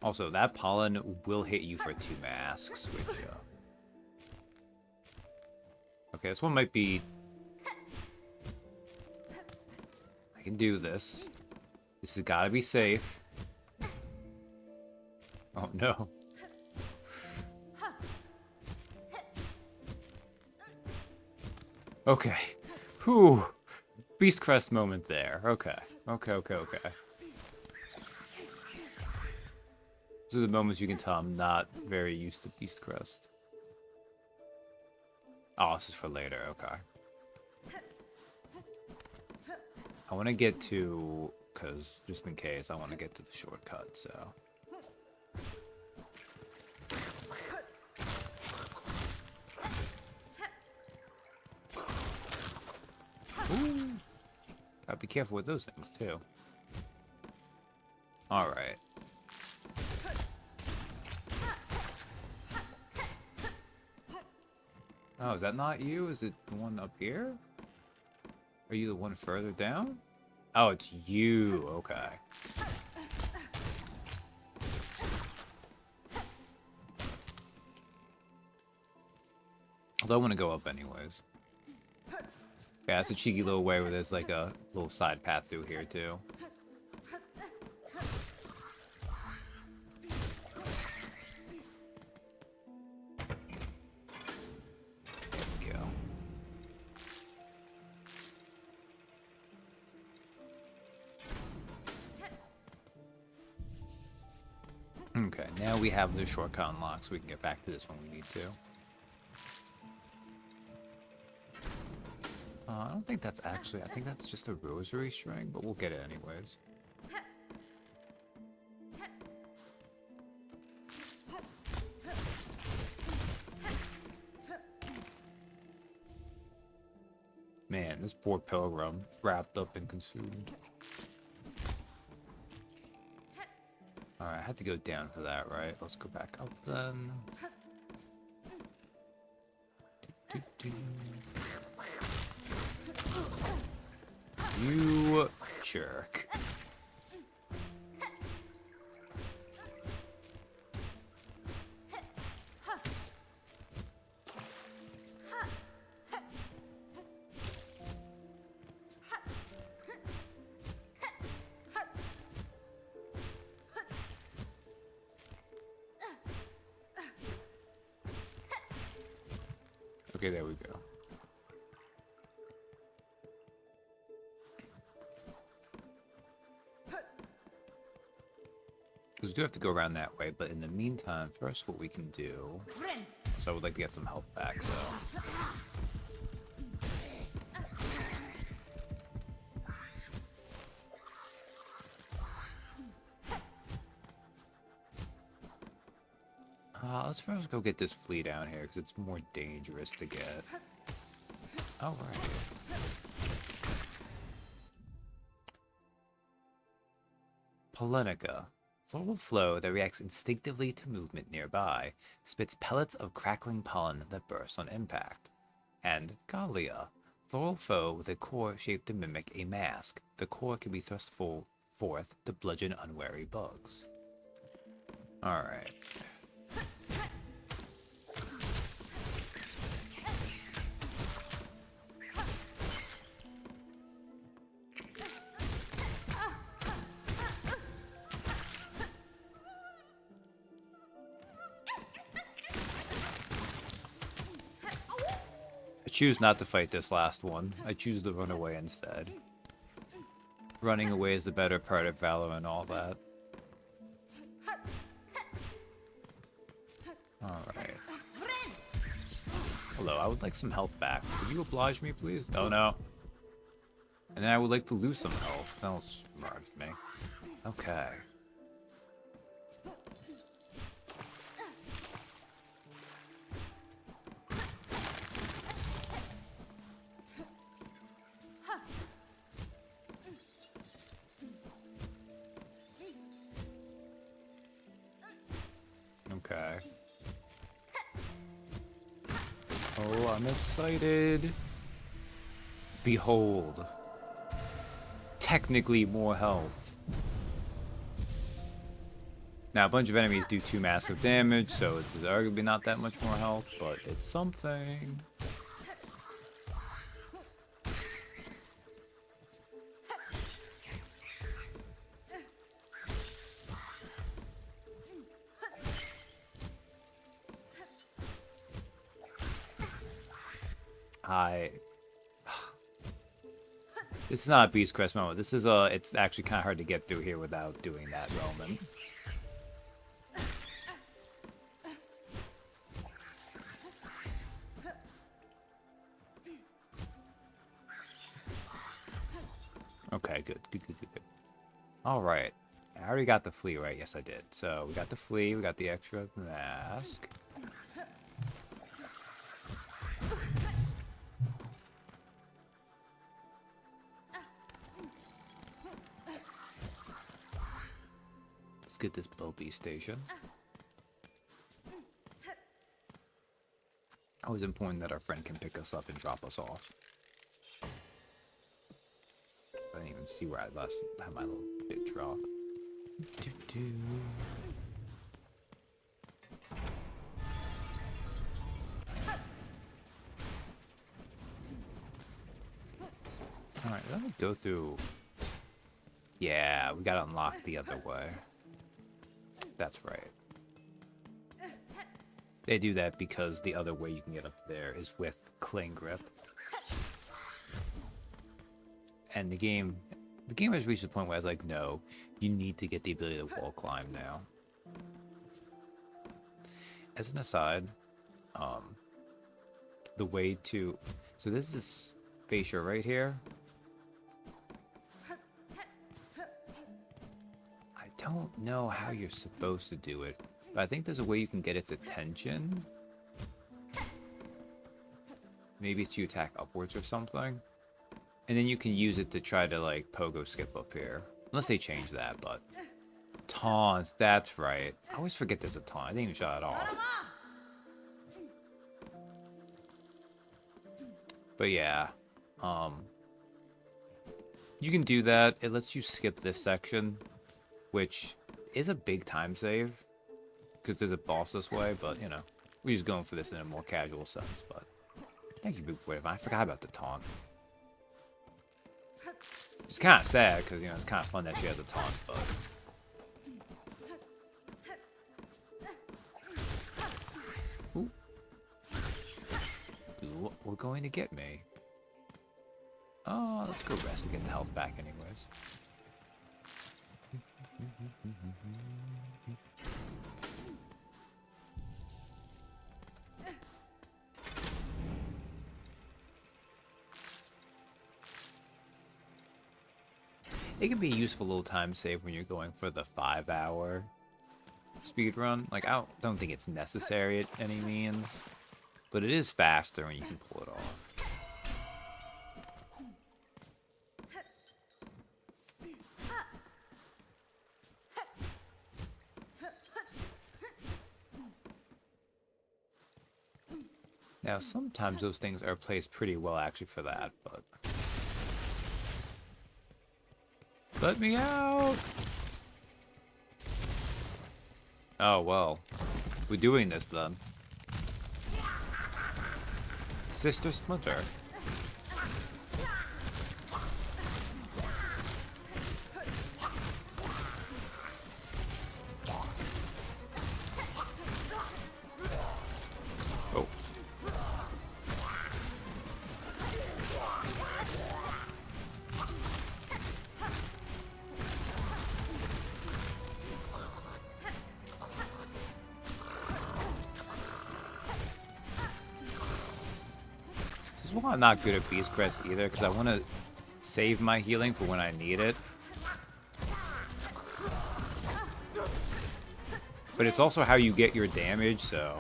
A: Also, that pollen will hit you for 2 masks, which, okay, this one might be... I can do this. This has gotta be safe. Oh, no. Okay. Whew. Beast crest moment there. Okay. Okay. These are the moments you can tell I'm not very used to beast crest. Oh, this is for later. Okay. I want to get to... Because, just in case, I want to get to the shortcut, so... Ooh. Gotta be careful with those things, too. Alright. Oh, is that not you? Is it the one up here? Are you the one further down? Oh, it's you. Okay. Although I want to go up anyways. Yeah, it's a cheeky little way where there's like a little side path through here too. There we go. Okay, now we have the shortcut unlocked, so we can get back to this when we need to. I don't think that's actually, I think that's just a rosary string, but we'll get it anyways. Man, this poor pilgrim, wrapped up and consumed. Alright, I had to go down for that, right? Let's go back up then. Do-do-do. You jerk. Okay, there we go. Because we do have to go around that way, but in the meantime, first what we can do... So I would like to get some health back, so... Let's first go get this flea down here, because it's more dangerous to get. Oh, right. Polenica. Floral flow that reacts instinctively to movement nearby, spits pellets of crackling pollen that burst on impact. And Gallia. Floral foe with a core shaped to mimic a mask. The core can be thrust forth to bludgeon unwary bugs. Alright. I choose not to fight this last one. I choose to run away instead. Running away is the better part of valor and all that. Alright. Hello, I would like some health back. Could you oblige me, please? Oh, no. And then I would like to lose some health. That'll smart of me. Okay. Okay. Oh, I'm excited. Behold. Technically more health. Now, a bunch of enemies do 2 massive damage, so it's arguably not that much more health, but it's something. This is not a Beast Crest moment. This is it's actually kind of hard to get through here without doing that Roman. Okay, good. Alright. I already got the flea, right? Yes, I did. So, we got the flea, we got the extra mask. Let's get this Bobby station. Always important that our friend can pick us up and drop us off. I didn't even see where I last had my little bit drop. go through. Yeah, we gotta unlock the other way. That's right. They do that because the other way you can get up there is with cling grip. And the game has reached the point where I was like, no, you need to get the ability to wall climb now. As an aside, the way to, so this is fascia right here. I don't know how you're supposed to do it, but I think there's a way you can get its attention. Maybe it's you attack upwards or something. And then you can use it to try to, like, pogo skip up here. Unless they change that, but... Taunts, that's right. I always forget there's a taunt. I didn't even shut it off. But yeah. You can do that. It lets you skip this section, which is a big time save. Because there's a boss this way, but, you know. We're just going for this in a more casual sense, but... Thank you, Big Boy. I forgot about the taunt. It's kind of sad, because, you know, it's kind of fun that she has a taunt, but... Ooh. Ooh, we're going to get me. Oh, let's go rest and get the health back anyways. It can be a useful little time save when you're going for the 5-hour speed run. Like, I don't think it's necessary at any means, but it is faster when you can pull it off. Now, sometimes those things are placed pretty well actually for that, but... Let me out! Oh, well. We're doing this, then. Sister Splinter. Oh. This is why I'm not good at Beast Crest either, because I want to save my healing for when I need it. But it's also how you get your damage, so...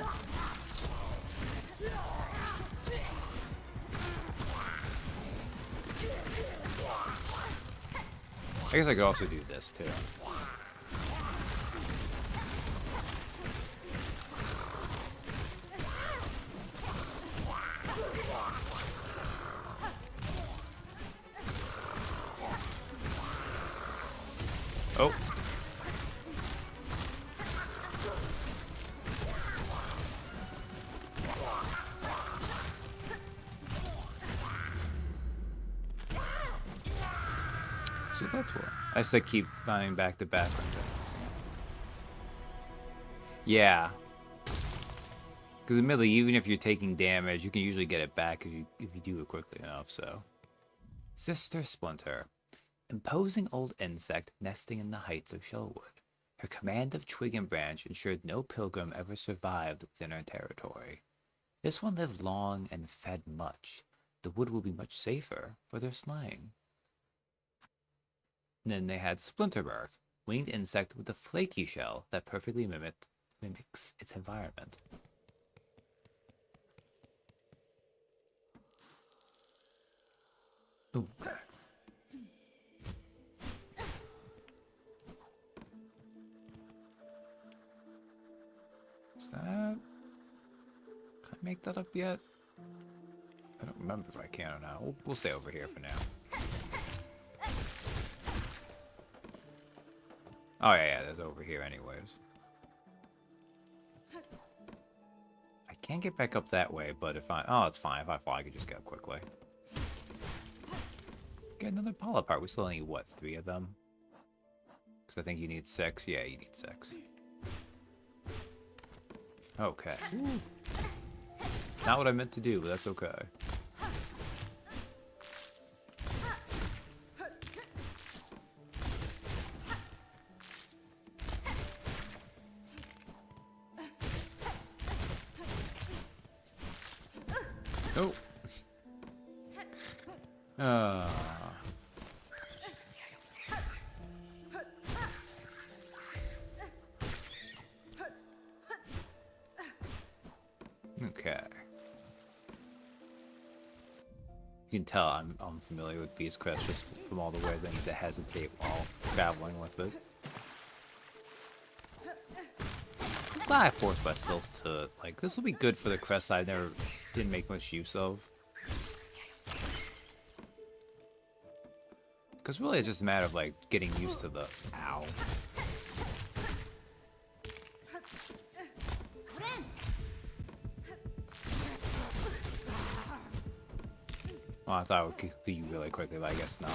A: I guess I could also do this, too. Oh. So that's what I just keep running back to back. Yeah. Because admittedly, even if you're taking damage, you can usually get it back if you do it quickly enough, so. Sister Splinter. Imposing old insect nesting in the heights of Shellwood. Her command of twig and branch ensured no pilgrim ever survived within her territory. This one lived long and fed much. The wood will be much safer for their slaying. And then they had Splinterbird, winged insect with a flaky shell that perfectly mimics its environment. Okay. Is that... Can I make that up yet? I don't remember if I can or not. We'll stay over here for now. Oh yeah, that's over here anyways. I can't get back up that way, but if I... Oh, it's fine. If I fall, I can just get up quickly. Get another polypart. We still need, what, 3 of them? Because I think you need 6. Yeah, you need 6. Okay. Not what I meant to do, but that's okay. Oh. Okay. You can tell I'm familiar with Beast Crest just from all the ways I need to hesitate while traveling with it. I'm glad I forced myself to, like, this will be good for the crest I didn't make much use of. Because really it's just a matter of, like, getting used to the ow. Well, I thought it would kill you really quickly, but I guess not.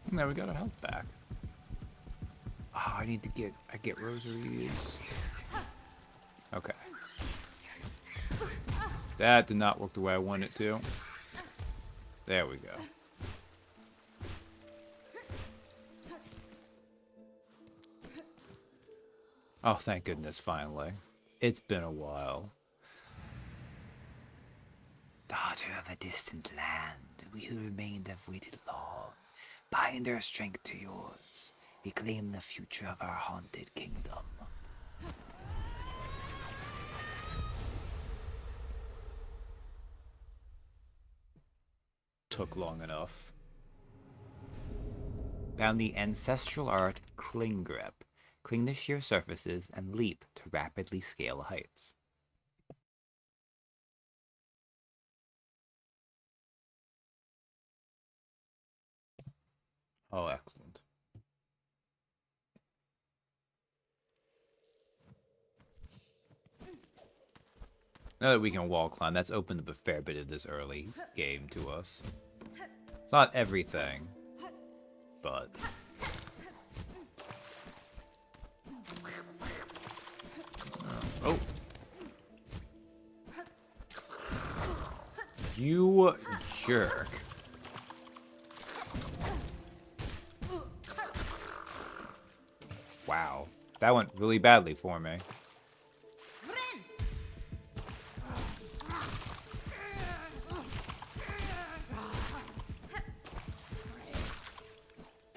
A: And there we got our health back. Oh, I get rosaries. Okay. That did not work the way I wanted it to. There we go. Oh, thank goodness, finally. It's been a while.
C: Daughter of a distant land, we who remained have waited long. Bind our strength to yours. We claim the future of our haunted kingdom.
A: Took long enough. Found the ancestral art Cling Grip. Cling to sheer surfaces and leap to rapidly scale heights. Oh, excellent. Now that we can wall climb, that's opened up a fair bit of this early game to us. It's not everything, but... Oh. You jerk. Wow. That went really badly for me.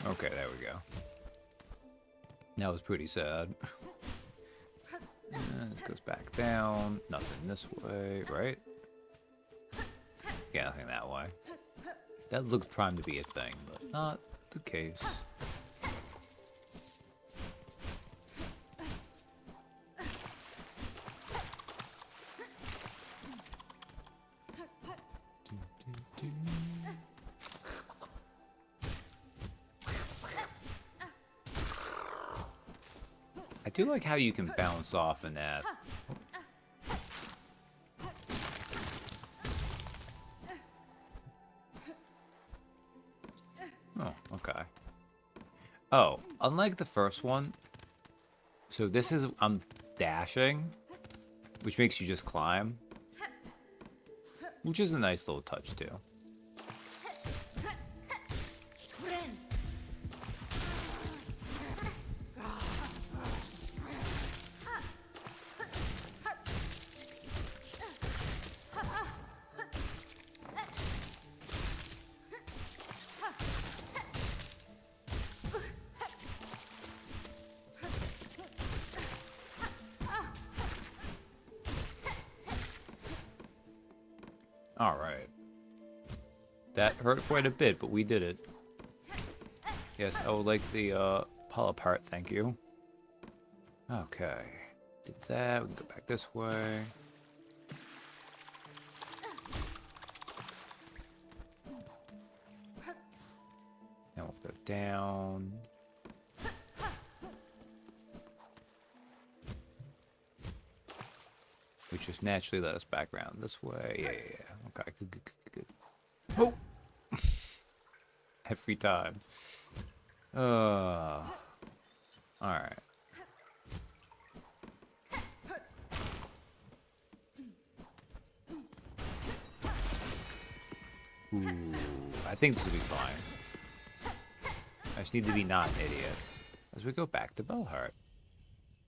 A: Okay, there we go. That was pretty sad. This goes back down. Nothing this way, right? Yeah, nothing that way. That looks primed to be a thing, but not the case. I do like how you can bounce off in that. Oh, okay. Oh, unlike the first one, so this is, I'm dashing, which makes you just climb, which is a nice little touch too. Alright. That hurt quite a bit, but we did it. Yes, I would like the pull apart, thank you. Okay. Did that, we can go back this way. down. Which just naturally led us back around this way. Yeah. Okay, good. Oh! Every time. Alright. Ooh, I think this will be fine. I just need to be not an idiot. As we go back to Bellheart.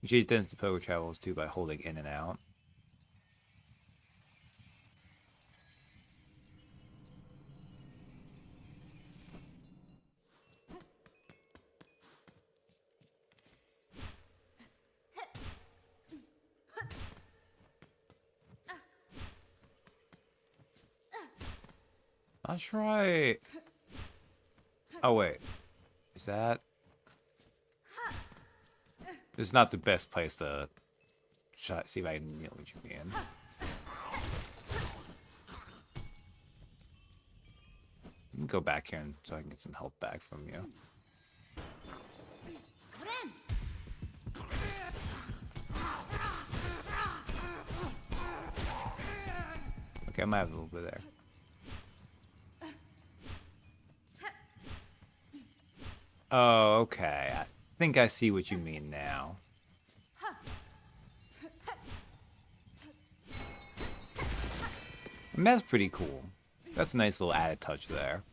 A: You change distance to Pogo travels too by holding in and out. That's right. Oh wait, is that? This is not the best place to try, see if I can know what you mean. Let me go back here so I can get some help back from you. Okay, I might have a little bit there. Oh, okay. I think I see what you mean now. And that's pretty cool. That's a nice little added touch there.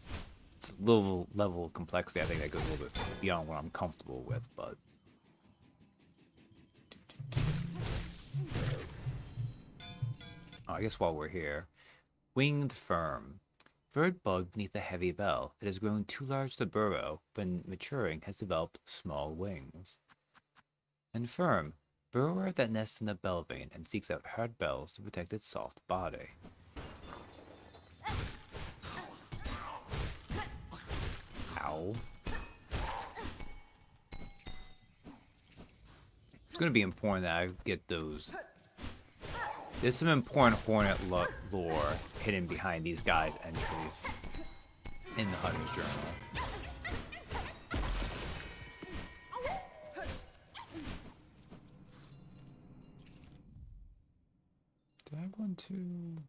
A: It's a little level of complexity I think that goes a little bit beyond what I'm comfortable with, but... Oh, I guess while we're here. Winged Firm. Furred bug beneath a heavy bell. It has grown too large to burrow, but in maturing has developed small wings. And Firm. Burrower that nests in a bell vein and seeks out hard bells to protect its soft body. Ow. It's going to be important that I get those. There's some important Hornet lore hidden behind these guys' entries in the Hunter's Journal. Did I want to...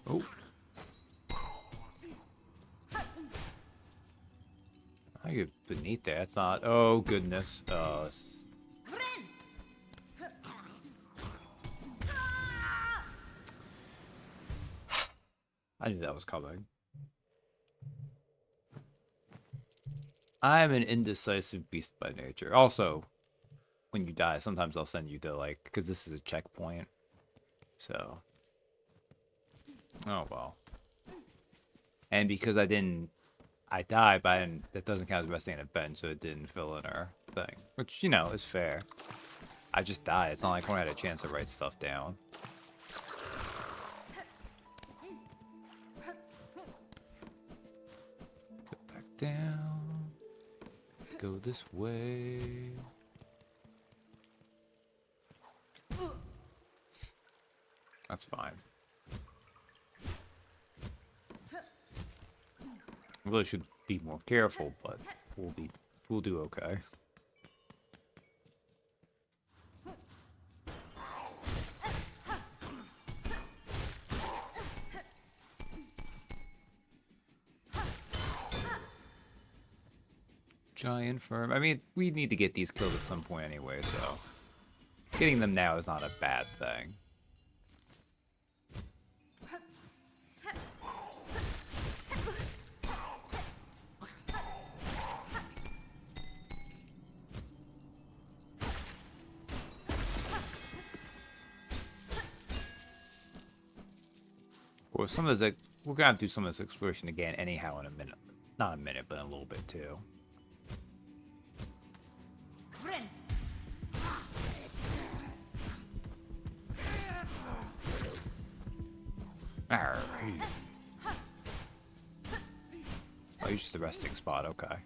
A: Oh. I get beneath there. It's not. Oh goodness. I knew that was coming. I'm an indecisive beast by nature. Also, when you die, sometimes I'll send you to like, because this is a checkpoint. So. Oh well. And because I died, but that doesn't count as resting in a bench, so it didn't fill in our thing. Which, you know, is fair. I just died. It's not like I had a chance to write stuff down. Go back down. Go this way. That's fine. I really should be more careful, but we'll do okay. Giant Firm. I mean, we need to get these killed at some point anyway, so getting them now is not a bad thing. Or some of this, we're gonna have to do some of this exploration again anyhow in a minute. Not a minute, but in a little bit too. Arr. Oh, you're just a resting spot, okay.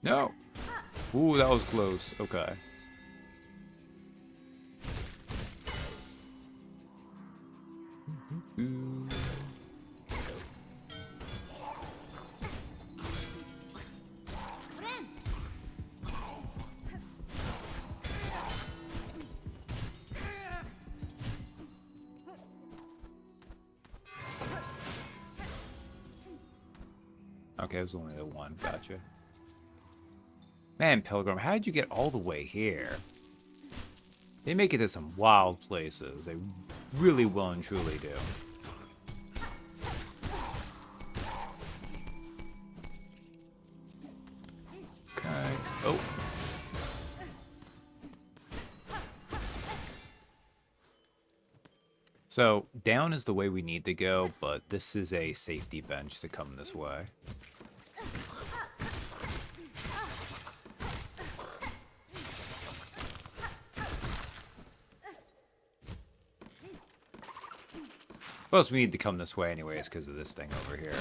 A: No! Ooh, that was close, okay. Okay, it was only the one. Gotcha. Man, Pilgrim, how did you get all the way here? They make it to some wild places. They really well and truly do. Okay. Oh. So, down is the way we need to go, but this is a safety bench to come this way. Plus, we need to come this way anyways because of this thing over here.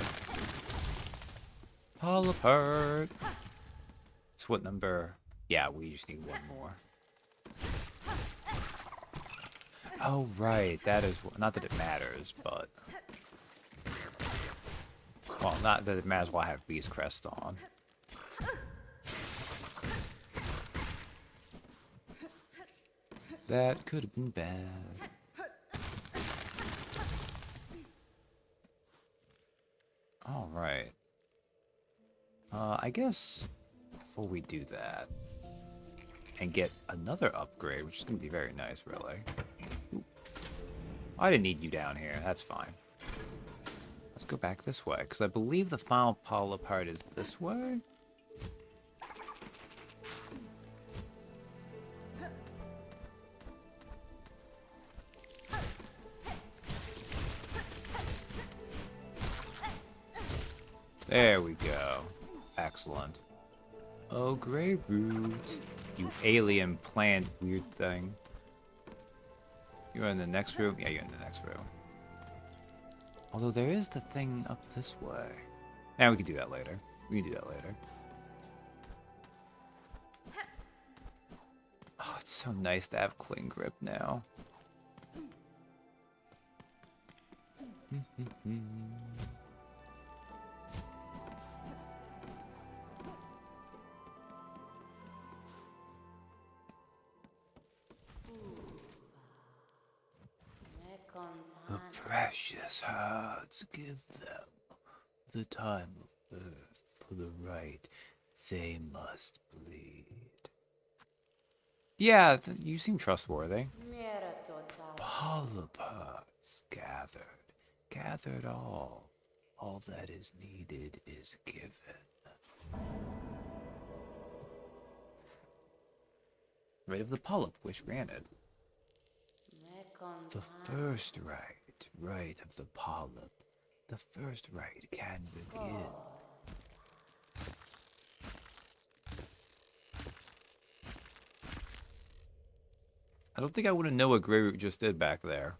A: Fall apart. So what number? Yeah, we just need one more. Oh, right. That is... Not that it matters, but... Well, not that it matters while I have Beast Crest on. That could have been bad. All right. I guess before we do that and get another upgrade, which is going to be very nice, really. Ooh. I didn't need you down here. That's fine. Let's go back this way, because I believe the final pull apart is this way. There we go. Excellent. Oh, Grey Root. You alien plant weird thing. You're in the next room? Yeah, you're in the next room. Although there is the thing up this way. Yeah, we can do that later. We can do that later. Oh, it's so nice to have cling grip now. The precious hearts, give them the time of birth for the right they must bleed. Yeah, you seem trustworthy. Polypods gathered all. All that is needed is given. Right of the polyp, wish granted. The first right of the polyp. The first right can begin. I don't think I would have known what Grey Root just did back there.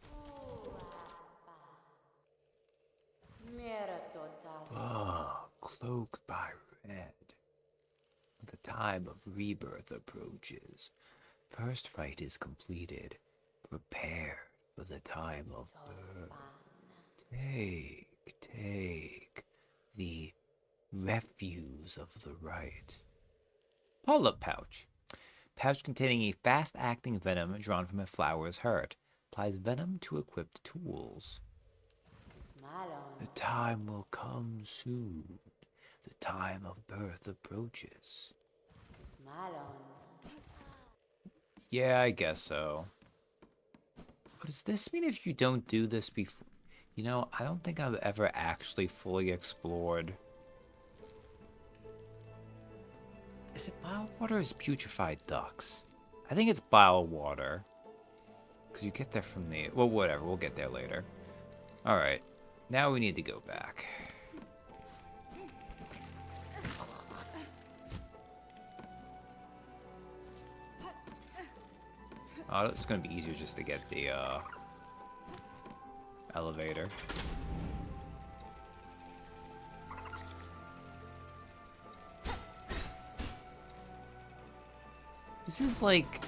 A: Ah, cloaked by red. The time of rebirth approaches. First rite is completed. Prepare for the time of birth. Take the refuse of the rite. Polyp pouch. Pouch containing a fast-acting venom drawn from a flower's heart. Applies venom to equipped tools. The time will come soon. The time of birth approaches. Yeah, I guess so. What does this mean if you don't do this before? You know, I don't think I've ever actually fully explored. Is it bile water or is it putrefied ducks? I think it's bile water. Because you get there from the... Well, whatever. We'll get there later. Alright. Now we need to go back. Oh, it's going to be easier just to get the elevator. This is like...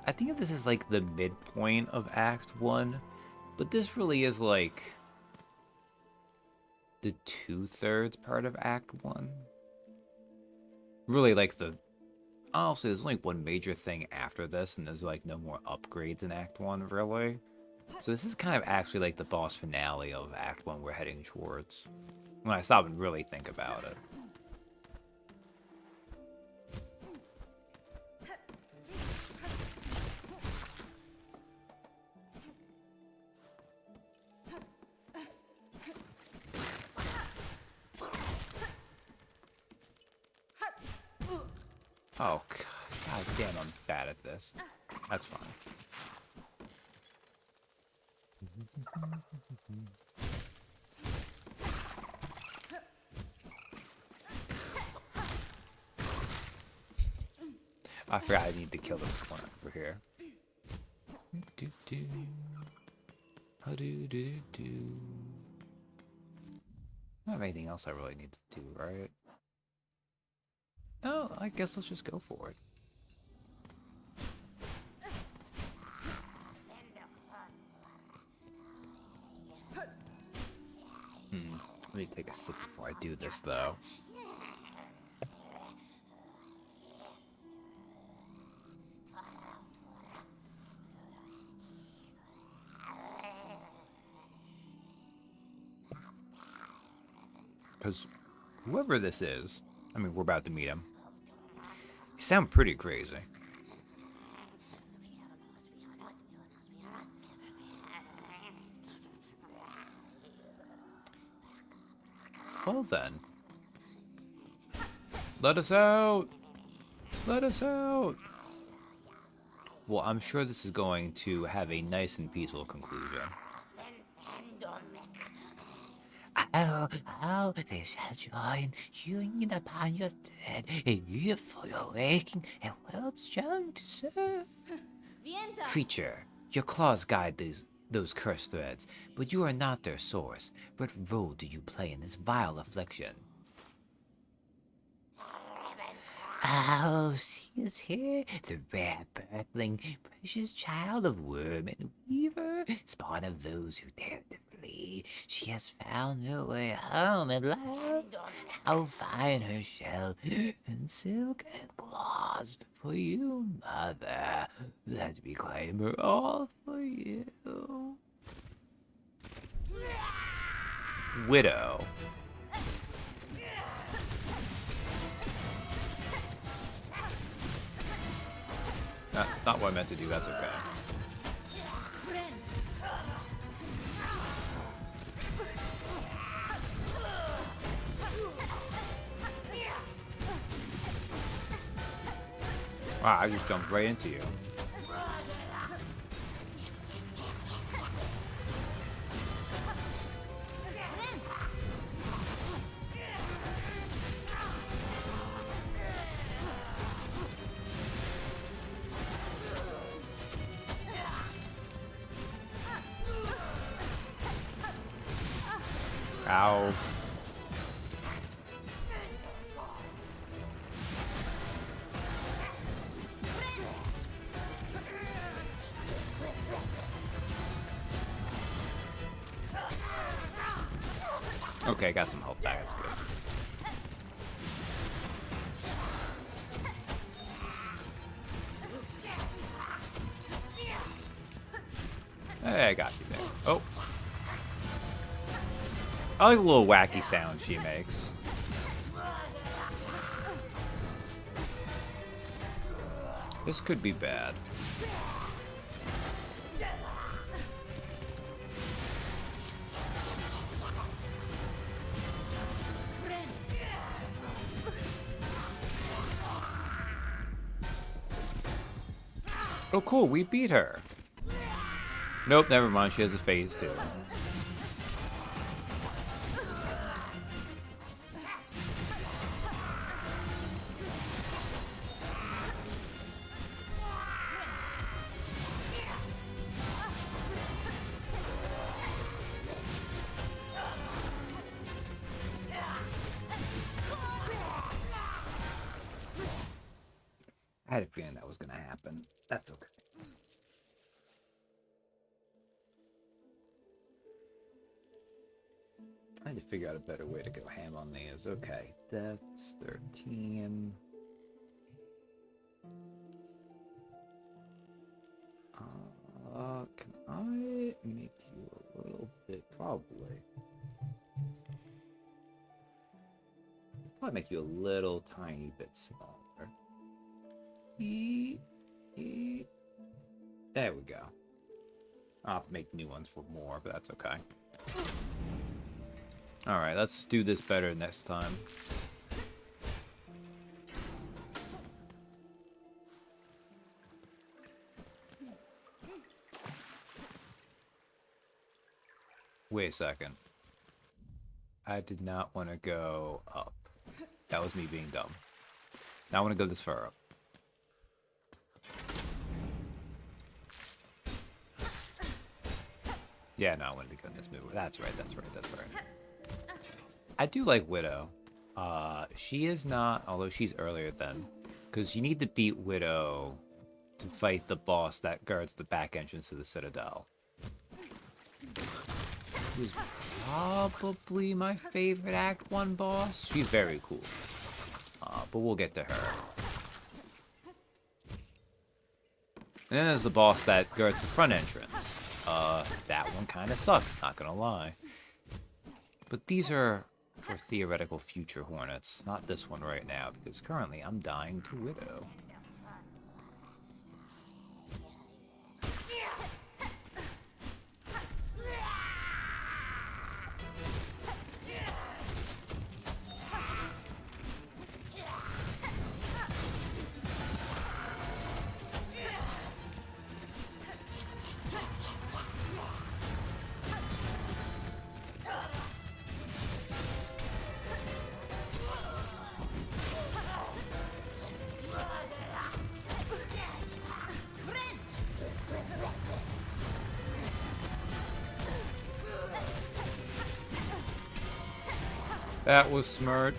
A: I think this is like the midpoint of Act 1. But this really is like... the 2/3 part of Act 1. Really like the... Honestly, there's only one major thing after this, and there's like no more upgrades in Act 1, really. So this is kind of actually like the boss finale of Act 1 we're heading towards. When I stop and really think about it. Oh, God damn, I'm bad at this. That's fine. I forgot I need to kill this one over here. Do do do do do. I don't have anything else I really need to do, right? Oh, I guess let's just go for it. Let me take a sip before I do this, though. Because whoever this is, I mean, we're about to meet him. You sound pretty crazy. Well then. Let us out! Let us out! Well, I'm sure this is going to have a nice and peaceful conclusion.
C: Oh, they shall join, union upon your thread, a year for your waking, and well strong to serve.
D: Vienta!
A: Creature, your claws guide those cursed threads, but you are not their source. What role do you play in this vile affliction?
C: Oh, she is here, the rare birthling, precious child of worm and weaver, spawn of those who dare to flee. She has found her way home at last. How fine her shell, and silk and claws for you, mother. Let me claim her all for you.
A: Widow. Not what I meant to do, that's okay. Wow, I just jumped right into you. Ow. Okay, got some health back, that's good. Hey, I got you there. Oh. I like the little wacky sound she makes. This could be bad. Oh cool, we beat her. Nope, never mind, she has a phase too. I had a feeling that was gonna happen. That's okay. I had to figure out a better way to go ham on these. Okay, that's 13. Can I make you a little bit? Probably. probably make you a little tiny bit smaller. There we go. I'll have to make new ones for more, but that's okay. Alright, let's do this better next time. Wait a second. I did not want to go up. That was me being dumb. Now I want to go this far up. Yeah, no, I want to be going this move. That's right, that's right, that's right. I do like Widow. She is not, although she's earlier than, because you need to beat Widow to fight the boss that guards the back entrance to the Citadel. Who's probably my favorite Act 1 boss. She's very cool. But we'll get to her. And then there's the boss that guards the front entrance. That one kind of sucks, not gonna lie. But these are for theoretical future Hornets, not this one right now, because currently I'm dying to Widow. That was smart.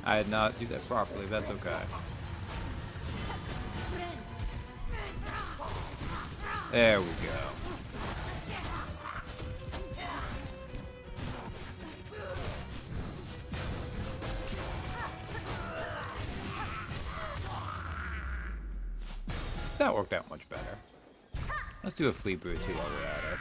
A: I did not do that properly, that's okay. There we go. That worked out much better. Let's do a Fleet Brew too while we're at it.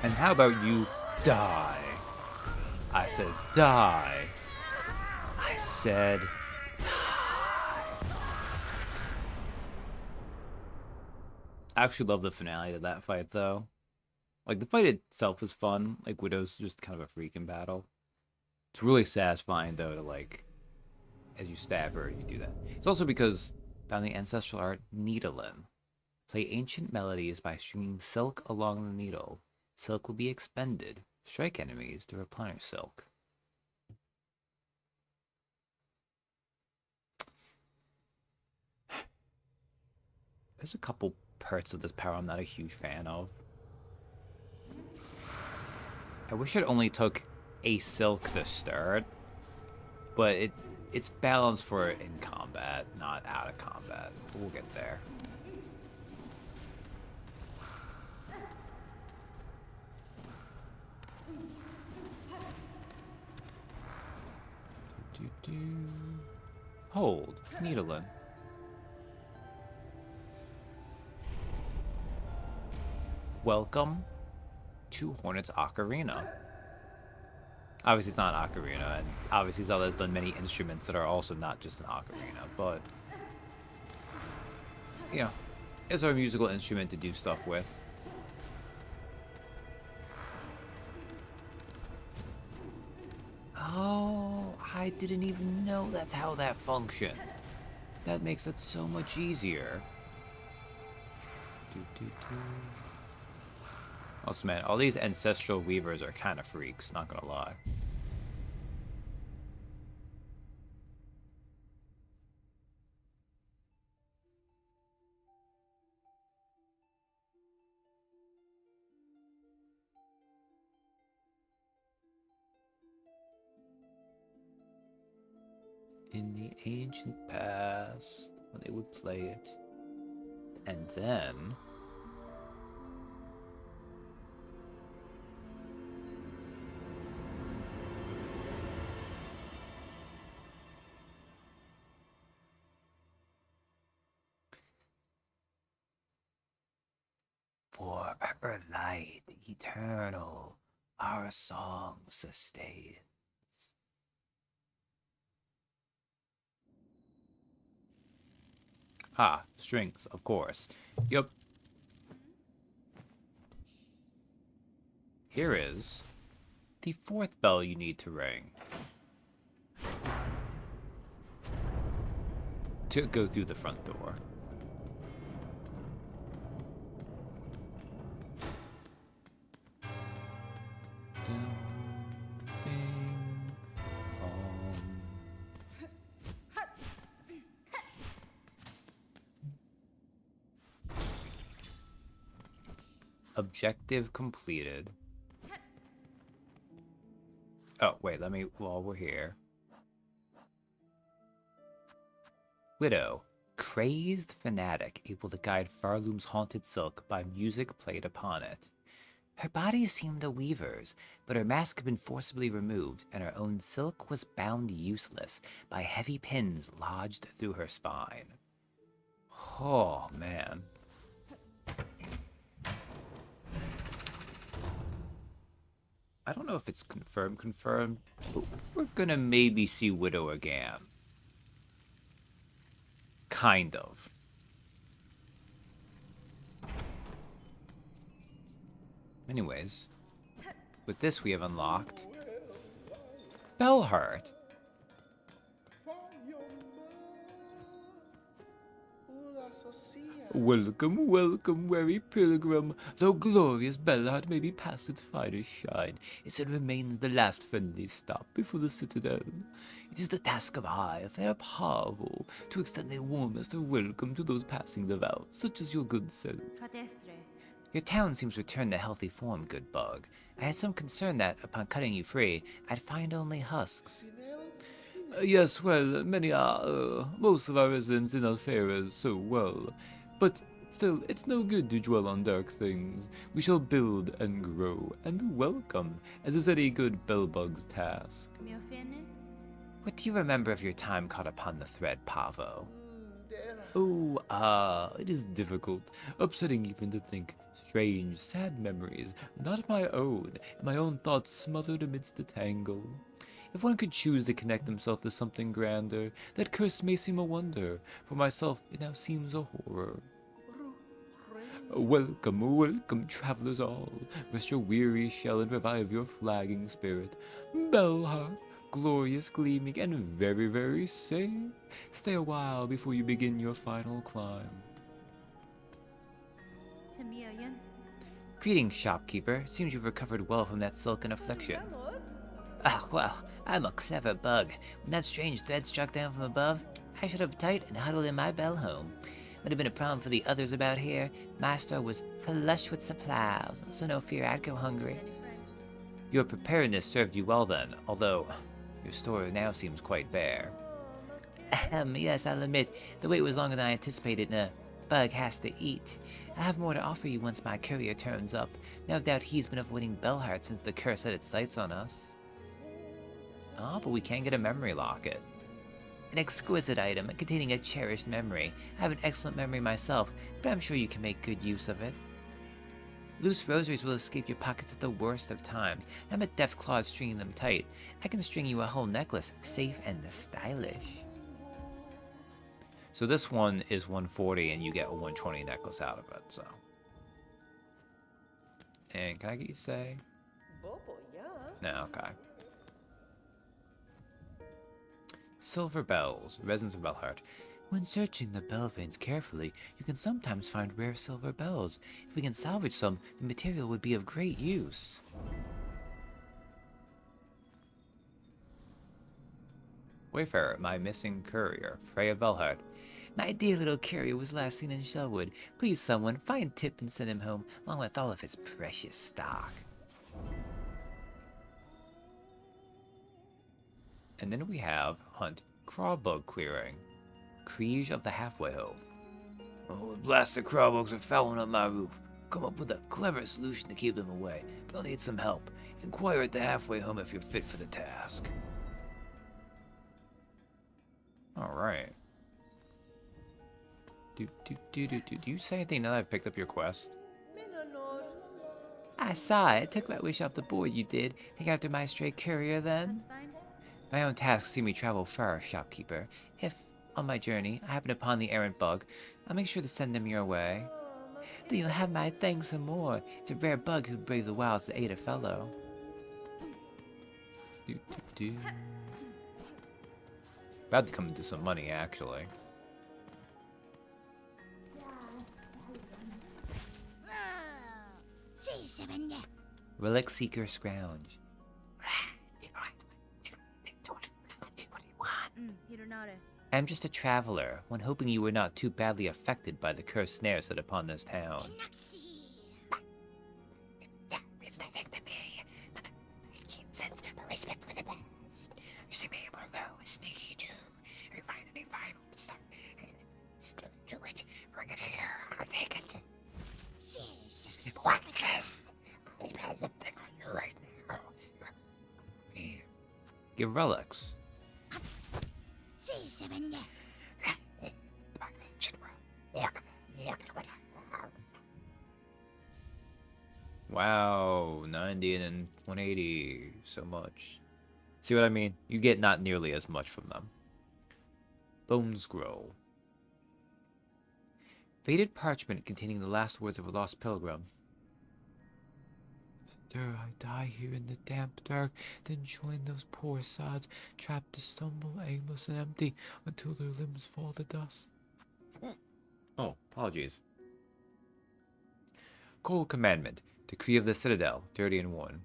A: And how about you die? I said die. I said die. I actually love the finale of that fight, though. Like, the fight itself was fun. Like, Widow's just kind of a freaking battle. It's really satisfying, though, to, like, as you stab her, you do that. It's also because, found the ancestral art, Needlein. Play ancient melodies by stringing silk along the needle. Silk will be expended. Strike enemies to replenish silk. There's a couple parts of this power I'm not a huge fan of. I wish it only took a silk to start, but it's balanced for in combat, not out of combat. We'll get there. Hold, Needlein. Welcome to Hornet's Ocarina. Obviously, it's not an ocarina, and obviously Zelda's done many instruments that are also not just an ocarina, but, you know, It's our musical instrument to do stuff with. Oh, I didn't even know that's how that functioned. That makes it so much easier. Also, man, all these ancestral weavers are kind of freaks, not gonna lie. In the ancient past, when they would play it, and then for her light eternal, our song sustains. Ah, strings, of course. Yup. Here is the fourth bell you need to ring to go through the front door. Objective completed. Oh, wait, let me, while we're here. Widow, crazed fanatic, able to guide Farloom's haunted silk by music played upon it. Her body seemed a weaver's, but her mask had been forcibly removed, and her own silk was bound useless by heavy pins lodged through her spine. Oh, man. I don't know if it's confirmed, but we're gonna maybe see Widow again. Kind of. Anyways, with this we have unlocked Bellheart. Welcome, welcome, weary pilgrim. Though glorious Bellheart may be past its finest shine, it still remains the last friendly stop before the citadel. It is the task of I, fair Pavo, to extend the warmest of welcome to those passing the vow, such as your good self.
D: Cadestre.
A: Your town seems returned to healthy form, good bug. I had some concern that, upon cutting you free, I'd find only husks. Yes, well, many are, most of our residents in Alfera so well. But still, it's no good to dwell on dark things. We shall build and grow and welcome, as is any good bellbug's task.
D: Mio fine?
A: What do you remember of your time caught upon the thread, Pavo? Oh, it is difficult, upsetting even to think. Strange, sad memories, not my own, and my own thoughts smothered amidst the tangle. If one could choose to connect himself to something grander, that curse may seem a wonder. For myself, it now seems a horror. Welcome, welcome, travelers all. Rest your weary shell and revive your flagging spirit. Bellheart, glorious, gleaming, and very, very safe. Stay a while before you begin your final climb.
D: To Mio yen?
A: Greetings, shopkeeper. Seems you've recovered well from that silken affliction. Ah, well, I'm a clever bug. When that strange thread struck down from above, I shut up tight and huddled in my bell home. Would have been a problem for the others about here. My store was flush with supplies, so no fear I'd go hungry. Your preparedness served you well then, although your store now seems quite bare. Yes, I'll admit, the wait was longer than I anticipated and a bug has to eat. I have more to offer you once my courier turns up. No doubt he's been avoiding Bellheart since the curse set its sights on us. Ah, but we can get a memory locket. An exquisite item containing a cherished memory. I have an excellent memory myself, but I'm sure you can make good use of it. Loose rosaries will escape your pockets at the worst of times. I'm a deft claw stringing them tight. I can string you a whole necklace, safe and stylish. So this one is 140 and you get a 120 necklace out of it, so. And can I get you to say?
E: Bobo, yeah.
A: No, okay. Silver bells, resins of Bellheart. When searching the bell veins carefully, you can sometimes find rare silver bells. If we can salvage some, the material would be of great use. Wayfarer, my missing courier, Freya Bellheart. My dear little courier was last seen in Shelwood. Please, someone, find Tip and send him home, along with all of his precious stock. And then we have Hunt Crawbug Clearing. Kriege of the Halfway Home. Oh, blasted crawbugs are fouling up my roof. Come up with a clever solution to keep them away, but I'll need some help. Inquire at the halfway home if you're fit for the task. Alright. Do you say anything now that I've picked up your quest?
E: Menonor.
A: I saw it. Took my wish off the board, you did. Take after my stray courier, then?
D: That's fine.
A: My own tasks see me travel far, shopkeeper. If, on my journey, I happen upon the errant bug, I'll make sure to send them your way. Then you'll have my thanks and more. It's a rare bug who'd brave the wilds to aid a fellow. About to come into some money, actually. Relic Seeker Scrounge.
D: Hironare.
A: I'm just a traveler, one hoping you were not too badly affected by the cursed snare set upon this town.
C: It's nothing to me. None of my keen sense or respect for the past. You see me, although sneaky too. If you find any vital stuff, do it. Bring it here. I'll take it. What's this? I have something on you right now.
A: Give relics. Wow, 90 and then 180. So much. See what I mean? You get not nearly as much from them. Bone Scroll. Faded parchment containing the last words of a lost pilgrim. Dare I die here in the damp dark, then join those poor sods, trapped to stumble, aimless and empty, until their limbs fall to dust. Oh, apologies. Cold Commandment. Decree of the Citadel, 30 and 1.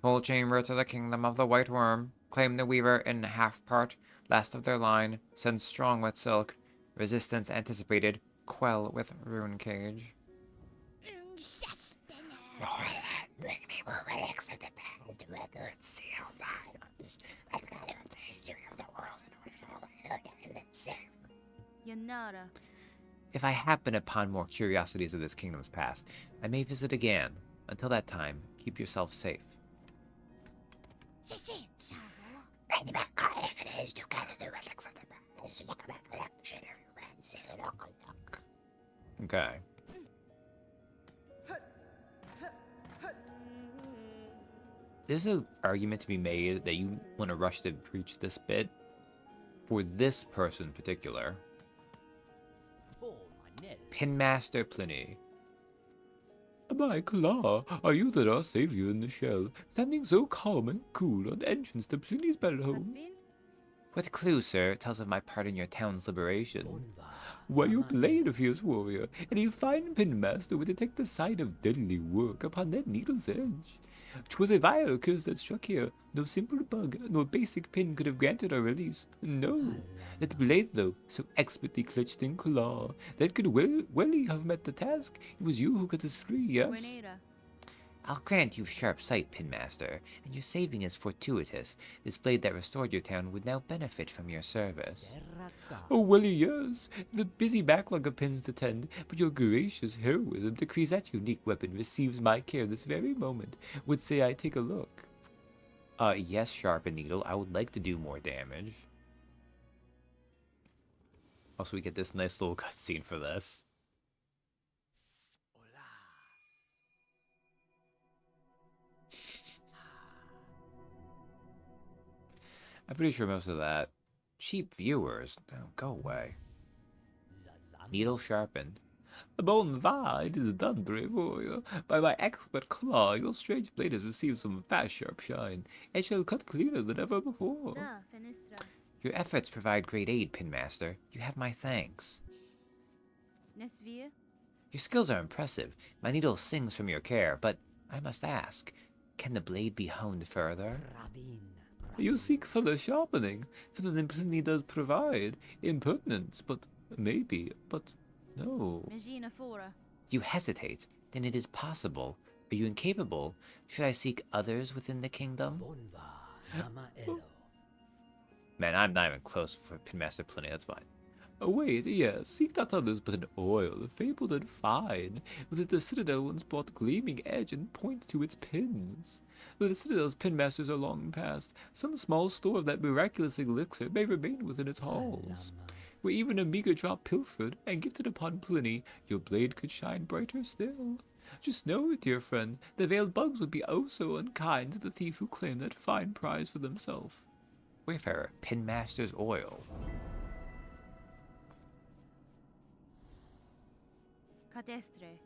A: Full chamber to the kingdom of the White Worm. Claim the weaver in half part, last of their line. Send strong with silk. Resistance anticipated. Quell with rune cage.
C: Bring me more relics of the past, records, seals, items. Let's gather up the history of the world in order to all the heritage and save.
D: Yanara.
A: If I happen upon more curiosities of this kingdom's past, I may visit again. Until that time, keep yourself safe.
C: And my calling it is to gather the relics of the past. Look at my collection of ransom. Look.
A: Okay. There's an argument to be made that you want to rush to preach this bit for this person in particular. Pinmaster Pliny. My Claw, are you that our savior in the shell, standing so calm and cool on entrance to Pliny's bell home?
D: Hasbin?
A: What clue, sir, tells of my part in your town's liberation? Why, you played a fierce warrior, and a fine pinmaster would detect the sign of deadly work upon that needle's edge. 'Twas a vile curse that struck here. No simple bug, nor basic pin could have granted our release. No, that blade, though, so expertly clutched in claw, that could welly have met the task. It was you who cut us free, yes?
D: Buenera.
A: I'll grant you've sharp sight, Pinmaster, and your saving is fortuitous. This blade that restored your town would now benefit from your service. Oh, well, yes. The busy backlog of pins to tend, but your gracious heroism decrees that unique weapon receives my care this very moment. Would say I take a look. Yes, Sharp and Needle, I would like to do more damage. Also, we get this nice little cutscene for this. I'm pretty sure most of that. Cheap viewers. Oh, go away. Needle sharpened. Bon va, it is done, brave warrior. By my expert claw, your strange blade has received some fast, sharp shine. It shall cut cleaner than ever before.
D: Da, Fenistra.
A: Your efforts provide great aid, Pinmaster. You have my thanks.
D: Nesvia?
A: Your skills are impressive. My needle sings from your care, but I must ask, can the blade be honed further? You seek further sharpening, further than Pliny does provide. Impertinence, but maybe, but no.
D: Megina Fora.
A: You hesitate, then it is possible. Are you incapable? Should I seek others within the kingdom? Man, I'm not even close for Pinmaster Pliny, that's fine. Oh, wait, yes, seek not others but an oil, fabled and fine, within the citadel once brought gleaming edge and point to its pins. Though the citadel's pinmasters are long past, some small store of that miraculous elixir may remain within its halls. Were even a meager drop pilfered and gifted upon Pliny, your blade could shine brighter still. Just know, dear friend, the veiled bugs would be oh so unkind to the thief who claimed that fine prize for themselves. Wayfarer, Pinmaster's oil.
D: Cadestre.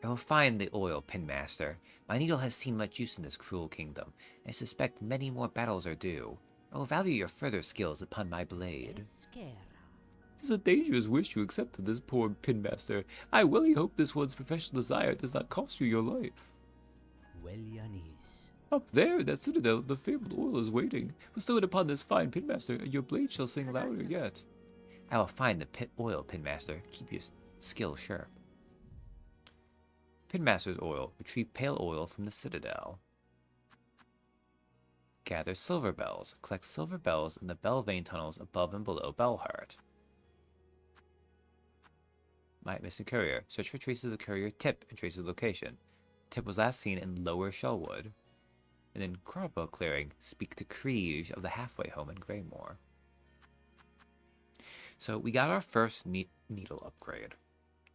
A: I will find the oil, Pinmaster. My needle has seen much use in this cruel kingdom, and I suspect many more battles are due. I will value your further skills upon my blade. It is a dangerous wish you accept of this poor Pinmaster. I really hope this one's professional desire does not cost you your life. Up there in that citadel, the fabled oil is waiting. Bestow it upon this fine Pinmaster, and your blade shall sing louder yet. I will find the oil, Pinmaster. Keep your skill sharp. Pinmaster's oil. Retrieve pale oil from the citadel. Gather silver bells. Collect silver bells in the bell vein tunnels above and below Bellheart. My missing courier. Search for traces of the courier Tip and trace his location. Tip was last seen in Lower Shellwood. And then Crowbow Clearing. Speak to Kriege of the halfway home in Greymore. So we got our first needle upgrade.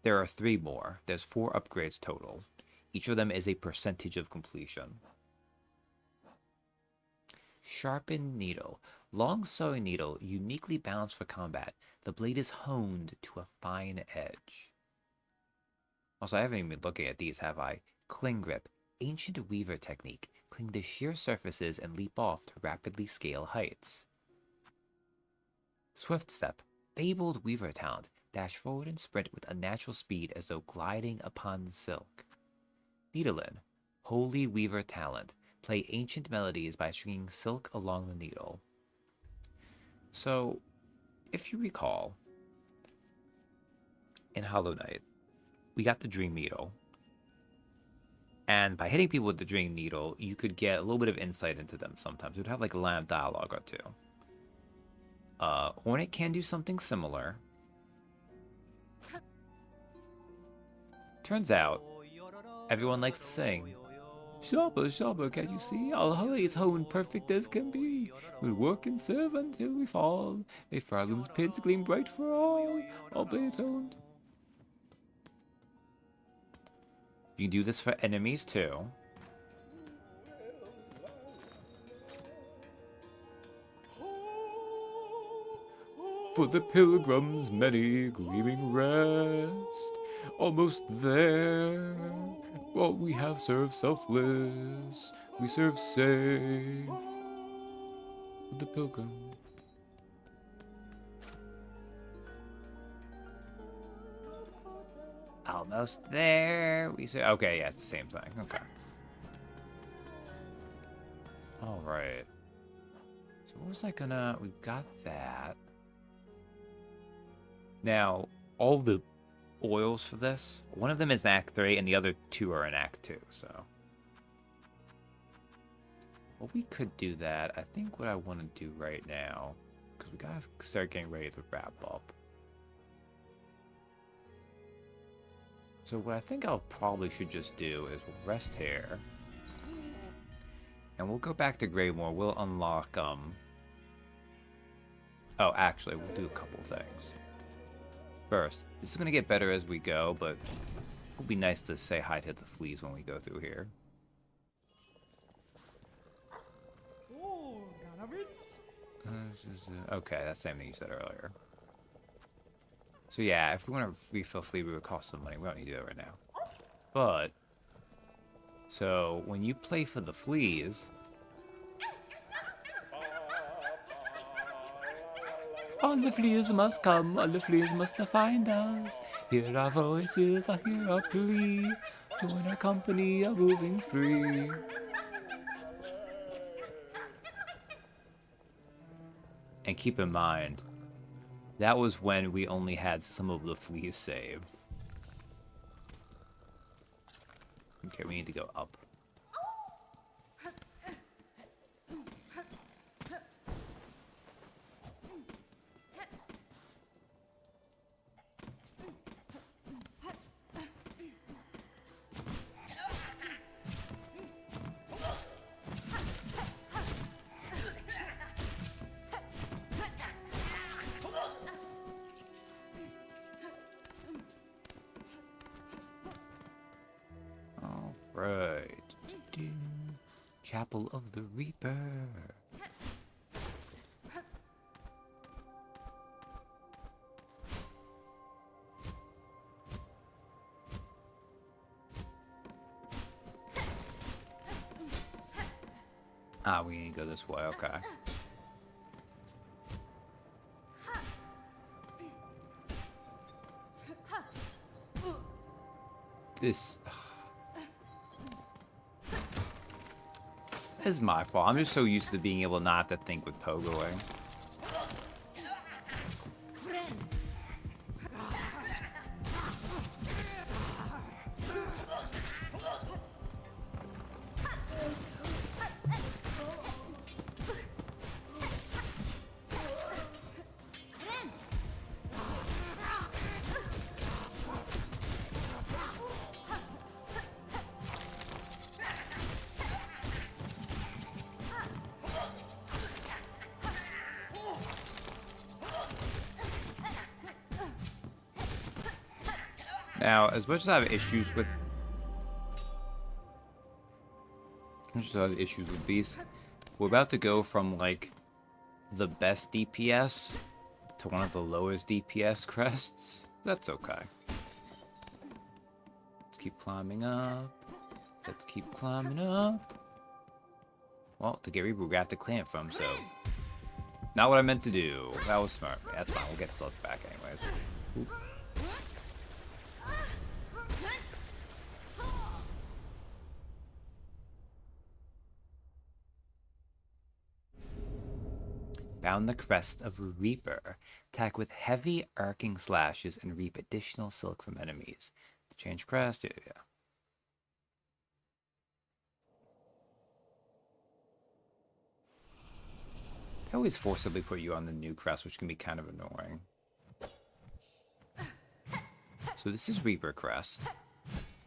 A: There are 3 more. There's 4 upgrades total. Each of them is a percentage of completion. Sharpened needle. Long sewing needle, uniquely balanced for combat. The blade is honed to a fine edge. Also, I haven't even been looking at these, have I? Cling grip. Ancient weaver technique. Cling to sheer surfaces and leap off to rapidly scale heights. Swift step. Fabled weaver talent. Dash forward and sprint with unnatural speed as though gliding upon silk. Needle-in. Holy weaver talent. Play ancient melodies by stringing silk along the needle. So, if you recall, in Hollow Knight, we got the Dream Needle. And by hitting people with the Dream Needle, you could get a little bit of insight into them sometimes. It would have like a line of dialogue or 2. Hornet can do something similar. Turns out, everyone likes to sing. Sharper, sharper, can't you see? Our holly is honed perfect as can be. We'll work and serve until we fall. May Farloom's pins gleam bright for all blades honed. You can do this for enemies too. For the pilgrims many gleaming rest. Almost there. What we have served selfless. We serve safe. With the pilgrim. Almost there. We say okay, yeah, it's the same thing. Okay. Alright. So what was I gonna we got that. Now, all the oils for this, one of them is in Act 3 and the other 2 are in Act 2, so. Well, we could do that. I think what I want to do right now, because we gotta start getting ready to wrap up. So what I think I'll probably should just do is we'll rest here. And we'll go back to Greymore. We'll unlock, oh, actually, we'll do a couple things. First, this is going to get better as we go, but it'll be nice to say hi to the fleas when we go through here. Okay, that's the same thing you said earlier. So yeah, if we want to refill flea, it would cost some money. We don't need to do that right now. But, so when you play for the fleas, all the fleas must come, all the fleas must find us. Hear our voices, I hear our plea. Join our company, a moving free. And keep in mind, that was when we only had some of the fleas saved. Okay, we need to go up. Right. Chapel of the Reaper. Ah, we need to go this way, okay. This is my fault. I'm just so used to being able not to think with pogoing. Now, as much as I have issues with Beast, we're about to go from like the best DPS to one of the lowest DPS crests. That's okay. Let's keep climbing up. Let's keep climbing up. Well, to get Reaper, we have to clan from, so not what I meant to do. That was smart. Yeah, that's fine. We'll get Silk back anyways. Oop. Found the crest of Reaper. Attack with heavy arcing slashes and reap additional silk from enemies. To change crest, yeah. They always forcibly put you on the new crest, which can be kind of annoying. So this is Reaper crest.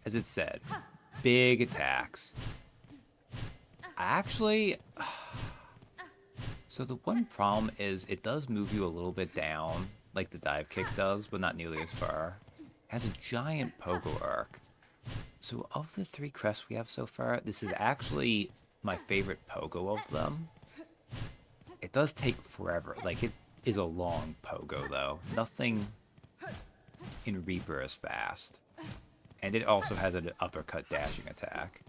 A: As it said, big attacks. So the one problem is it does move you a little bit down, like the dive kick does, but not nearly as far. It has a giant pogo arc. So of the 3 crests we have so far, this is actually my favorite pogo of them. It does take forever. Like, it is a long pogo, though. Nothing in Reaper is fast. And it also has an uppercut dashing attack.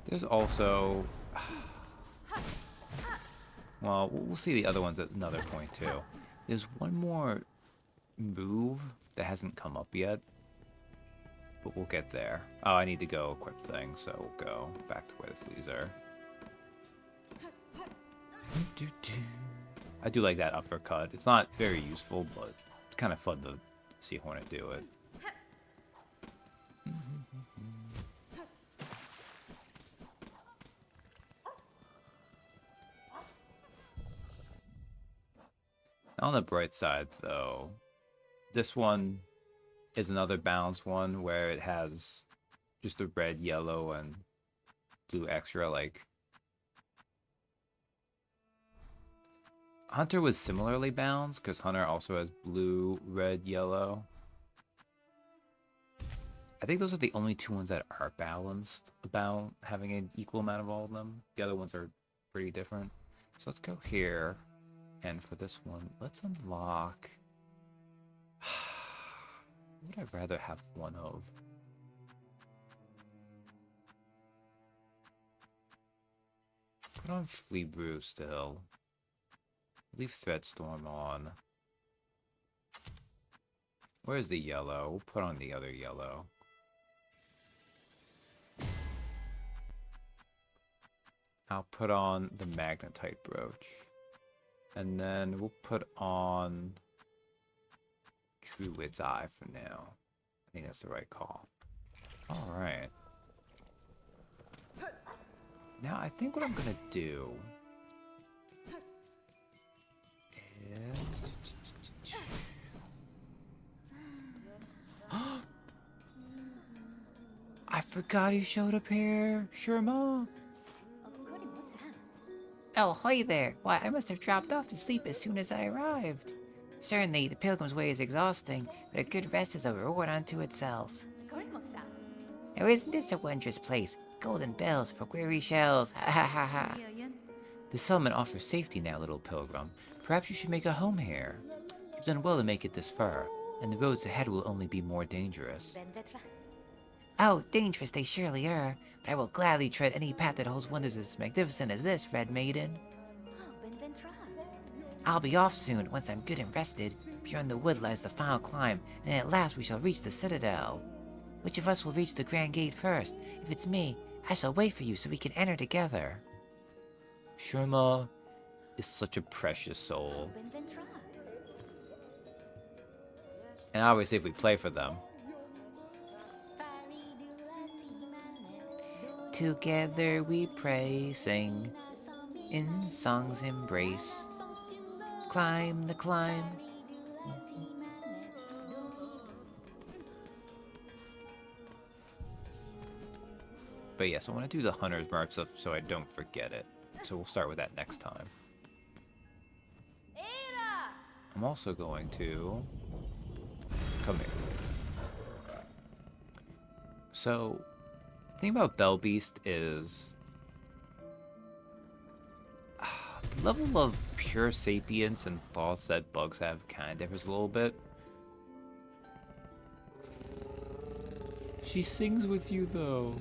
A: There's also... Well, we'll see the other ones at another point, too. There's one more move that hasn't come up yet. But we'll get there. Oh, I need to go equip things, so we'll go back to where the fleas are. I do like that uppercut. It's not very useful, but it's kind of fun to see Hornet do it. On the bright side, though, this one is another balanced one where it has just a red, yellow, and blue extra. Like, Hunter was similarly balanced because Hunter also has blue, red, yellow. I think those are the only two ones that are balanced about having an equal amount of all of them. The other ones are pretty different. So let's go here. And for this one, let's unlock... what would I rather have one of? Put on Flea Brew still. Leave Threadstorm on. Where's the yellow? We'll put on the other yellow. I'll put on the Magnetite Brooch. And then we'll put on Druid's Eye for now. I think that's the right call. Alright. Now, I think what I'm gonna do is... I forgot he showed up here. Sherma.
F: Oh, hi there. Why, I must have dropped off to sleep as soon as I arrived. Certainly, the Pilgrim's Way is exhausting, but a good rest is a reward unto itself. Now isn't this a wondrous place? Golden bells for weary shells. Ha ha ha ha.
A: The settlement offers safety now, little pilgrim. Perhaps you should make a home here. You've done well to make it this far, and the roads ahead will only be more dangerous.
F: Oh, dangerous they surely are, but I will gladly tread any path that holds wonders as magnificent as this, Red Maiden. I'll be off soon, once I'm good and rested. Beyond the wood lies the final climb, and at last we shall reach the Citadel. Which of us will reach the Grand Gate first? If it's me, I shall wait for you so we can enter together.
A: Sherma is such a precious soul. And obviously if we play for them.
F: Together we pray, sing, in song's embrace. Climb the climb.
A: But yes, I want to do the Hunter's Mark stuff so I don't forget it. So we'll start with that next time. I'm also going to... come here. So, the thing about Bell Beast is... the level of pure sapience and thoughts that bugs have kind of differs a little bit. She sings with you, though.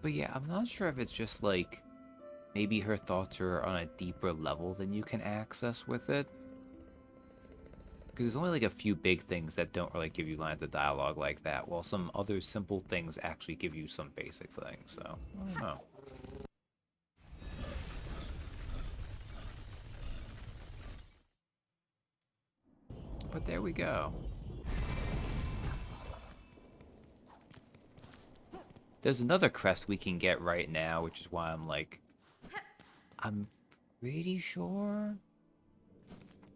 A: But yeah, I'm not sure if it's just like maybe her thoughts are on a deeper level than you can access with it. Because there's only like a few big things that don't really give you lines of dialogue like that, while some other simple things actually give you some basic things, so I don't know. But there we go. There's another crest we can get right now, which is why I'm like... I'm pretty sure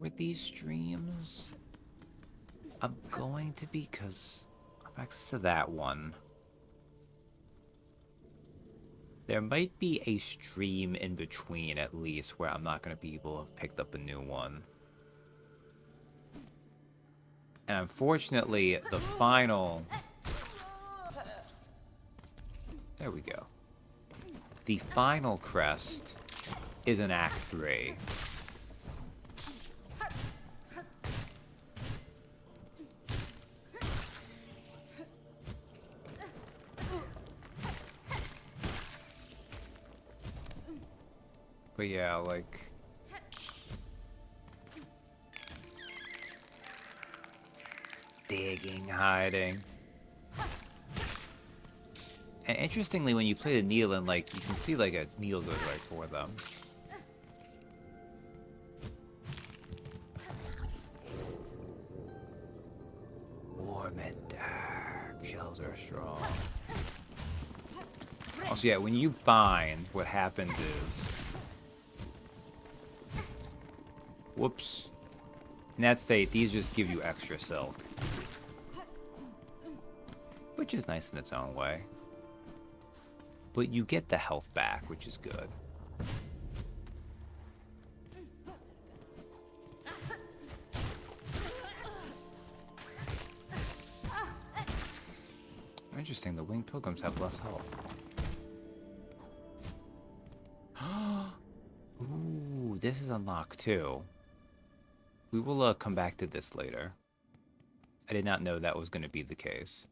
A: with these streams I'm going to be, because I have access to that one. There might be a stream in between at least where I'm not going to be able to have picked up a new one. And unfortunately, the final... There we go. The final crest is in Act 3. But yeah, like... digging, hiding. And interestingly, when you play the Needle, like, you can see, like, a needle goes right for them. Warm and dark. Shells are strong. Also, yeah, when you bind, what happens is... Whoops. In that state, these just give you extra silk. Which is nice in its own way. But you get the health back, which is good. interesting. The winged pilgrims have less health. Ooh, this is unlocked too. We will come back to this later. I did not know that was going to be the case.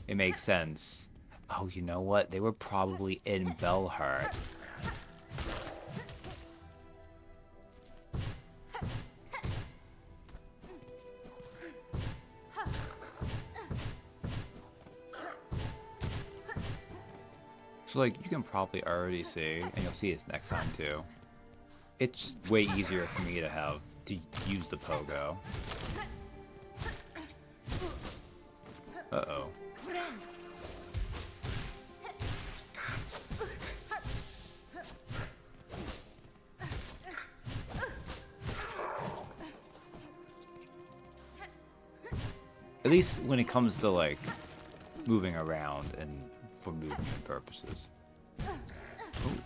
A: It makes sense. Oh, you know what? They were probably in Belhart. So, like, you can probably already see, and you'll see this next time too. It's way easier for me to use the pogo. Uh-oh. At least when it comes to, like, moving around and for movement purposes. Ooh.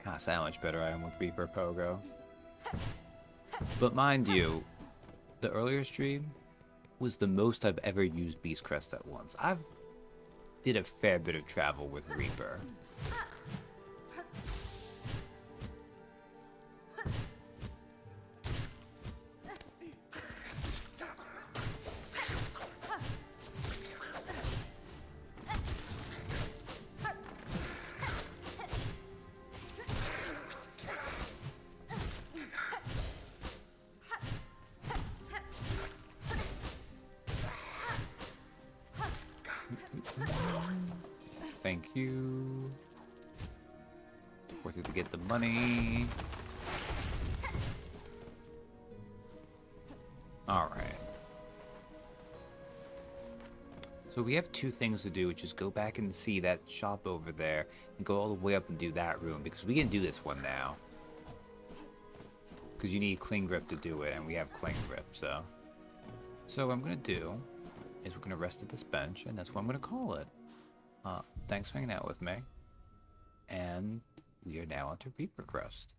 A: That's how much better I am with Reaper Pogo. But mind you, the earlier stream was the most I've ever used Beast Crest at once. I've did a fair bit of travel with Reaper. Thank you. Worth it to get the money. Alright. So we have two things to do, which is go back and see that shop over there and go all the way up and do that room, because we can do this one now. Because you need cling grip to do it, and we have cling grip, so. So what I'm going to do is we're going to rest at this bench, and that's what I'm going to call it. Thanks for hanging out with me. And we are now onto Reaper Crest.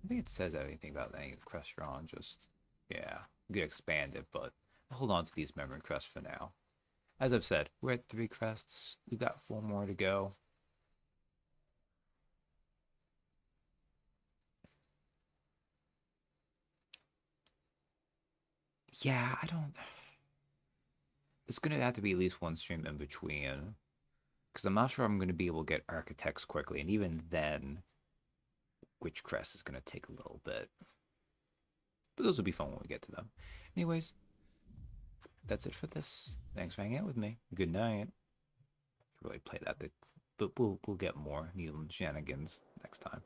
A: I think it says anything about any of the crests you're on, just, yeah, we could expand it, but I'll hold on to these memory crests for now. As I've said, we're at 3 crests. We've got 4 more to go. Yeah, I don't... It's going to have to be at least one stream in between. Because I'm not sure I'm going to be able to get architects quickly. And even then, which crest is going to take a little bit. But those will be fun when we get to them. Anyways, that's it for this. Thanks for hanging out with me. Good night. Should really play that, but we'll get more needle and shenanigans next time.